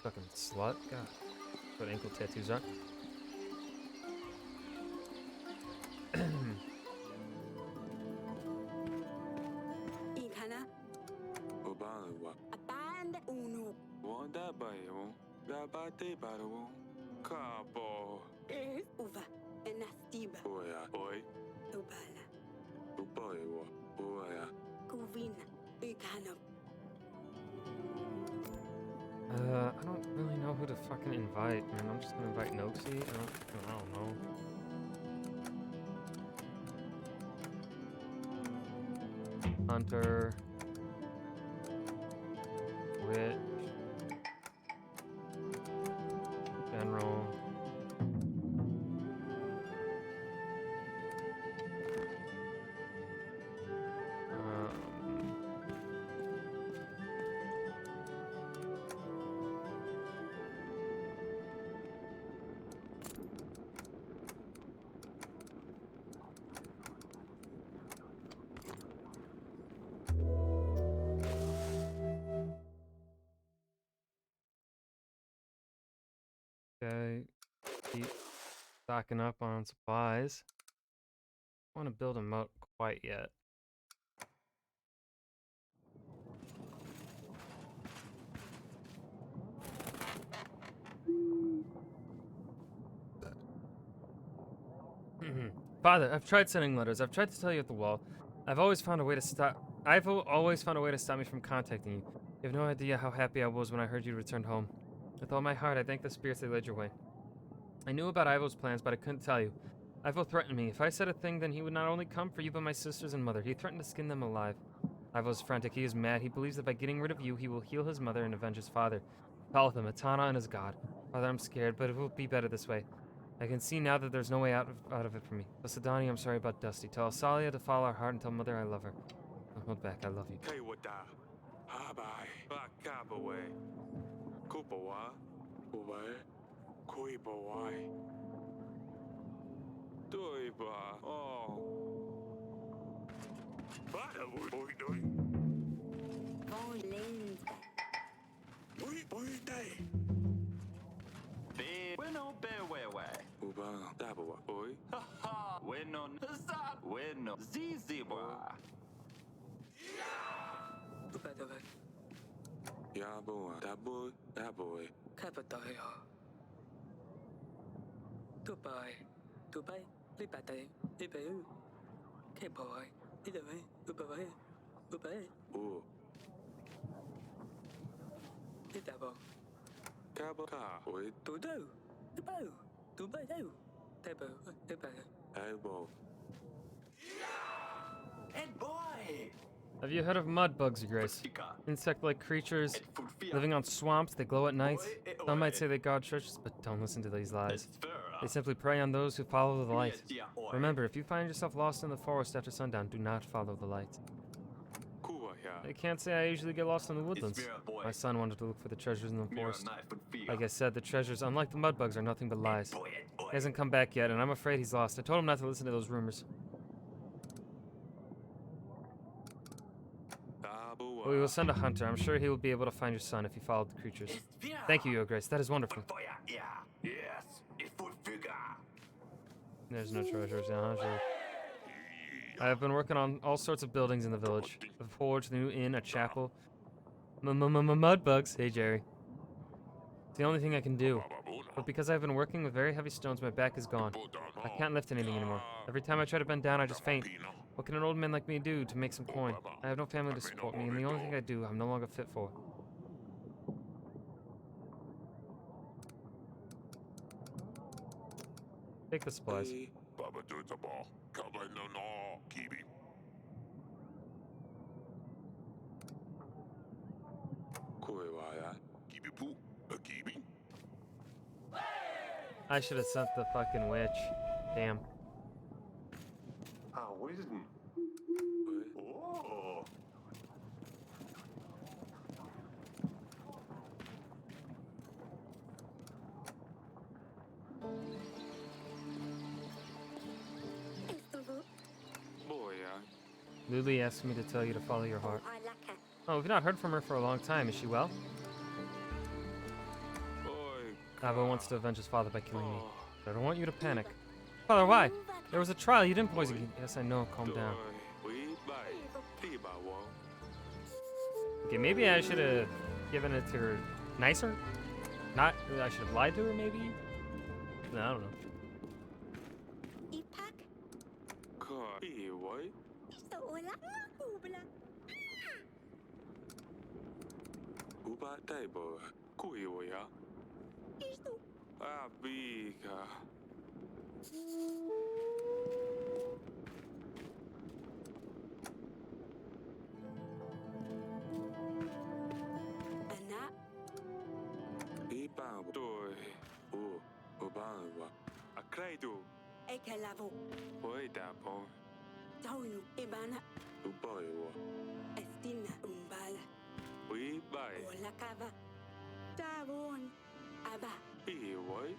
Fucking slut. God. That's what ankle tattoos are. I don't really know who to fucking invite, man. I'm just gonna invite Noxie. I don't know. Hunter. Witch. General. Okay, keep stocking up on supplies. I don't want to build a moat quite yet. Father, I've tried sending letters. I've tried to tell you at the wall. I've always found a way to stop me from contacting you. You have no idea how happy I was when I heard you returned home. With all my heart, I thank the spirits they led your way. I knew about Ivo's plans, but I couldn't tell you. Ivo threatened me. If I said a thing, then he would not only come for you, but my sisters and mother. He threatened to skin them alive. Ivo's frantic. He is mad. He believes that by getting rid of you, he will heal his mother and avenge his father. Follow him, Atana and his god. Father, I'm scared, but it will be better this way. I can see now that there's no way out of it for me. Osadani, I'm sorry about Dusty. Tell Asalia to follow our heart and tell Mother I love her. Don't hold back. I love you. Have you heard of mud bugs, Your Grace? Insect-like creatures living on swamps. They glow at night. Some might say they guard churches, but don't listen to these lies. They simply prey on those who follow the light. Remember, if you find yourself lost in the forest after sundown, do not follow the light. I can't say I usually get lost in the woodlands. My son wanted to look for the treasures in the forest. Like I said, the treasures, unlike the mud bugs, are nothing but lies. He hasn't come back yet, and I'm afraid he's lost. I told him not to listen to those rumors. But we will send a hunter. I'm sure he will be able to find your son if he followed the creatures. Thank you, Your Grace. That is wonderful. There's no treasures, yeah, sure. I have been working on all sorts of buildings in the village. A forge, the new inn, a chapel. Mud bugs. Hey, Jerry. It's the only thing I can do. But because I've been working with very heavy stones, my back is gone. I can't lift anything anymore. Every time I try to bend down, I just faint. What can an old man like me do to make some coin? I have no family to support me, and the only thing I do, I'm no longer fit for. Take the supplies. Baba do the ball. Cover no, keep it. Keep it poo. Keep it. I should have sent the fucking witch. Damn. wisdom. Oh. Boy, Luli asked me to tell you to follow your heart. I like her. Oh, we've not heard from her for a long time. Is she well? boy. Ava wants to avenge his father by killing me. But I don't want you to panic. Father, why? There was a trial. You didn't poison me. Yes, I know. Calm down. Okay, maybe I should have given it to her nicer? Not, I should have lied to her, maybe? No, I don't know. Ipak. Isto ola. Ubla. Uba table. Kuiwaya. Isto. Abika. Anak. Ibang toy. Ubanwa. Akraido. Ekalavo. Boy dapo. Taunu. Ibana. Uboywa. Estina umbala. We buy. Ola kava. Tavon. Aba. Boy.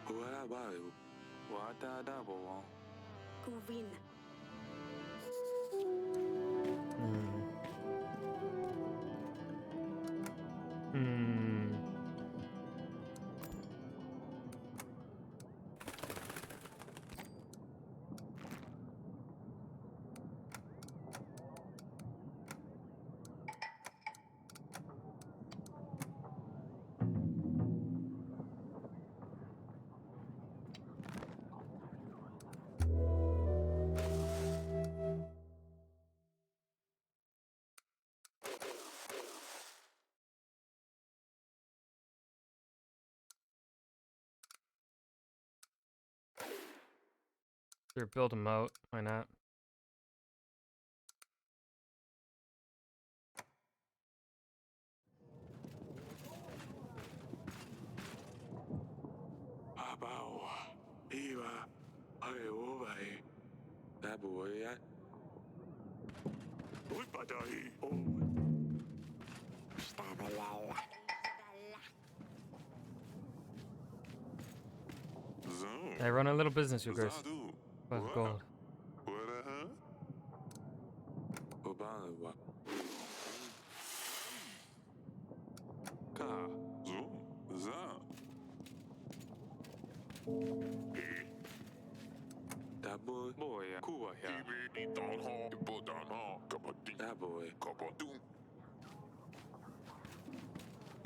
Where buy? What a double. Kuvina. Hmm. Sure, build a moat. Why not? Abao. Eva. I over. That boy. Uy, patay. Oh. Stava lala. Zoom. I run a little business, Your Grace. Zadu. With gold. What Obanwa. Ka. Zoom. Za. That boy. Boy. Kuwa ya. Ibi. Down hall. Impo down hall. Kapati. That boy. Kapatu.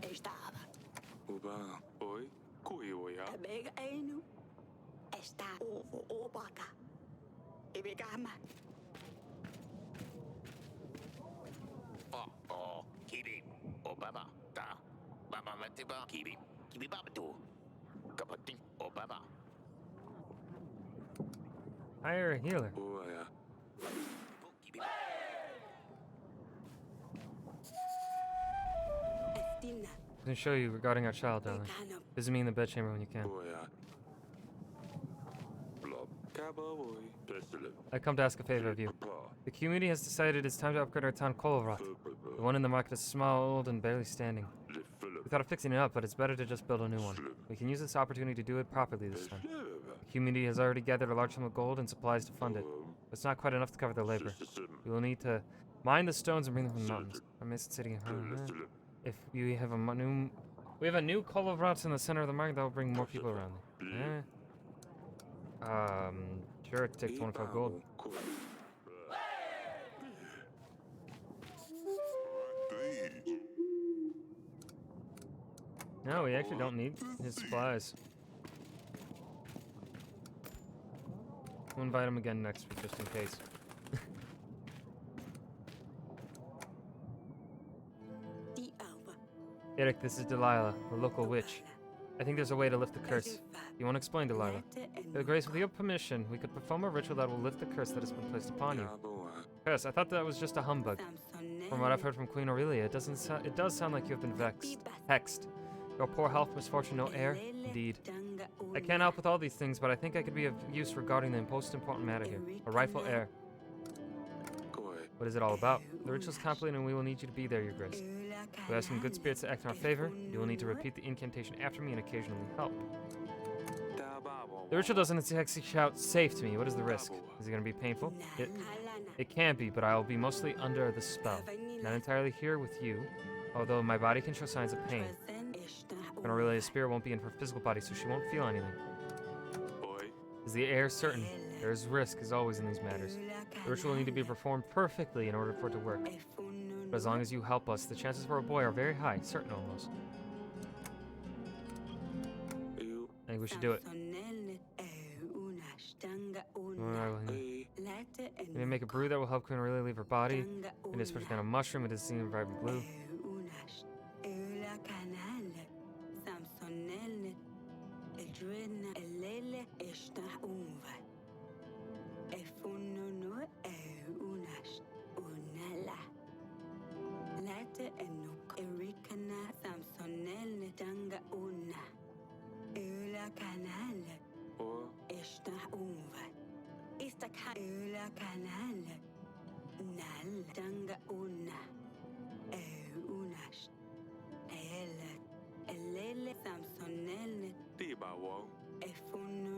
Estava. Uba. Boy. Kuiwa ya. Abega ainu. Esta ovo obaka. Ibigama. Oh, kibi. Obama. Ta. Mama matiba. Kibi. Kibi babatu. Kapating. Obama. Hire a healer. Boy ya. Kibi. Estina. I can show you regarding our child, darling. Ekano. Visit me in the bedchamber when you can. Boy ya. Blob. Cowboy. Pestilent. I come to ask a favor of you. The community has decided it's time to upgrade our town Kolovrat. The one in the market is small, old, and barely standing. We thought of fixing it up, but it's better to just build a new one. We can use this opportunity to do it properly this time. The community has already gathered a large sum of gold and supplies to fund it. But it's not quite enough to cover their labor. We will need to mine the stones and bring them from the mountains. I missed sitting If we have a new Kolovrat in the center of the market, that will bring more people around. Sure, it takes 25 gold. No, we actually don't need his supplies. We'll invite him again next week, just in case. Eric, this is Delilah, the local witch. I think there's a way to lift the curse. You want to explain, Delilah? Your Grace, with your permission, we could perform a ritual that will lift the curse that has been placed upon you. Curse? I thought that was just a humbug. From what I've heard from Queen Aurelia, it does sound like you have been hexed. Your poor health, misfortune, no heir? Indeed. I can't help with all these things, but I think I could be of use regarding the most important matter here. A rightful heir. What is it all about? The ritual is complete and we will need you to be there, Your Grace. We have some good spirits to act in our favor. You will need to repeat the incantation after me and occasionally help. The ritual doesn't actually shout safe to me. What is the risk? Is it going to be painful? It can't be, but I will be mostly under the spell. Not entirely here with you, although my body can show signs of pain. Queen Aurelia's spirit won't be in her physical body, so she won't feel anything. Is the heir certain? There is risk, as always in these matters. The ritual will need to be performed perfectly in order for it to work. But as long as you help us, the chances for a boy are very high, certain almost. I think we should do it. Can we make a brew that will help Queen Aurelia leave her body? It is a kind of mushroom, it is seen in vibrant blue.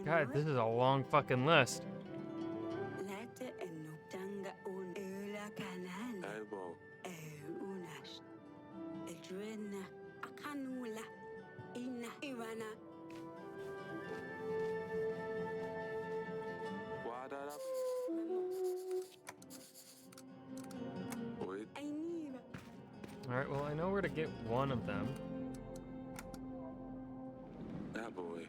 God, this is a long fucking list. Alright, well, I know where to get one of them. That boy.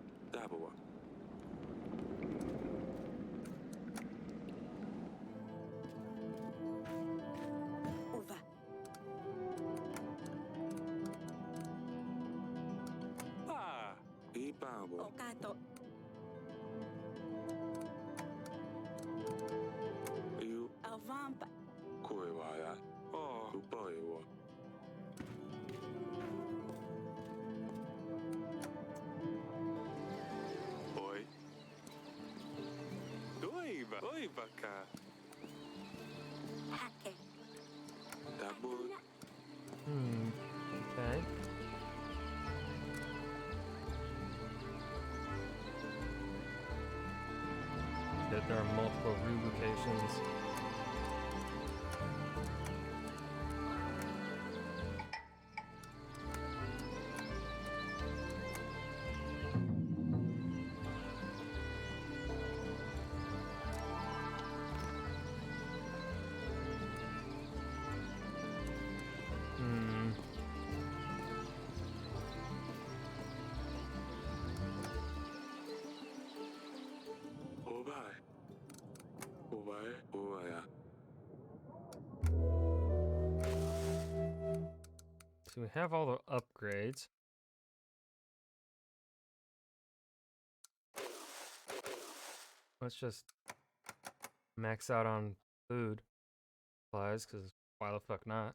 Okay. That there are multiple root locations. So we have all the upgrades. Let's just max out on food supplies, because why the fuck not?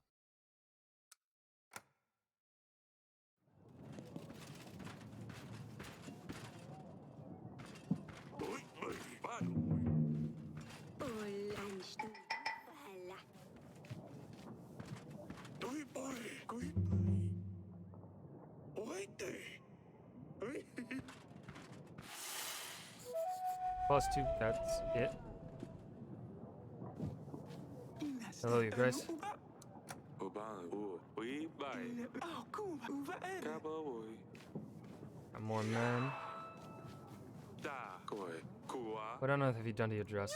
+2, that's it. Hello, Your Grace. Got more men. What on earth have you done to your dress?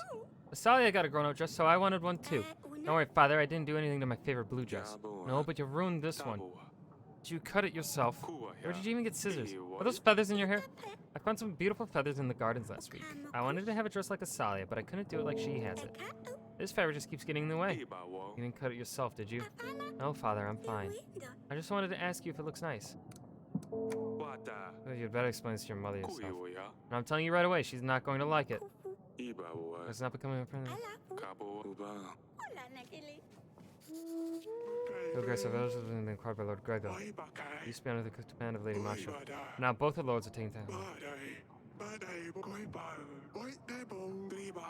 Asalia got a grown-up dress, so I wanted one too. Don't worry, Father, I didn't do anything to my favorite blue dress. No, but you ruined this one. Did you cut it yourself? Or did you even get scissors? Are those feathers in your hair? I found some beautiful feathers in the gardens last week. I wanted to have a dress like Asalia, but I couldn't do it like she has it. This favor just keeps getting in the way. Iba wo. You didn't cut it yourself, did you? No, Father, I'm fine. I just wanted to ask you if it looks nice. Wata. Well, you'd better explain this to your mother yourself. Kuyo ya. And I'm telling you right away, she's not going to like it. Iba wo. It's not becoming a friendly. Kabo uba. Hola, Nakili. Your Grace, I've always been inquired by Lord Gregor. Iba He kai. used to be under the command of Lady Masha. Ibada. Now both the lords are taking time. Badai. Badai bokoi ba. Oi debo. Driba.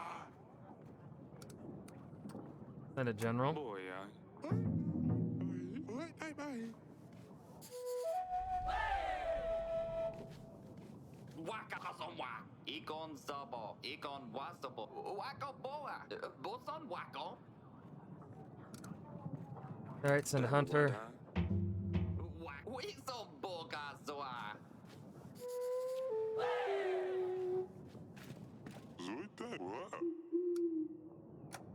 Send a general. Boy ya. Oi dai bai. Waka kasonwa. Ikon sabo. Ikon wasabo. Wako boa. Boson wako. Alright, send a hunter. We so boga zoa. Zuita.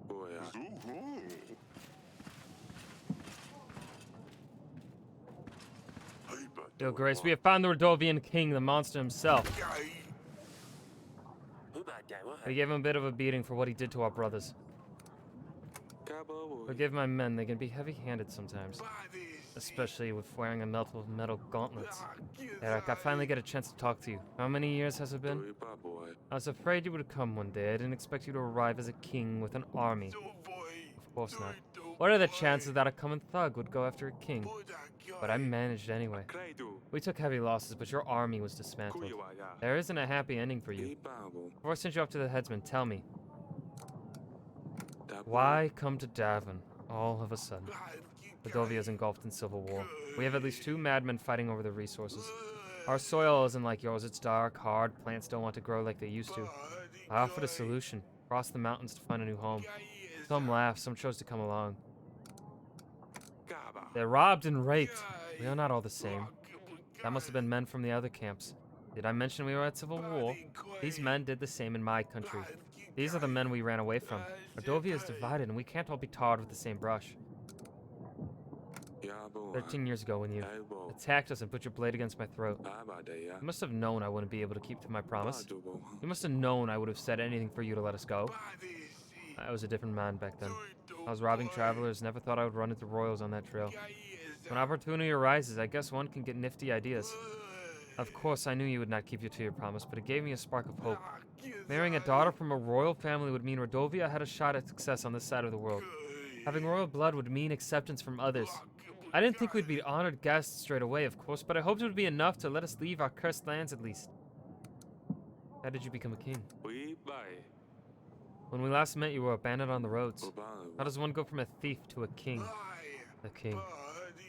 Boy ya. Your Grace, we have found the Rodovian king, the monster himself. We gave him a bit of a beating for what he did to our brothers. Kabo. Forgive my men, they can be heavy-handed sometimes. Especially with wearing a metal gauntlets. Eric, I finally get a chance to talk to you. How many years has it been? Iba boy. I was afraid you would come one day. I didn't expect you to arrive as a king with an army. Of course not. What are the chances that a common thug would go after a king? But I managed anyway. Kraidu. We took heavy losses, but your army was dismantled. Kuyo ya. There isn't a happy ending for you. Iba bo. Before I send you off to the headsman, tell me, Dabo. why come to Davin all of a sudden? Rodovia is engulfed in civil war. We have at least 2 madmen fighting over the resources. Our soil isn't like yours. It's dark, hard. Plants don't want to grow like they used to. I offered a solution. Cross the mountains to find a new home. Some laughed. Some chose to come along. Gaba. They're robbed and raped. We are not all the same. That must have been men from the other camps. Did I mention we were at civil war? These men did the same in my country. These are the men we ran away from. Rodovia is divided, and we can't all be tarred with the same brush. Ya bo. 13 years ago, when you Elbo. attacked us and put your blade against my throat, Abade ya. you must have known I wouldn't be able to keep to my promise. Badu bo. You must have known I would have said anything for you to let us go. I was a different man back then. I was robbing travelers, never thought I would run into royals on that trail. When opportunity arises, I guess one can get nifty ideas. Of course, I knew you would not keep you to your promise, but it gave me a spark of hope. Marrying a daughter from a royal family would mean Rodovia had a shot at success on this side of the world. Having royal blood would mean acceptance from others. I didn't think we'd be honored guests straight away, of course, but I hoped it would be enough to let us leave our cursed lands at least. How did you become a king? We buy. When we last met, you were a bandit on the roads. How Obama. does one go from a thief to a king? A king.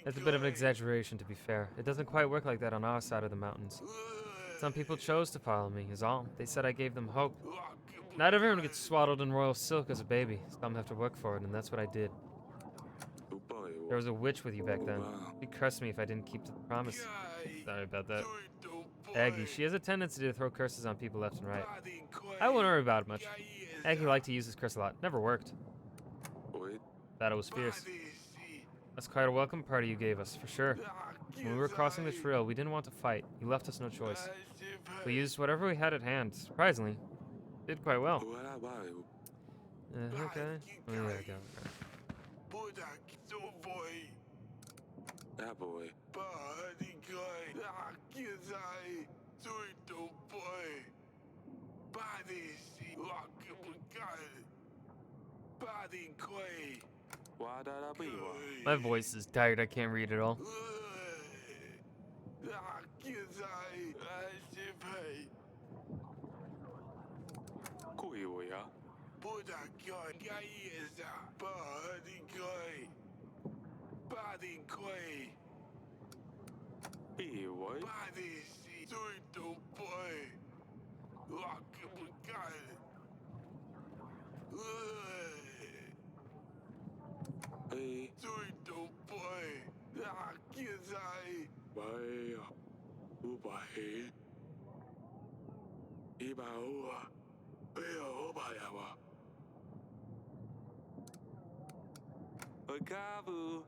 That's a bit of an exaggeration, to be fair. It doesn't quite work like that on our side of the mountains. Some people chose to follow me, is all. They said I gave them hope. Not everyone gets swaddled in royal silk as a baby. Some have to work for it, and that's what I did. There was a witch with you back then. She cursed me if I didn't keep to the promise. Sorry about that. Aggie, she has a tendency to throw curses on people left and right. I wouldn't worry about it much. Aggie liked to use this curse a lot. Never worked. Battle was fierce. That's quite a welcome party you gave us, for sure. When we were crossing the trail, we didn't want to fight. You left us no choice. We used whatever we had at hand. Surprisingly, did quite well. Okay. Oh, there we go. That boy. My voice is tired. I can't read it all. Kabu.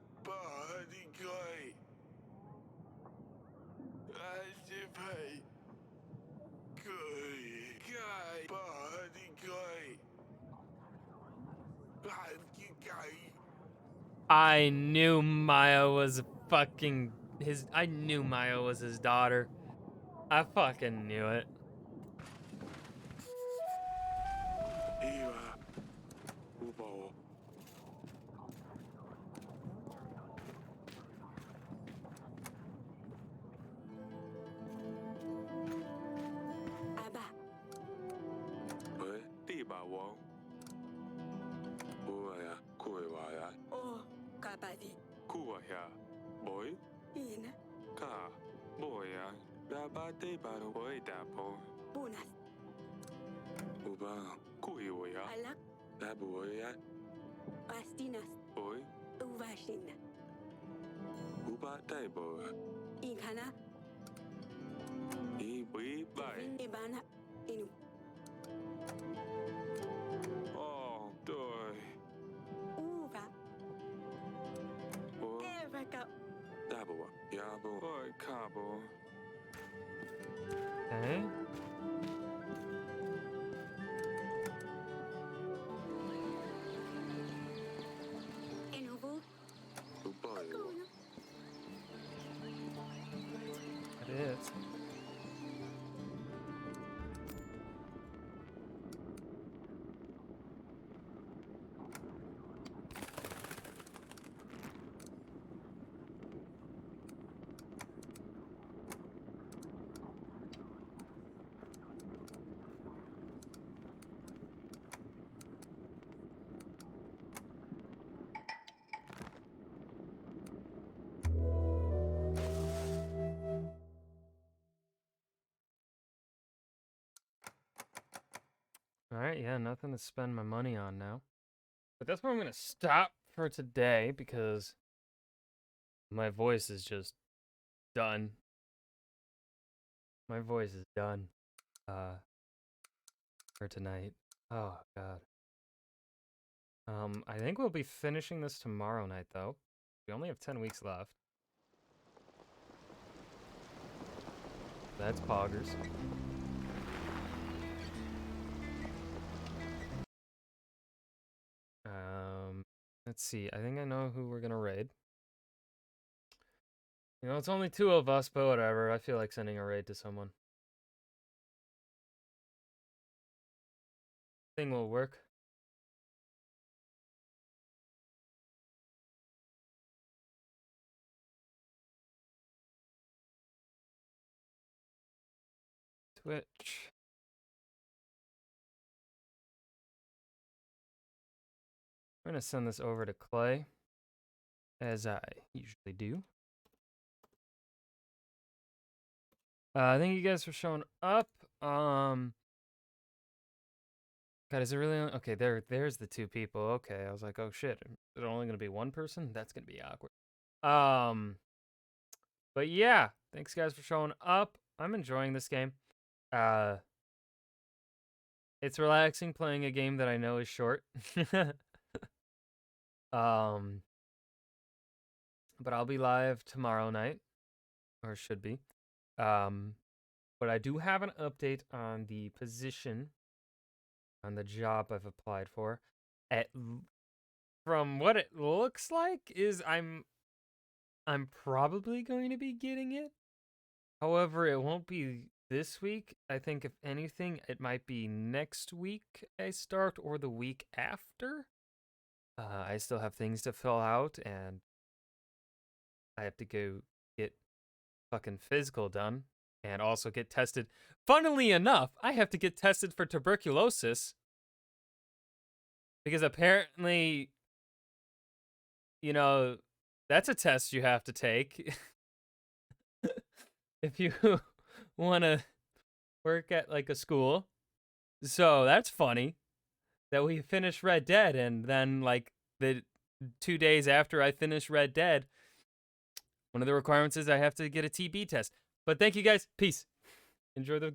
I knew Maya was fucking his. I knew Maya was his daughter. I fucking knew it. Iwa. Ubo. Aba. Oi, Tiba Wong. Uaya, Kuiwaya. O kapadi. Kuaya. Boy. Ina. Ka. Boya. Daba Tiba no boy dapo. Punas. Uba. Kuiwaya. Alak. Daboya. Pastinas. Boy. Uvashina. Uba Taibo. Inkana. Ibi Bai. Ibana. Inu. Oh, Doi. Uva. Oh, Evaka. Dabo. Yabo. Oi, Cabo. Okay. Inuvu. Uboy. Kuno. That is. Alright, yeah, nothing to spend my money on now. But that's where I'm gonna stop for today because my voice is just done. My voice is done. For tonight. Oh god. I think we'll be finishing this tomorrow night though. We only have 10 weeks left. That's poggers. Let's see. I think I know who we're gonna raid. You know, it's only 2 of us, but whatever. I feel like sending a raid to someone. Thing will work. Twitch. I'm gonna send this over to Clay, as I usually do. Thank you guys for showing up. God, is it really okay? There's the 2 people. Okay, I was like, oh shit, is it only gonna be 1 person? That's gonna be awkward. But yeah, thanks guys for showing up. I'm enjoying this game. It's relaxing playing a game that I know is short. But I'll be live tomorrow night, or should be. But I do have an update on the position, on the job I've applied for. From what it looks like, is I'm probably going to be getting it. However, it won't be this week. I think if anything, it might be next week I start or the week after. I still have things to fill out and I have to go get fucking physical done and also get tested. Funnily enough, I have to get tested for tuberculosis because apparently, you know, that's a test you have to take if you want to work at like a school. So that's funny that we finished Red Dead and then like the 2 days after I finish Red Dead, one of the requirements is I have to get a TB test. But thank you guys. Peace. Enjoy the